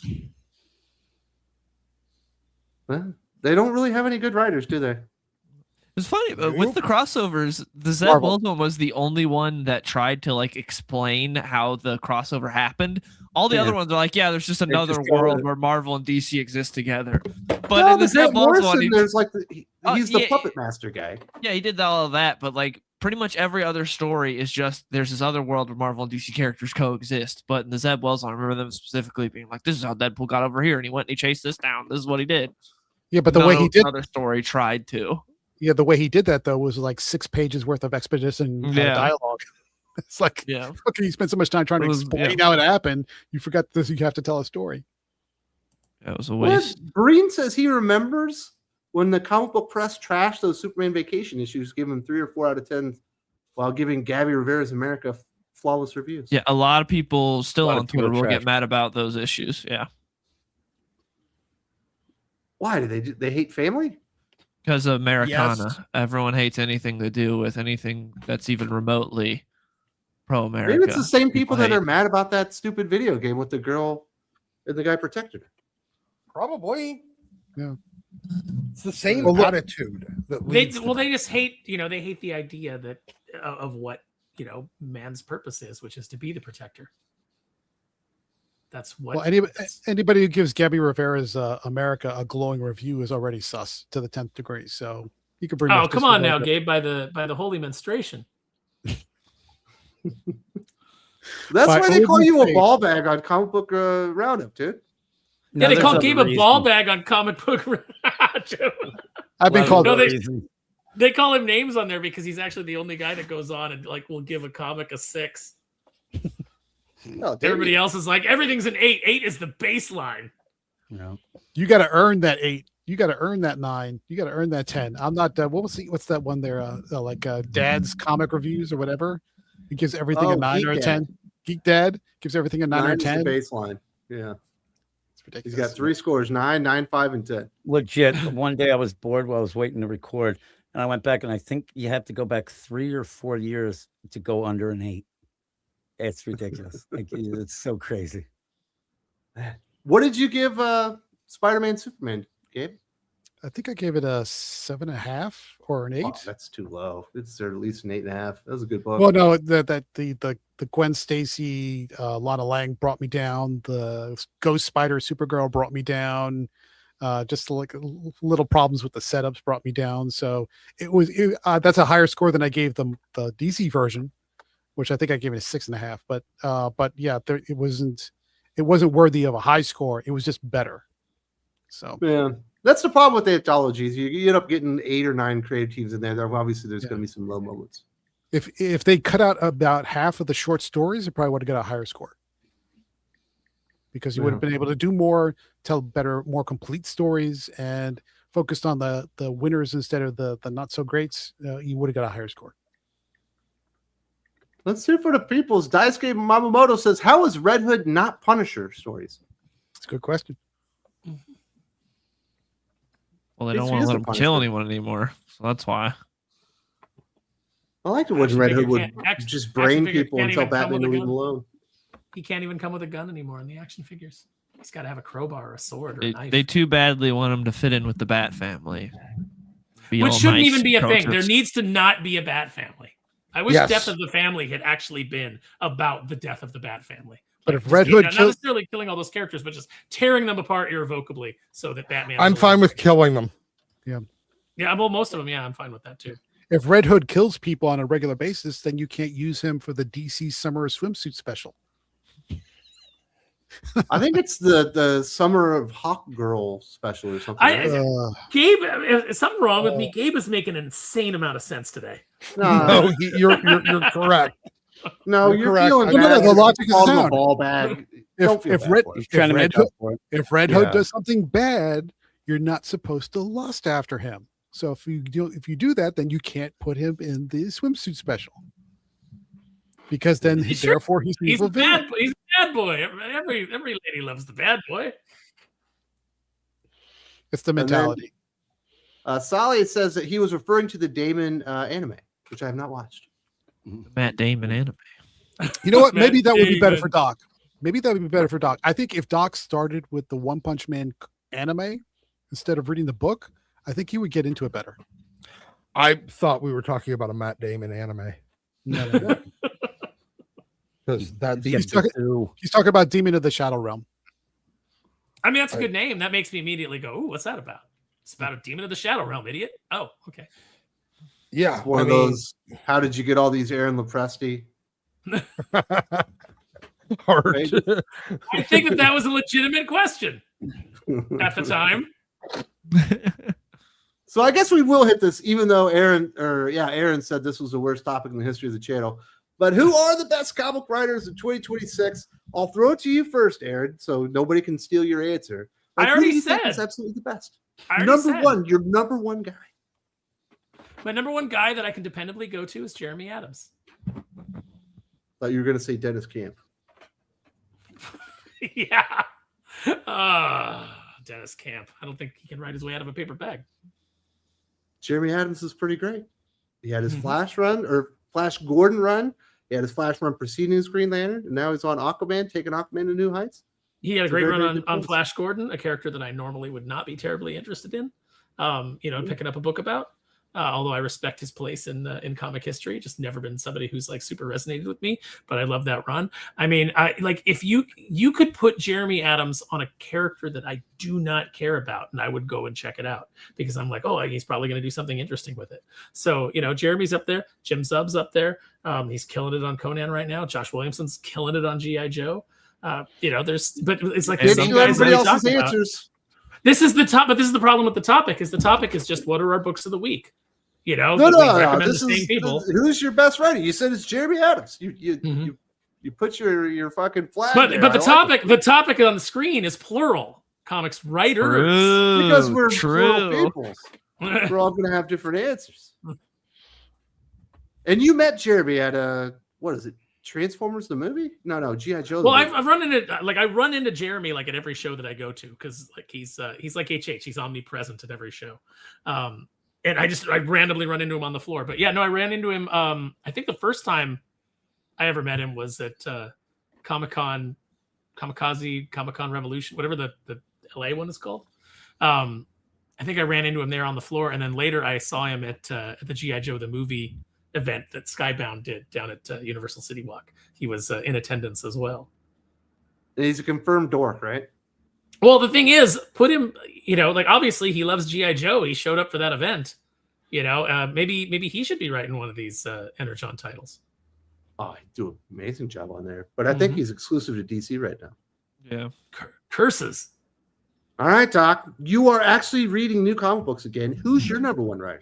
Well, they don't really have any good writers, do they? It's funny with the crossovers. The Zeb Marvel. Wells one was the only one that tried to like explain how the crossover happened. All the other ones are like, yeah, there's just another just world where Marvel and DC exist together. But in the Zeb Wells one, there's like he's the puppet master guy. Yeah, he did all of that, but like pretty much every other story is just there's this other world where Marvel and DC characters coexist. But in the Zeb Wells, I remember them specifically being like, "This is how Deadpool got over here, and he went and he chased this down. This is what he did." Yeah, but the way he did another story tried to. Yeah, the way he did that though was like 6 pages worth of expedition dialogue. It's like, how can you spend so much time trying to explain how it happened? You forgot this. You have to tell a story. That was a waste. Breen says he remembers when the comic book press trashed those Superman Vacation issues, giving them 3 or 4 out of 10, while giving Gabby Rivera's America flawless reviews. Yeah, a lot of people still on Twitter will get mad about those issues. Yeah. Why do they hate family? Because of Americana. Yes. Everyone hates anything to do with anything that's even remotely pro-America. Maybe it's the same people that are mad about that stupid video game with the girl and the guy protected her. Probably. Yeah. It's the same Well, look- attitude. That They leads to they just hate, they hate the idea that of what, man's purpose is, which is to be the protector. That's what. Well, anybody who gives Gabby Rivera's America a glowing review is already sus to the 10th degree. So you could bring. Oh, come on now, Gabe! By the holy menstruation. That's By why they call you a overpaid. ball bag on comic book roundup, dude. Yeah, they there's call other Gabe a reasons. ball bag on comic book. I've been Lot of called. No, other they- reasons. They call him names on there because he's actually the only guy that goes on and will give a comic a 6. No, Everybody else is like, everything's an 8. 8 is the baseline. You got to earn that 8. You got to earn that 9. You got to earn that 10. I'm not. What's that one there? Dad's comic reviews or whatever. He gives everything a 9 Geek or a Dad. 10. Geek Dad gives everything a 9 or 9 is the 10. baseline. Yeah, It's he's ridiculous. got 3 scores: 9, 9, 5, and 10. Legit. One day I was bored while I was waiting to record, and I went back, and I think you have to go back 3 or 4 years to go under an 8. It's ridiculous. It's so crazy. What did you give Spider-Man Superman, Gabe? I think I gave it a 7.5 or an 8. Oh, that's too low. It's at least an 8.5. That was a good book. Well, no, the Gwen Stacy, Lana Lang brought me down. The Ghost Spider, Supergirl brought me down. Just like little problems with the setups brought me down. So that's a higher score than I gave them the DC version, which I think I gave it a 6.5. But yeah, it wasn't worthy of a high score. It was just better. So yeah, that's the problem with the anthologies. You end up getting 8 or 9 creative teams in there. Obviously, there's going to be some low moments. if they cut out about half of the short stories, it probably would have got a higher score. Because you would have been able to do more, tell better, more complete stories, and focused on the winners instead of the not so greats, you would have got a higher score. Let's hear for the people's. Daisuke Mamamoto says, "How is Red Hood not Punisher stories?" It's a good question. Well, they Yes, don't he want is to the let him kill Punisher. anyone anymore, so that's why. I liked it when Action Red figure Hood would can't- action- just action brain figure people can't and tell even come Batman with to a leave him gun. alone. He can't even come with a gun anymore in the action figures. He's got to have a crowbar or a sword or a They, knife. they too badly want him to fit in with the Bat family. Be Which all shouldn't nice even be a thing. approaches. There needs to not be a Bat family. I wish Yes. Death of the Family had actually been about the death of the Bat family. But Like, if Red just, Hood not killed- necessarily killing all those characters, but just tearing them apart irrevocably so that Batman. I'm fine with killing them. Yeah, well, most of them. Yeah, I'm fine with that too. If Red Hood kills people on a regular basis, then you can't use him for the DC Summer Swimsuit Special. I think it's the Summer of Hawk Girl special or something. I- right? Gabe, is something wrong with me? Gabe is making an insane amount of sense today. No, you're correct. No, You're you're correct. feeling No, no, bad. the logic is Called him a sound. ball bag. Don't feel If bad Red for it. He's trying to Red make Hood- up for it. if Red Yeah. Hood does something bad, you're not supposed to lust after him. So if you do that, then you can't put him in the swimsuit special. Because then Sure. therefore he's an He's evil a villain. bad. He's a bad boy. Every lady loves the bad boy. It's the then- mentality. Sally says that he was referring to the Damon anime, which I have not watched. The Matt Damon anime. You know what? Matt Maybe that would be better Damon. for Doc. Maybe that would be better for Doc. I think if Doc started with the One Punch Man anime instead of reading the book, I think he would get into it better. I thought we were talking about a Matt Damon anime No. because that'd be He's talking- He's talking about Demon of the Shadow Realm. I mean, that's a good name. That makes me immediately go, "Ooh, what's that about?" It's about a demon of the Shadow Realm, idiot. Oh, okay. yeah. It's one I of mean, those. How did you get all these Aaron Lopresti? hard. Right? I think that was a legitimate question at the time. So I guess we will hit this, even though Aaron said this was the worst topic in the history of the channel. But who are the best comic writers in 2026? I'll throw it to you first, Aaron, so nobody can steal your answer. I who already do you think said. is absolutely the best. I already said. Your number one guy. My number one guy that I can dependably go to is Jeremy Adams. Thought you were going to say Dennis Camp. Yeah. Dennis Camp. I don't think he can write his way out of a paper bag. Jeremy Adams is pretty great. He had his Mhm. Flash run or Flash Gordon run. He had his Flash run preceding his Green Lantern, and now he's on Aquaman, taking Aquaman to new heights. He had a It's a great very, run very on, good on choice. Flash Gordon, a character that I normally would not be terribly interested in, picking up a book about. Although I respect his place in comic history, just never been somebody who's like super resonated with me. But I love that run. I mean, if you could put Jeremy Adams on a character that I do not care about, and I would go and check it out because I'm like, oh, he's probably going to do something interesting with it. So Jeremy's up there, Jim Zub's up there. He's killing it on Conan right now. Josh Williamson's killing it on G.I. Joe. But it's like the same guys that everybody we else's talk about. answers. This is the top, but this is the problem with the topic. Is the topic is just what are our books of the week? No. This is people. Who's your best writer? You said it's Jeremy Adams. You put your fucking flag. But there. but the I like topic the topic on the screen is plural comics writers. True, because we're true. people. We're all going to have different answers. And you met Jeremy at what is it? Transformers the movie? No, G.I. Joe. Well, I've run into I run into Jeremy like at every show that I go to because like he's like HH. He's omnipresent at every show. And I randomly run into him on the floor. But yeah, no, I ran into him. I think the first time I ever met him was at Comic-Con Revolution, whatever the LA one is called. I think I ran into him there on the floor, and then later I saw him at the G.I. Joe the movie event that Skybound did down at Universal City Walk. He was in attendance as well. And he's a confirmed dork, right? Well, the thing is, put him, obviously he loves G.I. Joe. He showed up for that event. Maybe he should be writing one of these Energon titles. Oh, he do an amazing job on there. But I think he's exclusive to DC right now. Yeah. Curses. All right, Doc. You are actually reading new comic books again. Who's your number one writer?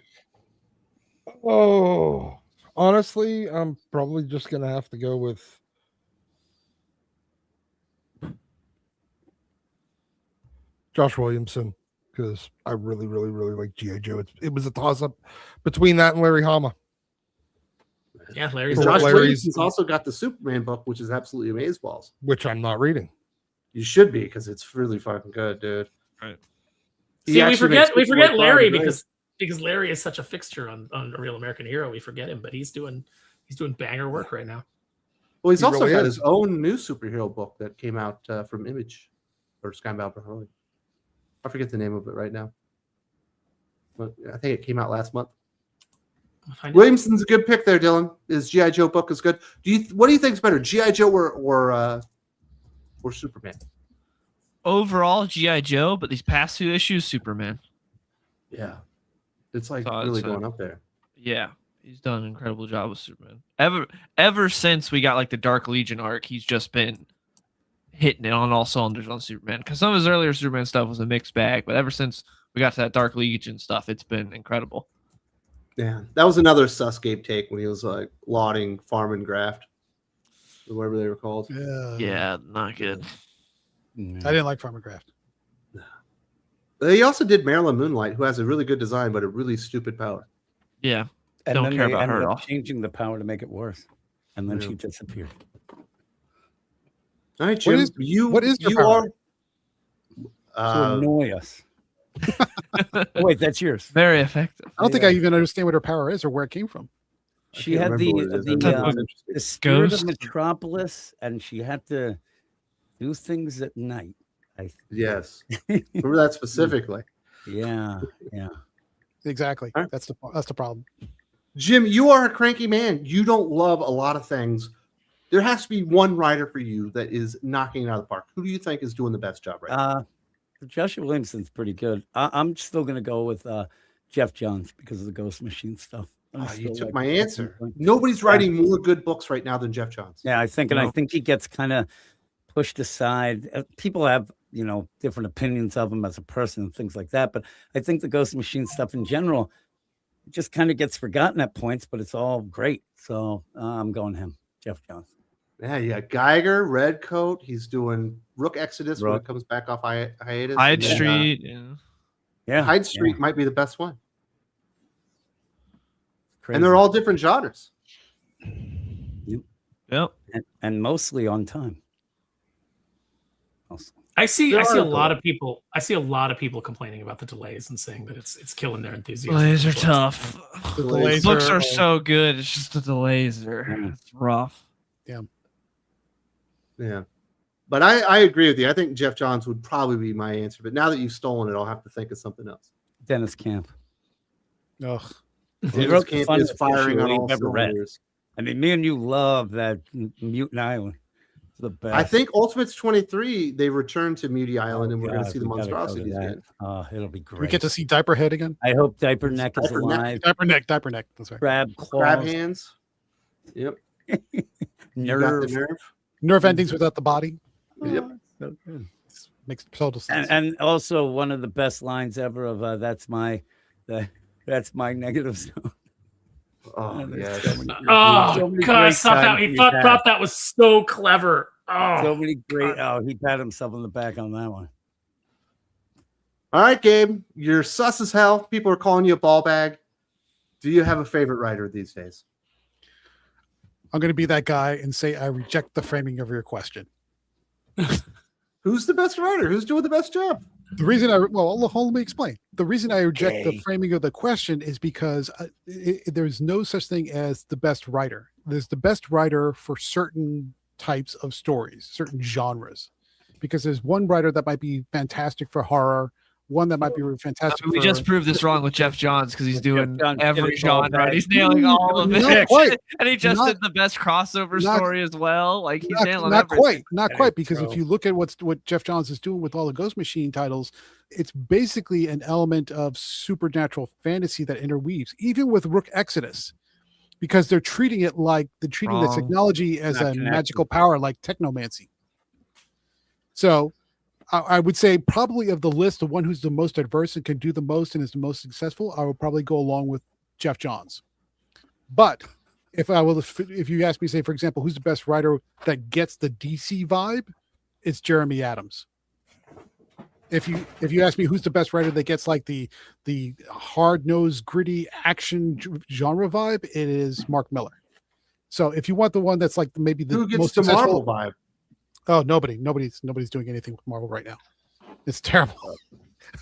Oh, honestly, I'm probably just gonna have to go with Josh Williamson because I really, really, really like G.I. Joe. It was a toss-up between that and Larry Hama. Yeah, Larry's Josh Larry's- Williamson's also got the Superman book, which is absolutely amazeballs. Which I'm not reading. You should be because it's really fucking good, dude. Right. He See, we actually makes forget people like Larry Brian because Larry is such a fixture on A Real American Hero. We forget him, but he's doing banger work right now. Well, he's He also really got is. his own new superhero book that came out from Image or Skybound Hurley. I forget the name of it right now, but I think it came out last month. I'll find out. Williamson's a good pick there, Dylan. His G.I. Joe book is good. What do you think is better, G.I. Joe or Superman? Overall, G.I. Joe, but these past few issues, Superman. Yeah, it's like So really it's, going up there. Yeah, he's done an incredible job with Superman. Ever since we got like the Dark Legion arc, he's just been hitting it on all cylinders on Superman. Because some of his earlier Superman stuff was a mixed bag, but ever since we got to that Dark Legion stuff, it's been incredible. Yeah, that was another Suscape take when he was like lauding Farm and Graft, or whatever they were called. Yeah, not good. I didn't like Farmer Craft. He also did Marilyn Moonlight, who has a really good design but a really stupid power. Yeah, And don't then care they about her ended at up all. changing the power to make it worse. And then Yeah. she disappeared. All right, Jim. What is your you power? are To annoy us. Oh, wait, that's yours. Very effective. I don't think I even understand what her power is or where it came from. She can't had remember what it is. the spirit Ghost. of Metropolis, and she had to do things at night. Yes. Remember that specifically. Yeah. Exactly. All right. That's the problem. Jim, you are a cranky man. You don't love a lot of things. There has to be one writer for you that is knocking it out of the park. Who do you think is doing the best job right now? Josh Williamson's pretty good. I'm still going to go with Geoff Johns because of the Ghost Machine stuff. You took my answer. Nobody's writing more good books right now than Geoff Johns. Yeah, I think he gets kind of pushed aside. People have, different opinions of him as a person and things like that. But I think the Ghost Machine stuff in general just kind of gets forgotten at points, but it's all great. So I'm going him, Geoff Johns. Yeah. Geiger, Redcoat. He's doing Rook Exodus when Rook. it comes back off hiatus. Hyde And then, Street. Yeah, Hyde Street might be the best one. crazy. And they're all different genres. Yep. and mostly on time. Also. I see There a are lot of people. I see a lot people complaining about the delays and saying that it's killing their enthusiasm. Delays are tough. The The delays Books are so good. It's just the delays are it's rough. Yeah. But I agree with you. I think Geoff Johns would probably be my answer. But now that you've stolen it, I'll have to think of something else. Dennis Camp. Ugh. He Dennis wrote the Camp funnest is firing issue on we've all ever read. cylinders. I mean, me and you love that Mutant Island. It's the best. I think Ultimates 23, they return to Muty Island, and we're going to see the we gotta go to monstrosities that. again. It'll be great. We get to see Diaper Head again. I hope Diaper Neck is Diaper Neck. alive. Diaper Neck. That's right. Crab claws. Crab hands. Yep. You got Nerve. the nerve. Nerve endings without the body. Yep. So good. Makes total sense. And also one of the best lines ever of that's my negative zone. Oh, There's yes. so many- Oh so many gosh, great times he we've thought had. that was so clever. Oh, So many great. Oh, he pat himself on the back on that one. All right, Gabe. You're sus as hell. People are calling you a ball bag. Do you have a favorite writer these days? I'm going to be that guy and say I reject the framing of your question. Who's the best writer? Who's doing the best job? The reason let me explain. The reason I reject the Okay. framing of the question is because there's no such thing as the best writer. There's the best writer for certain types of stories, certain genres, because there's one writer that might be fantastic for horror, one that might be fantastic. We for, just proved this wrong with Geoff Johns because he's doing Johns every getting all genre. that. He's nailing all of Not it. quite. And he just Not- did the best crossover not- story as well. Like he's nailing not everything. not quite, because if you look at what Geoff Johns is doing with all the Ghost Machine titles, it's basically an element of supernatural fantasy that interweaves, even with Rook Exodus, because they're treating it like they're treating the Wrong. technology as Not a connected. magical power, like technomancy. So I would say probably of the list, the one who's the most diverse and can do the most and is the most successful, I would probably go along with Geoff Johns. But if you ask me, say, for example, who's the best writer that gets the DC vibe, it's Jeremy Adams. If you ask me who's the best writer that gets like the hard-nosed, gritty action genre vibe, it is Mark Millar. So if you want the one that's like maybe the Who gets most the successful, Marvel vibe? oh, nobody's doing anything with Marvel right now. It's terrible.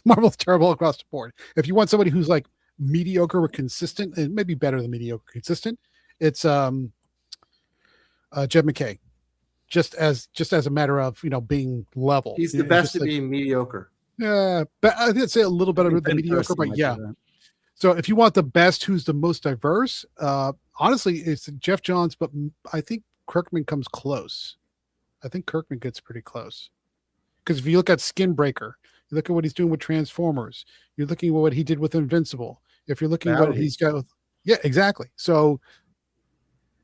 Marvel's terrible across the board. If you want somebody who's like mediocre or consistent, and maybe better than mediocre, consistent, it's Jed McKay. Just as a matter of being level. He's the You know, best just at like- being mediocre. Yeah, but I did say a little better than mediocre, but yeah. So if you want the best, who's the most diverse? Honestly, it's Geoff Johns, but I think Kirkman comes close. I think Kirkman gets pretty close. Because if you look at Skinbreaker, you look at what he's doing with Transformers, you're looking at what he did with Invincible. If you're looking at what he's got with, yeah, exactly. So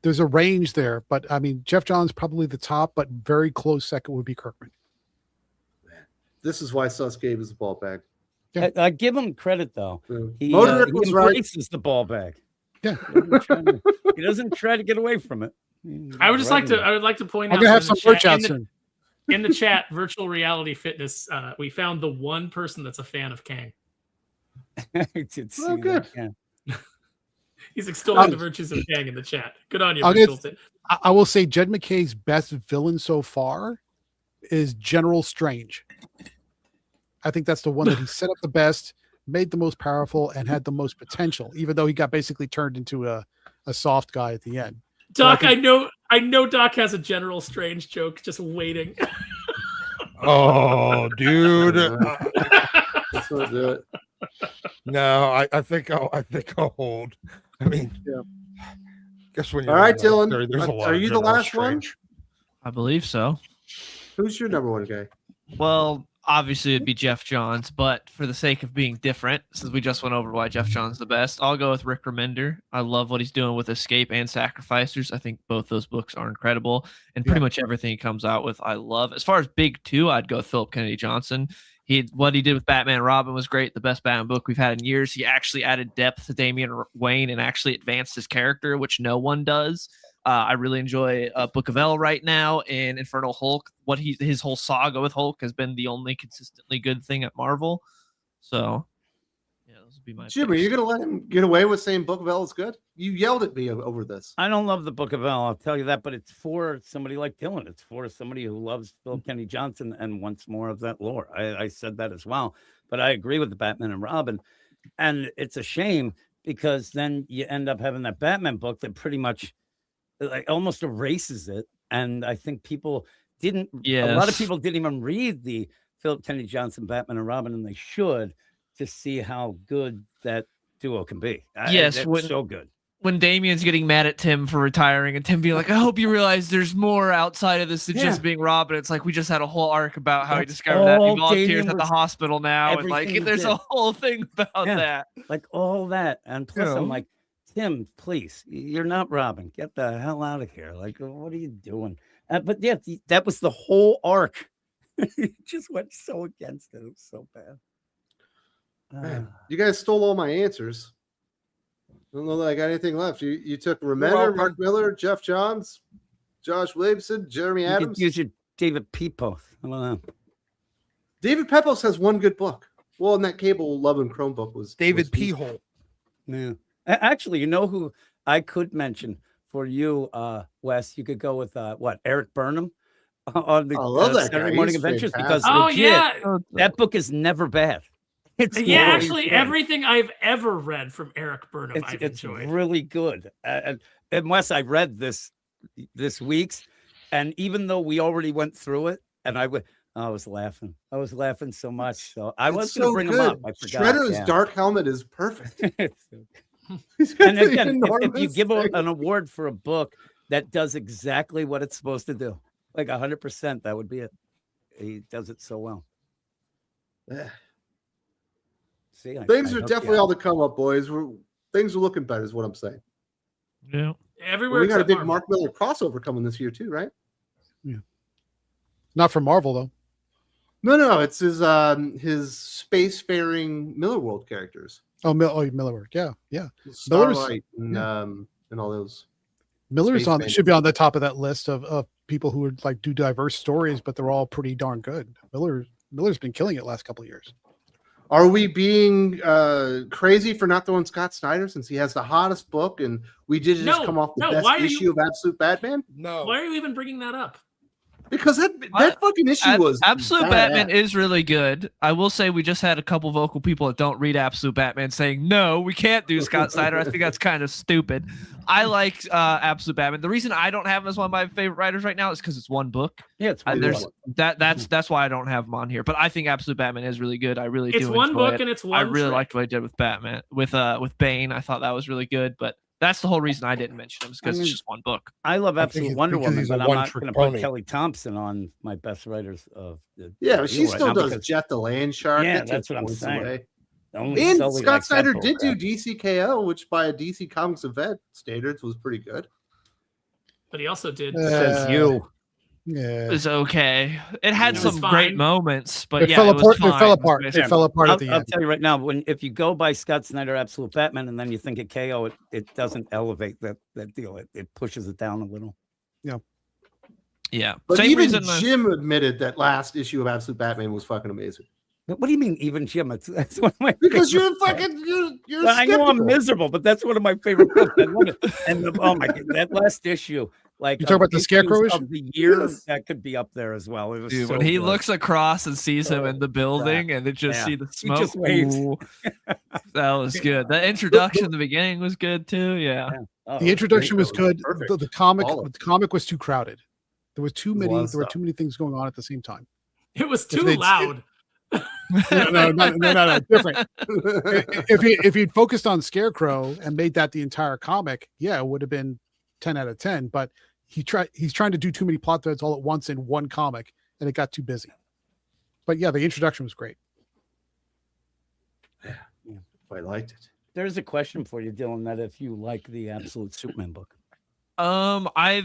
there's a range there, but I mean, Geoff Johns probably the top, but very close second would be Kirkman. This is why Sus Gabe is a ball bag. Yeah. I give him credit though. He Motoric was right. embraces the ball bag. Yeah. He doesn't try to get away from it. I would like to point I'm out gonna have in the some merch chat- out in the- soon. in the chat, Virtual Reality Fitness, we found the one person that's a fan of Kang. I did see Oh, good. that, yeah. He's extolling the virtues of Kang in the chat. Good on you, I'll Virtual. get- I will say Jed McKay's best villain so far is General Strange. I think that's the one that he set up the best, made the most powerful, and had the most potential, even though he got basically turned into a soft guy at the end. Doc, So I I know Doc has a General Strange joke just waiting. Oh, dude. Let's not do it. No, I think I'll hold. I mean, Yeah. Guess when All you're right, in the Dylan. military, there's a lot Are of you the General last one? Strange. I believe so. Who's your number one guy? Well, obviously it'd be Geoff Johns, but for the sake of being different, since we just went over why Geoff Johns is the best, I'll go with Rick Remender. I love what he's doing with Escape and Sacrificers. I think both those books are incredible, and pretty much everything he comes out with, I love. As far as big two, I'd go with Phillip Kennedy Johnson. What he did with Batman and Robin was great. The best Batman book we've had in years. He actually added depth to Damian Wayne and actually advanced his character, which no one does. I really enjoy Book of L right now, and Infernal Hulk. His whole saga with Hulk has been the only consistently good thing at Marvel. So, yeah, those would be my. Jimmy, picks. you're gonna let him get away with saying Book of L is good? You yelled at me over this. I don't love the Book of L, I'll tell you that, but it's for somebody like Dylan. It's for somebody who loves Phillip Kennedy Johnson and wants more of that lore. I said that as well, but I agree with the Batman and Robin, and it's a shame because then you end up having that Batman book that pretty much like almost erases it. And I think people didn't. A lot of people didn't even read the Phillip Kennedy Johnson Batman and Robin, and they should, to see how good that duo can be. Yes, it's so good. When Damian's getting mad at Tim for retiring, and Tim being like, "I hope you realize there's more outside of this than just being Robin." It's like we just had a whole arc about how he discovered that he volunteers at the hospital now, and like there's a whole thing about that, like all that. And plus, I'm like, Tim, please, you're not Robin. Get the hell out of here. Like, what are you doing? But yeah, that was the whole arc. He just went so against it. It was so bad. Man, you guys stole all my answers. I don't know that I got anything left. You took Remender, Mark Millar, Geoff Johns, Josh Williamson, Jeremy Adams. You should David Pepos. I don't know. David Pepos has one good book. Well, and that Cable Love and Chrome book was David P. Hole. Yeah. Actually, you know who I could mention for you, Wes? You could go with Eric Burnham on the I love that Saturday guy. Morning He's Adventures, fantastic. because that book is never bad. It's actually, everything I've ever read from Eric Burnham, I've enjoyed. It's really good. And Wes, I read this week's, and even though we already went through it, and I was laughing. I was laughing so much. So I was going to bring him up. I forgot. Shredder's Dark Helmet is perfect. And again, if you give an award for a book that does exactly what it's supposed to do, like 100%, that would be it. He does it so well. Yeah. See, things are definitely all to come up, boys. Things are looking better, is what I'm saying. Yeah. Everywhere. We got a big Marvel. Mark Millar crossover coming this year too, right? Yeah. Not from Marvel though. No. It's his spacefaring Millarworld characters. Oh, Millarworld. Yeah. Starlight and all those. Millar's Space should be on the top of that list of people who would like do diverse stories, but they're all pretty darn good. Millar's been killing it last couple of years. Are we being crazy for not throwing Scott Snyder since he has the hottest book and we did just come off the best issue of Absolute Batman? No. Why are you even bringing that up? Because that fucking issue was Absolute Batman is really good. I will say we just had a couple vocal people that don't read Absolute Batman saying, no, we can't do Scott Snyder. I think that's kind of stupid. I like Absolute Batman. The reason I don't have him as one of my favorite writers right now is because it's one book. Yeah, it's that's why I don't have him on here. But I think Absolute Batman is really good. I really do. It's one book it. and it's one. I really trick. liked what I did with Batman with Bane. I thought that was really good, but that's the whole reason I didn't mention him, is because it's just one book. I love Absolute Wonder Woman, but I'm not going to put pony. Kelly Thompson on my best writers of the but she still now does Jet the Land Shark. Yeah, that's what I'm saying. And Scott Snyder did do DCKO, which by a DC Comics event standards was pretty good. But he also did. Says you. Yeah, It was okay. It had It was some great fine. moments, but it yeah, fell it was apart. fine. It fell apart. It fell apart at the I'll end. tell you right now, if you go by Scott Snyder Absolute Batman and then you think of KO, it doesn't elevate that deal. It pushes it down a little. Yeah. But Same even reason Jim admitted that last issue of Absolute Batman was fucking amazing. What do you mean, even Jim? That's one of my Because favorite you're books. fucking you're Well, I know I'm skeptical. miserable, but that's one of my favorite books. I love it. And oh my god, that last issue, like You talk about the Scarecrow issue? of the year, that could be up there as well. It was Dude, so when he good. looks across and sees him in the building and then just Yeah. see the He smoke. just waves. Ooh, that was good. The introduction in the beginning was good too. Yeah. Oh, The introduction was good. Perfect. The comic All of the comic was too crowded. There was too many. lot of There were stuff. too many things going on at the same time. It was If too they'd- loud. No, different. If he'd focused on Scarecrow and made that the entire comic, yeah, it would have been 10 out of 10. But he's trying to do too many plot threads all at once in one comic, and it got too busy. But yeah, the introduction was great. I liked it. There's a question for you, Dylan. That if you like the Absolute Superman book, I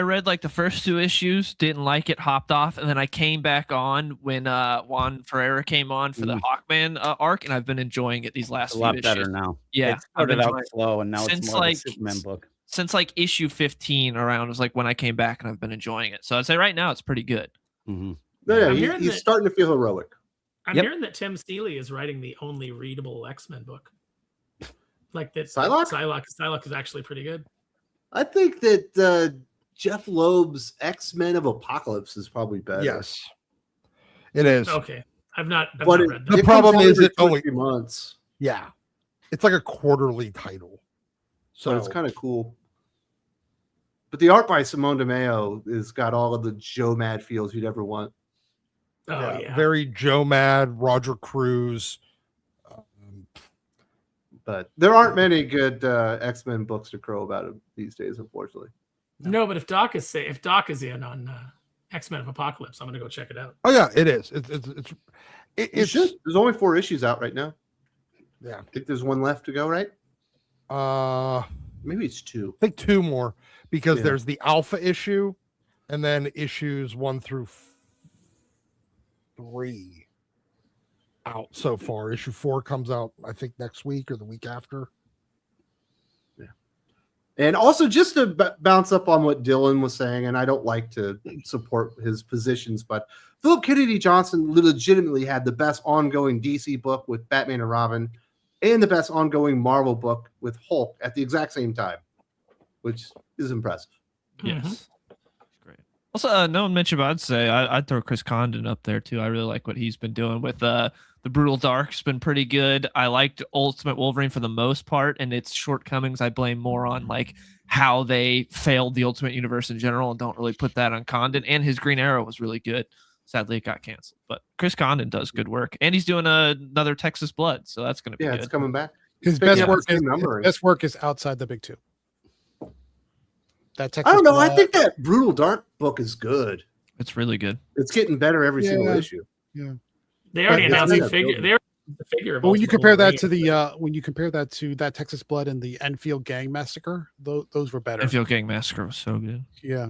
read like the first 2 issues, didn't like it, hopped off, and then I came back on when Juan Ferreira came on for the Hawkman arc, and I've been enjoying it these last a few lot issues. better now. Yeah, it started out slow, and now Since, it's more like, of a Superman book. Since like issue 15 around was like when I came back, and I've been enjoying it. So I'd say right now it's pretty good. Mm-hmm. No, I'm hearing he's that- starting to feel heroic. I'm Yep. hearing that Tim Seeley is writing the only readable X-Men book. Like that Psylocke? Psylocke is actually pretty good. I think that Jeff Loeb's X-Men of Apocalypse is probably better. Yes, it is. Okay. I've not But read it, that. The it problem comes out is every it 2 or only- 3 months. Yeah, it's like a quarterly title. So So it's kind of cool. But the art by Simone DeMeo has got all of the Joe Mad feels you'd ever want. Oh yeah. Very Joe Mad, Roger Cruz. But there aren't many good X-Men books to crow about it these days, unfortunately. No, but if Doc is in on X-Men of Apocalypse, I'm gonna go check it out. Oh yeah, it is. It's There's only 4 issues out right now. Yeah, I think there's one left to go, right? Maybe it's 2. I think 2 more because there's the alpha issue, and then issues 1 through 3 out so far. Issue 4 comes out, I think, next week or the week after. Yeah. And also, just to bounce up on what Dylan was saying, and I don't like to support his positions, but Phillip Kennedy Johnson legitimately had the best ongoing DC book with Batman and Robin and the best ongoing Marvel book with Hulk at the exact same time, which is impressive. Yes. Great. Also, no one mentioned, but I'd say I'd throw Chris Condon up there too. I really like what he's been doing with the Brutal Dark's been pretty good. I liked Ultimate Wolverine for the most part, and its shortcomings I blame more on like how they failed the Ultimate Universe in general, and don't really put that on Condon. And his Green Arrow was really good. Sadly, it got canceled. But Chris Condon does good work, and he's doing another Texas Blood, so that's going to be good. It's coming back. His best work is outside the big 2. That Texas I don't know. Blood, I think that Brutal Dark book is good. It's really good. It's getting better every single issue. Yeah. They already announced the figure. They the figure. But when you compare that to that Texas Blood and the Enfield Gang Massacre, those were better. Enfield Gang Massacre was so good. Yeah.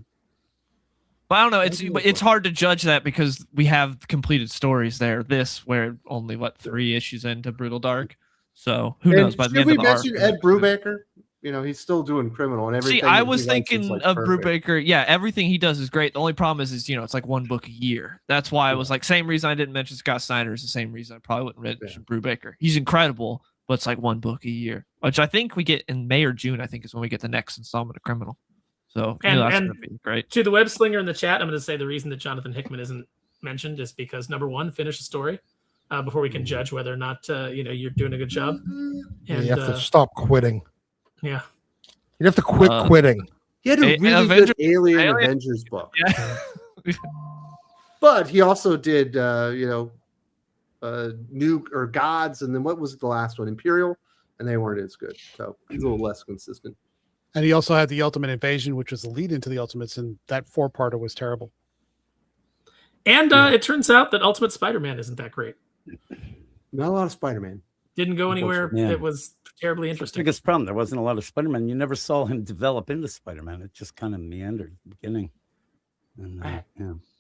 But I don't know. It's hard to judge that because we have completed stories there. This we're only 3 issues into Brutal Dark, so who knows? By the end of the arc, should we mention Ed Brubaker? You know, he's still doing Criminal and everything. See, I was thinking of Brubaker. Yeah, everything he does is great. The only problem is it's like 1 book a year. That's why I was like, same reason I didn't mention Scott Snyder is the same reason I probably wouldn't mention Brubaker. He's incredible, but it's like 1 book a year, which I think we get in May or June. I think is when we get the next installment of Criminal. So that's going to be great. To the web slinger in the chat, I'm going to say the reason that Jonathan Hickman isn't mentioned is because number 1, finish the story before we can judge whether or not you're doing a good job. And you have to stop quitting. Yeah. You have to quit quitting. He had a really good Alien Avengers book. Yeah. But he also did, Nuke or Gods, and then what was the last one? Imperial, and they weren't as good. So he's a little less consistent. And he also had the Ultimate Invasion, which was the lead into the Ultimates, and that 4-parter was terrible. And it turns out that Ultimate Spider-Man isn't that great. Not a lot of Spider-Man. Didn't go anywhere. It was terribly interesting. Biggest problem, there wasn't a lot of Spider-Man. You never saw him develop into Spider-Man. It just kind of meandered at the beginning. And,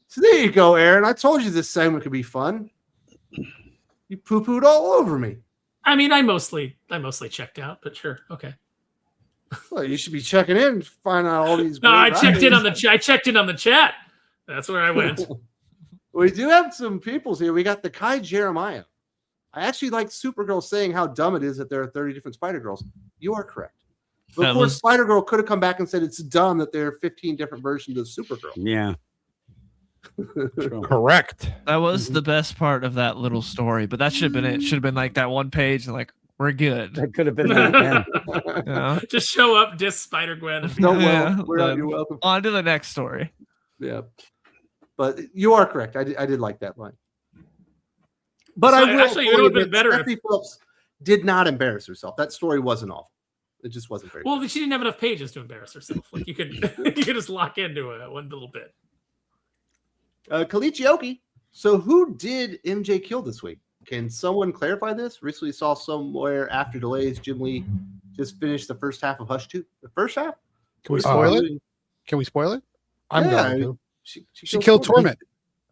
So there you go, Aaron. I told you this segment could be fun. You poo-pooed all over me. I mean, I mostly checked out, but sure, okay. Well, you should be checking in to find out all these. No, I checked in on the chat. That's where I went. We do have some peoples here. We got the Kai Jeremiah. I actually like Supergirl saying how dumb it is that there are 30 different Spider-Girls. You are correct. But of course, Spider-Girl could have come back and said it's dumb that there are 15 different versions of Supergirl. Yeah. Correct. That was the best part of that little story, but that should have been it. Should have been like that one page and like, we're good. That could have been it. Just show up, diss Spider-Gwen. You're welcome. On to the next story. Yeah. But you are correct. I did like that line. But so I will actually, it would have been better if Phillips did not embarrass herself. That story wasn't awful. It just wasn't very well, she didn't have enough pages to embarrass herself. Like you could just lock into one little bit. Kalichioki. So who did MJ kill this week? Can someone clarify this? Recently saw somewhere after delays, Jim Lee just finished the first half of Hush 2. The first half? Can we spoil it? Can we spoil it? I'm going to. She killed Torment.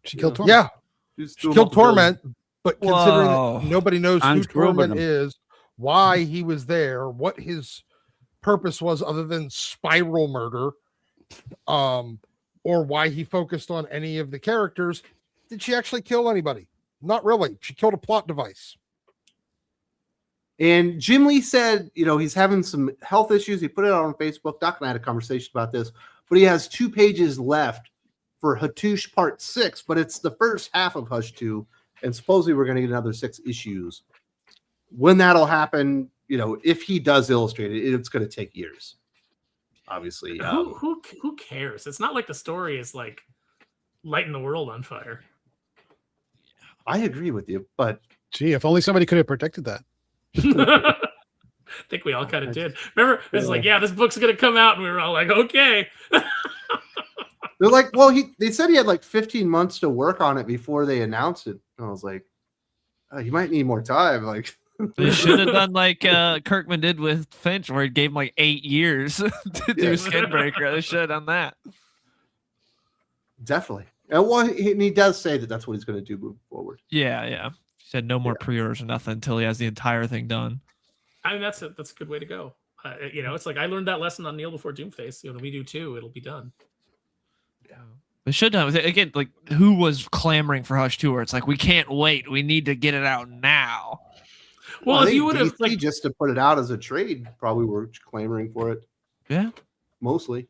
She killed Torment. Yeah. She killed Torment, but considering that nobody knows who Torment is, why he was there, what his purpose was other than spiral murder, or why he focused on any of the characters, did she actually kill anybody? Not really. She killed a plot device. And Jim Lee said, he's having some health issues. He put it out on Facebook. Doc and I had a conversation about this, but he has 2 pages left for Hattush Part 6, but it's the first half of Hush 2, and supposedly we're going to get another 6 issues. When that'll happen, if he does illustrate it, it's going to take years. obviously. Who cares? It's not like the story is like lighting the world on fire. I agree with you, but Gee, if only somebody could have predicted that. I think we all kind of did. Remember, it was like, yeah, this book's gonna come out, and we were all like, okay. they're like, well, they said he had like 15 months to work on it before they announced it. And I was like, oh, you might need more time. Like, They should have done like Kirkman did with Finch, where he gave him like 8 years to do Skinbreaker. They should have done that. definitely. And he does say that that's what he's going to do moving forward. Yeah. He said no more pre-orders or nothing until he has the entire thing done. I mean, that's a good way to go. It's like I learned that lesson on Kneel Before Doomface. When we do too, it'll be done. Yeah. They should have. Again, like, who was clamoring for Hush 2, where it's like, we can't wait. We need to get it out now. Well, if you would have like just to put it out as a trade, probably were clamoring for it. Yeah. Mostly.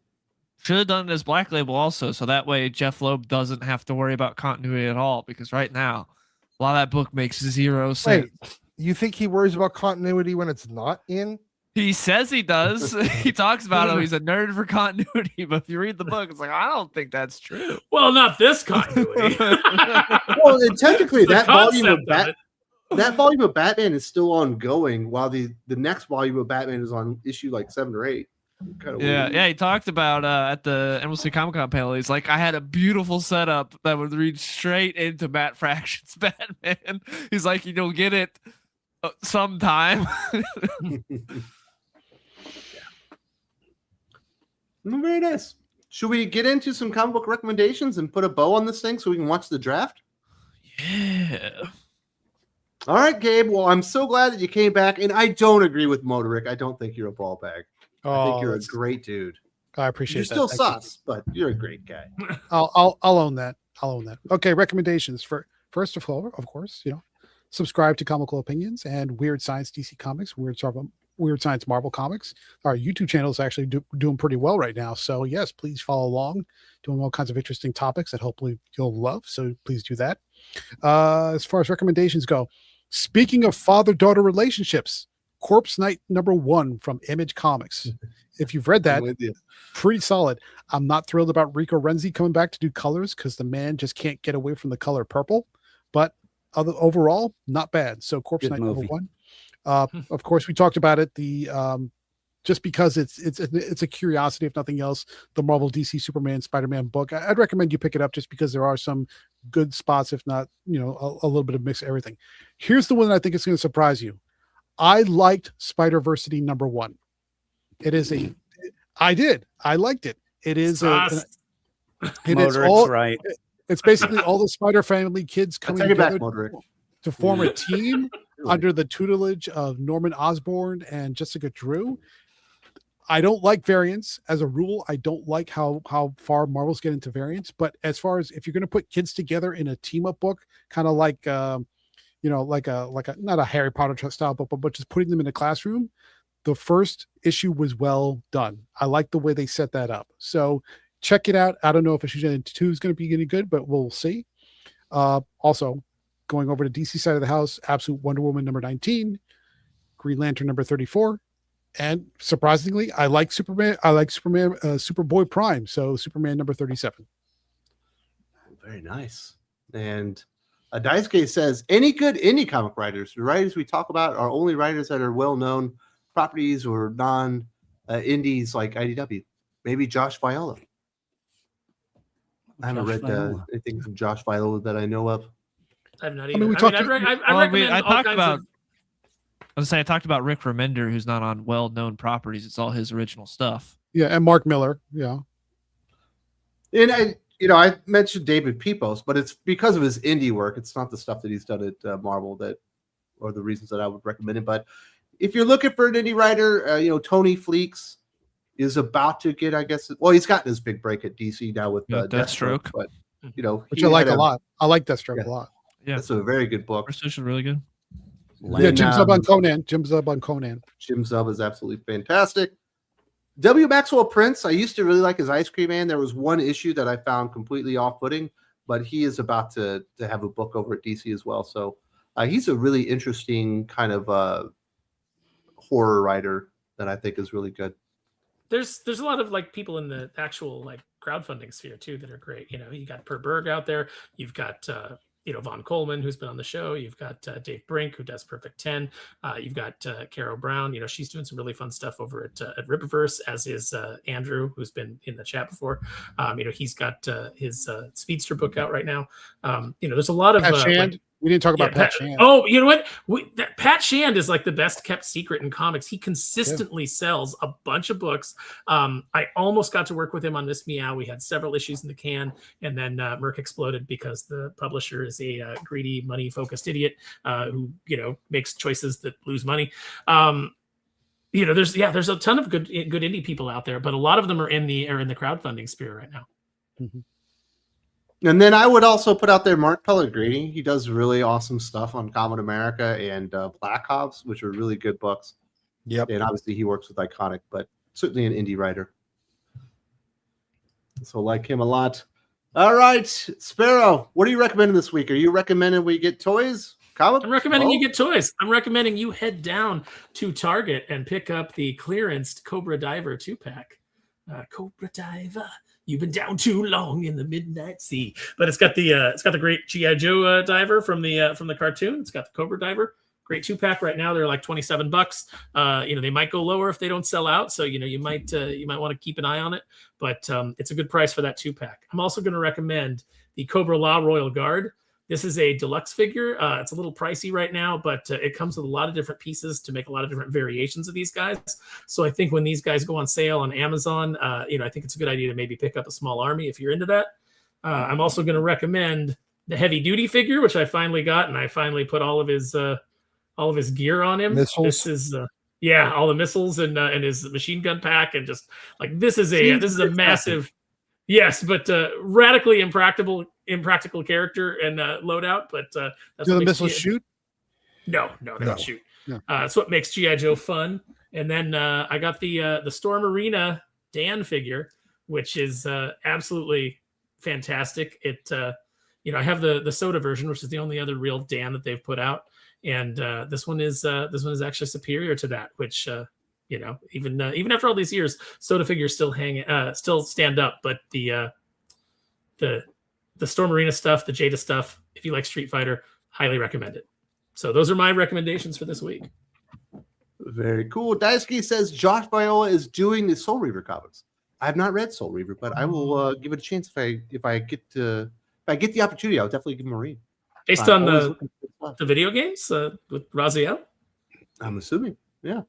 Should have done it as Black Label also, so that way Jeff Loeb doesn't have to worry about continuity at all, because right now, a lot of that book makes 0 sense. Wait, you think he worries about continuity when it's not in? He says he does. He talks about how he's a nerd for continuity, but if you read the book, it's like, I don't think that's true. Well, not this continuity. Well, and technically, The that volume of concept of it. that volume of Batman is still ongoing, while the next volume of Batman is on issue like 7 or 8. Kind of weird. Yeah. He talked about at the Emerald City Comic Con panel. He's like, I had a beautiful setup that would read straight into Matt Fraction's Batman. He's like, you'll get it sometime. Very nice. Should we get into some comic book recommendations and put a bow on this thing so we can watch the draft? Yeah. All right, Gabe. Well, I'm so glad that you came back, and I don't agree with Motoric. I don't think you're a ball bag. I think you're a great dude. I appreciate You're that. still Thank you. sus, but you're a great guy. I'll own that. I'll own that. Okay, recommendations for first of all, of course, subscribe to Comical Opinions and Weird Science DC Comics, Weird Science Marvel Comics. Our YouTube channel is actually doing pretty well right now. So yes, please follow along, doing all kinds of interesting topics that hopefully you'll love. So please do that. As far as recommendations go, speaking of father-daughter relationships, Corpse Night #1 from Image Comics. If you've read that, pretty solid. I'm not thrilled about Rico Renzi coming back to do colors because the man just can't get away from the color purple. But overall, not bad. So Corpse Night #1. Of course, we talked about it. Just because it's a curiosity, if nothing else, the Marvel DC Superman Spider-Man book. I'd recommend you pick it up just because there are some good spots, if not, a little bit of mix of everything. Here's the one that I think is going to surprise you. I liked Spider-Versity #1. It is I liked it. It is right. It's basically all the Spider Family kids coming together to form a team under the tutelage of Norman Osborn and Jessica Drew. I don't like variants as a rule. I don't like how far Marvel's get into variants. But as far as if you're going to put kids together in a team up book, kind of like like a not a Harry Potter style book, but just putting them in a classroom, the first issue was well done. I like the way they set that up. So check it out. I don't know if issue 2 is going to be any good, but we'll see. Also, going over to DC side of the house, Absolute Wonder Woman #19, Green Lantern #34, and surprisingly, I like Superman. I like Superboy Prime. So Superman #37. Very nice. And Daisuke says, any good indie comic writers? The writers we talk about are only writers that are well-known properties or non-indies like IDW. Maybe Josh Viola. I haven't read anything from Josh Viola that I know of. I've not even. I talked about Rick Remender, who's not on well-known properties. It's all his original stuff. Yeah, and Mark Millar. Yeah. And I mentioned David Pepos, but it's because of his indie work. It's not the stuff that he's done at Marvel or the reasons that I would recommend it. But if you're looking for an indie writer, Tony Fleeks is about to get, I guess. Well, he's gotten his big break at DC now with Deathstroke, but which I like a lot. I like Deathstroke a lot. Yeah, that's a very good book. First issue really good. Yeah, Jim Zub on Conan. Jim Zub is absolutely fantastic. W. Maxwell Prince, I used to really like his Ice Cream Man. There was one issue that I found completely off-putting, but he is about to have a book over at DC as well. So he's a really interesting kind of horror writer that I think is really good. there's a lot of like people in the actual like crowdfunding sphere too that are great. You know, you got Per Berg out there. You've got Von Coleman, who's been on the show. You've got Dave Brink, who does Perfect 10. You've got Caro Brown. You know, she's doing some really fun stuff over at Rippaverse, as is Andrew, who's been in the chat before. You know, he's got his Speedster book out right now. You know, there's a lot of Pat Shand. We didn't talk about Pat Shand. Oh, you know what? Pat Shand is like the best kept secret in comics. He consistently sells a bunch of books. I almost got to work with him on Miss Meow. We had several issues in the can, and then Merc exploded because the publisher is a greedy, money-focused idiot who, you know, makes choices that lose money. You know, there's a ton of good indie people out there, but a lot of them are in the crowdfunding sphere right now. Mm-hmm. And then I would also put out there Mark Pellegrini. He does really awesome stuff on Common America and Black Ops, which are really good books. Yep. And obviously he works with Iconic, but certainly an indie writer. So like him a lot. All right, Sparrow, what are you recommending this week? Are you recommending we get toys? I'm recommending you get toys. I'm recommending you head down to Target and pick up the clearanced Cobra Diver 2-pack. Cobra Diver, you've been down too long in the midnight sea. But it's got the great G.I. Joe diver from the cartoon. It's got the Cobra Diver. Great 2-pack right now. They're like $27. You know, they might go lower if they don't sell out. So, you know, you might want to keep an eye on it. But it's a good price for that 2-pack. I'm also going to recommend the Cobra La Royal Guard. This is a deluxe figure. It's a little pricey right now, but it comes with a lot of different pieces to make a lot of different variations of these guys. So I think when these guys go on sale on Amazon, you know, I think it's a good idea to maybe pick up a small army if you're into that. I'm also going to recommend the heavy duty figure, which I finally got, and I finally put all of his gear on him. Missiles. This is all the missiles and his machine gun pack, and just like this is a massive. Yes, but radically impractical character and loadout. But that's do what the makes missiles G.I. shoot? No, they don't shoot. No. That's what makes G.I. Joe fun. And then I got the Storm Arena Dan figure, which is absolutely fantastic. It you know, I have the soda version, which is the only other real Dan that they've put out, and this one is actually superior to that, which. You know, even after all these years, soda figures still stand up. But the Storm Arena stuff, the Jada stuff, if you like Street Fighter, highly recommend it. So those are my recommendations for this week. Very cool. Daisuke says Josh Viola is doing the Soul Reaver comics. I have not read Soul Reaver, but I will give it a chance if I get the opportunity. I'll definitely give him a read. Based on the video games with Raziel? I'm assuming, yeah.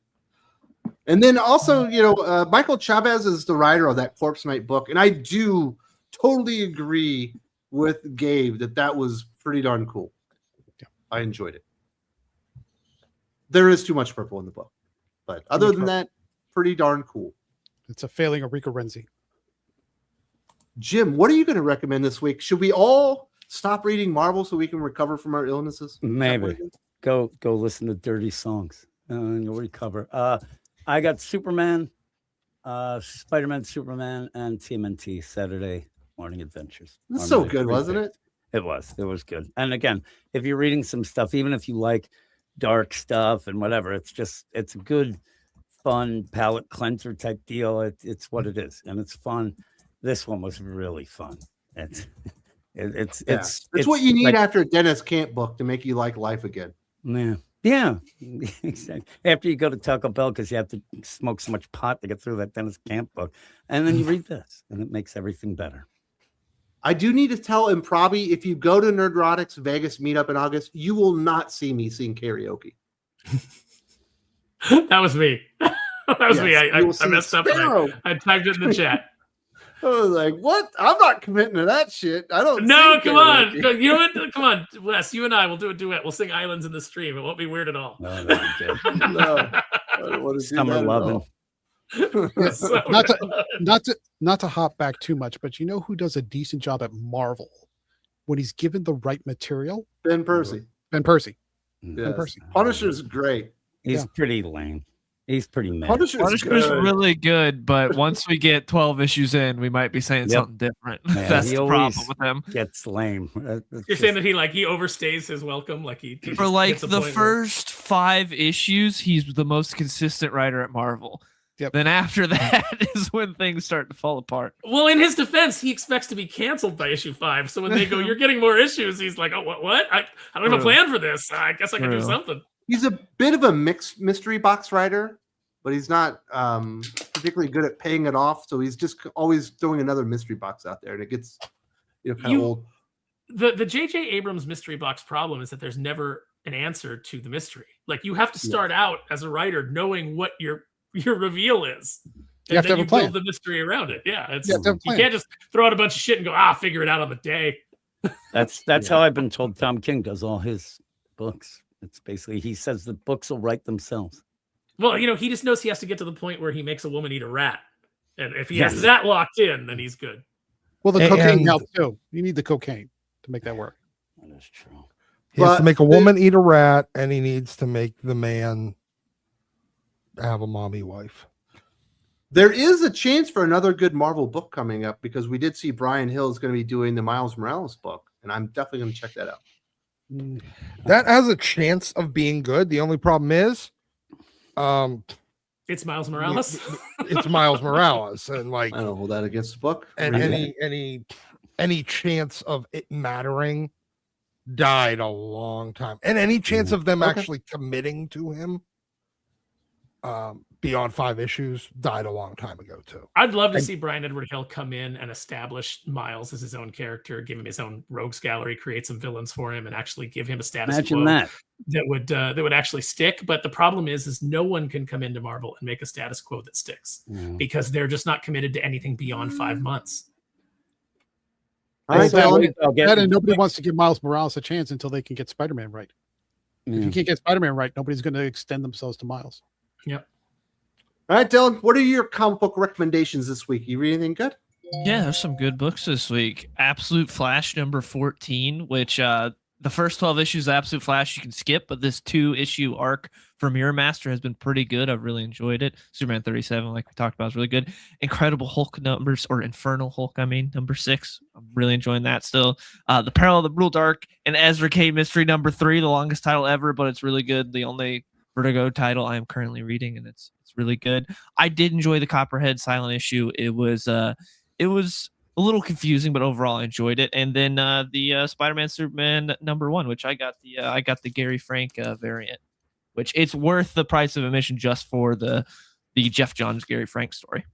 And then also, you know, Michael Chavez is the writer of that Corpse Knight book, and I do totally agree with Gabe that was pretty darn cool. Yeah, I enjoyed it. There is too much purple in the book, but other than that, pretty darn cool. It's a failing of Rico Renzi. Jim, what are you going to recommend this week? Should we all stop reading Marvel so we can recover from our illnesses? Maybe. Go listen to dirty songs. You'll recover. I got Superman, Spider-Man, Superman, and TMNT Saturday Morning Adventures. That's so good, wasn't it? It was good. And again, if you're reading some stuff, even if you like dark stuff and whatever, it's a good, fun palate cleanser type deal. It's what it is, and it's fun. This one was really fun. It's what you need after a Dennis Camp book to make you like life again. Yeah, exactly. After you go to Taco Bell because you have to smoke so much pot to get through that Dennis Camp book, and then you read this, and it makes everything better. I do need to tell Improbi, if you go to Nerdrotics Vegas meetup in August, you will not see me sing karaoke. That was me. That was me. I messed up. I typed it in the chat. I was like, what? I'm not committing to that shit. I don't. No, come on. You know what? Come on, Wes. You and I will do a duet. We'll sing Islands in the Stream. It won't be weird at all. No, that'd be good. No, I don't want to do Summer that loving. Not to hop back too much, but you know who does a decent job at Marvel when he's given the right material? Ben Percy. Ben Percy. Yes. Ben Percy. Punisher's great. He's pretty lame. He's pretty mad. Punisher's really good, but once we get 12 issues in, we might be saying something different. Yeah, that's the problem with him. Gets lame. You're saying that he overstays his welcome, like he for like the first 5 issues, he's the most consistent writer at Marvel. Yep. Then after that is when things start to fall apart. Well, in his defense, he expects to be canceled by issue 5. So when they go, "You're getting more issues," he's like, "Oh, what? I don't have a plan for this. I guess I can do something." He's a bit of a mixed mystery box writer, but he's not particularly good at paying it off. So he's just always throwing another mystery box out there, and it gets kind of old. The J.J. Abrams mystery box problem is that there's never an answer to the mystery. Like, you have to start out as a writer knowing what your reveal is. You have to have a plan. Build the mystery around it. Yeah, You can't just throw out a bunch of shit and go, figure it out on the day. That's how I've been told Tom King does all his books. It's basically, he says the books will write themselves. Well, he just knows he has to get to the point where he makes a woman eat a rat. And if he has that locked in, then he's good. Well, the cocaine helps too. You need the cocaine to make that work. That is true. He has to make a woman eat a rat, and he needs to make the man have a mommy wife. There is a chance for another good Marvel book coming up, because we did see Brian Hill is going to be doing the Miles Morales book, and I'm definitely going to check that out. That has a chance of being good. The only problem is, it's Miles Morales. It's Miles Morales, and like, I don't hold that against the book. And any chance of it mattering died a long time, and any chance of them actually committing to him beyond 5 issues died a long time ago too. I'd love to see Brian Edward Hill come in and establish Miles as his own character, give him his own rogues gallery, create some villains for him, and actually give him a status quo that would actually stick. But the problem is no one can come into Marvel and make a status quo that sticks because they're just not committed to anything beyond 5 months. And nobody wants to give Miles Morales a chance until they can get Spider-Man right. If you can't get Spider-Man right, nobody's going to extend themselves to Miles. Yep. All right, Dylan, what are your comic book recommendations this week? You read anything good? Yeah, there's some good books this week. Absolute Flash number 14, which the first 12 issues of Absolute Flash you can skip, but this 2-issue arc for Mirror Master has been pretty good. I've really enjoyed it. Superman 37, like we talked about, is really good. Incredible Hulk numbers, or Infernal Hulk, number 6. I'm really enjoying that still. The Peril of the Brutal Dark and Ezra K Mystery number 3, the longest title ever, but it's really good. The only Vertigo title I am currently reading, and it's really good. I did enjoy the Copperhead silent issue. It was a little confusing, but overall I enjoyed it. And then the Spider-Man Superman number 1, which I got the Gary Frank variant, which it's worth the price of admission just for the Geoff Johns Gary Frank story.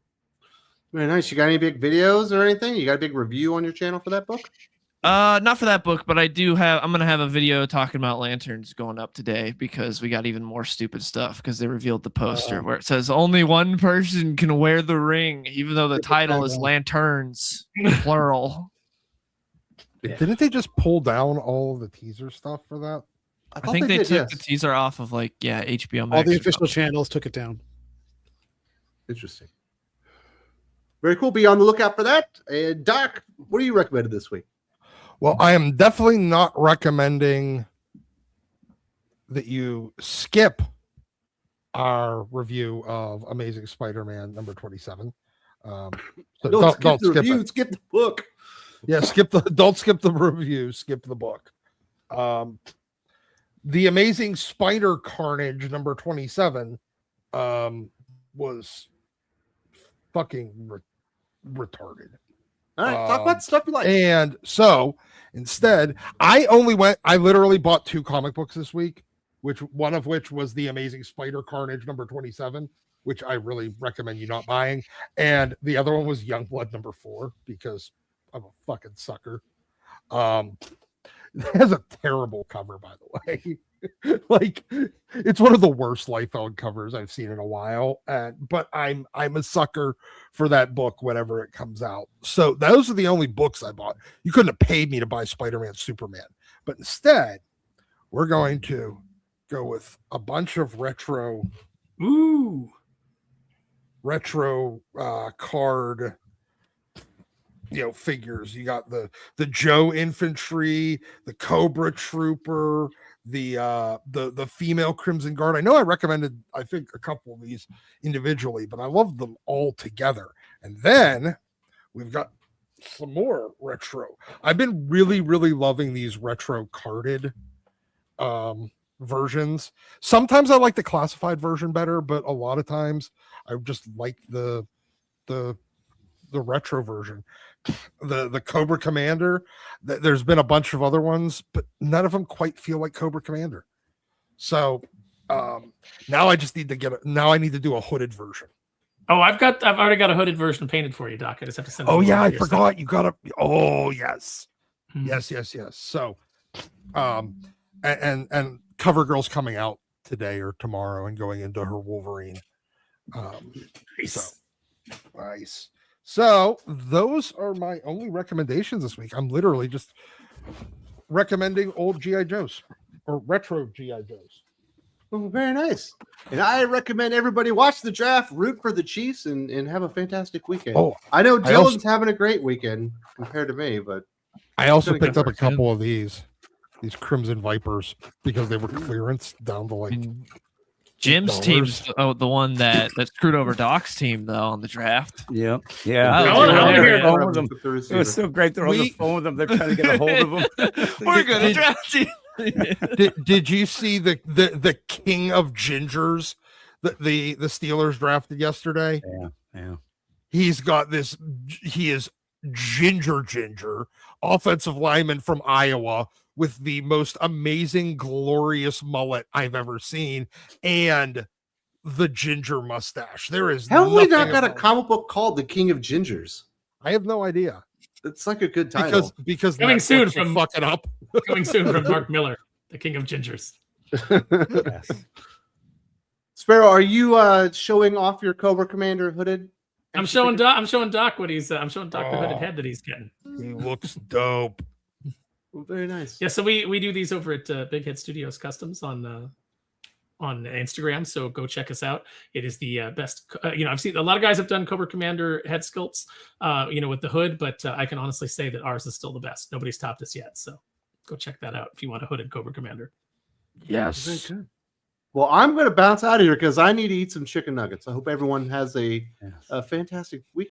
Very nice. You got any big videos or anything? You got a big review on your channel for that book? Not for that book, but I'm gonna have a video talking about lanterns going up today, because we got even more stupid stuff, because they revealed the poster where it says only one person can wear the ring, even though the title is lanterns, plural. Didn't they just pull down all the teaser stuff for that? I think they took the teaser off of HBO Max. All the official channels took it down. Interesting. Very cool. Be on the lookout for that. And Doc, what do you recommend this week? Well, I am definitely not recommending that you skip our review of Amazing Spider-Man number 27. So don't skip the review, skip the book. Yeah, don't skip the review, skip the book. The Amazing Spider Carnage number 27 was fucking retarded. All right, talk about stuff you like. And so instead, I literally bought 2 comic books this week, one of which was The Amazing Spider Carnage number 27, which I really recommend you not buying. And the other one was Youngblood number 4, because I'm a fucking sucker. It has a terrible cover, by the way. Like, it's one of the worst Liefeld covers I've seen in a while. But I'm a sucker for that book whenever it comes out. So those are the only books I bought. You couldn't have paid me to buy Spider-Man Superman. But instead, we're going to go with a bunch of retro card figures. You got the Joe Infantry, the Cobra Trooper, the female Crimson Guard. I know I recommended, I think, a couple of these individually, but I love them all together. And then we've got some more retro. I've been really, really loving these retro carded versions. Sometimes I like the classified version better, but a lot of times I just like the retro version. The Cobra Commander. There's been a bunch of other ones, but none of them quite feel like Cobra Commander. So now I just need to I need to do a hooded version. Oh, I've already got a hooded version painted for you, Doc. I just have to send it. Oh yeah, I your forgot. stuff. You got to. Oh yes, Hmm. yes. So, and CoverGirl's coming out today or tomorrow and going into her Wolverine. Nice. Nice. So those are my only recommendations this week. I'm literally just recommending old GI Joes or retro GI Joes. Oh, very nice. And I recommend everybody watch the draft, root for the Chiefs, and have a fantastic weekend. Oh, I know I also- Dylan's having a great weekend compared to me, but I also Gonna picked go up a for it, couple of these Crimson Vipers because they were clearance down to like Jim's $8. team's the one that screwed over Doc's team though on the draft. Yeah. I wanna hear They're on the phone with them. With the It receiver. was so great. They're on the phone with them. They're trying to get a hold of them. We're gonna draft you. Did you see the king of gingers that the Steelers drafted yesterday? Yeah. He's got this. He is ginger offensive lineman from Iowa with the most amazing, glorious mullet I've ever seen, and the ginger mustache. There is. How have we not nothing got a about- comic book called The King of Gingers? I have no idea It's like a good title. because Coming Netflix soon will from- fuck it up. Coming soon from Mark Millar, the King of Gingers. Yes. Sparrow, are you showing off your Cobra Commander hooded? I'm showing Doc what he's. I'm showing Doc the hooded head that he's getting. He looks dope. Oh, very nice. Yeah, so we do these over at Big Head Studios Customs on Instagram. So go check us out. It is the best. I've seen a lot of guys have done Cobra Commander head sculpts, with the hood, but I can honestly say that ours is still the best. Nobody's topped us yet. So go check that out if you want a hooded Cobra Commander. Yes. Very good. Well, I'm going to bounce out of here because I need to eat some chicken nuggets. I hope everyone has a fantastic week.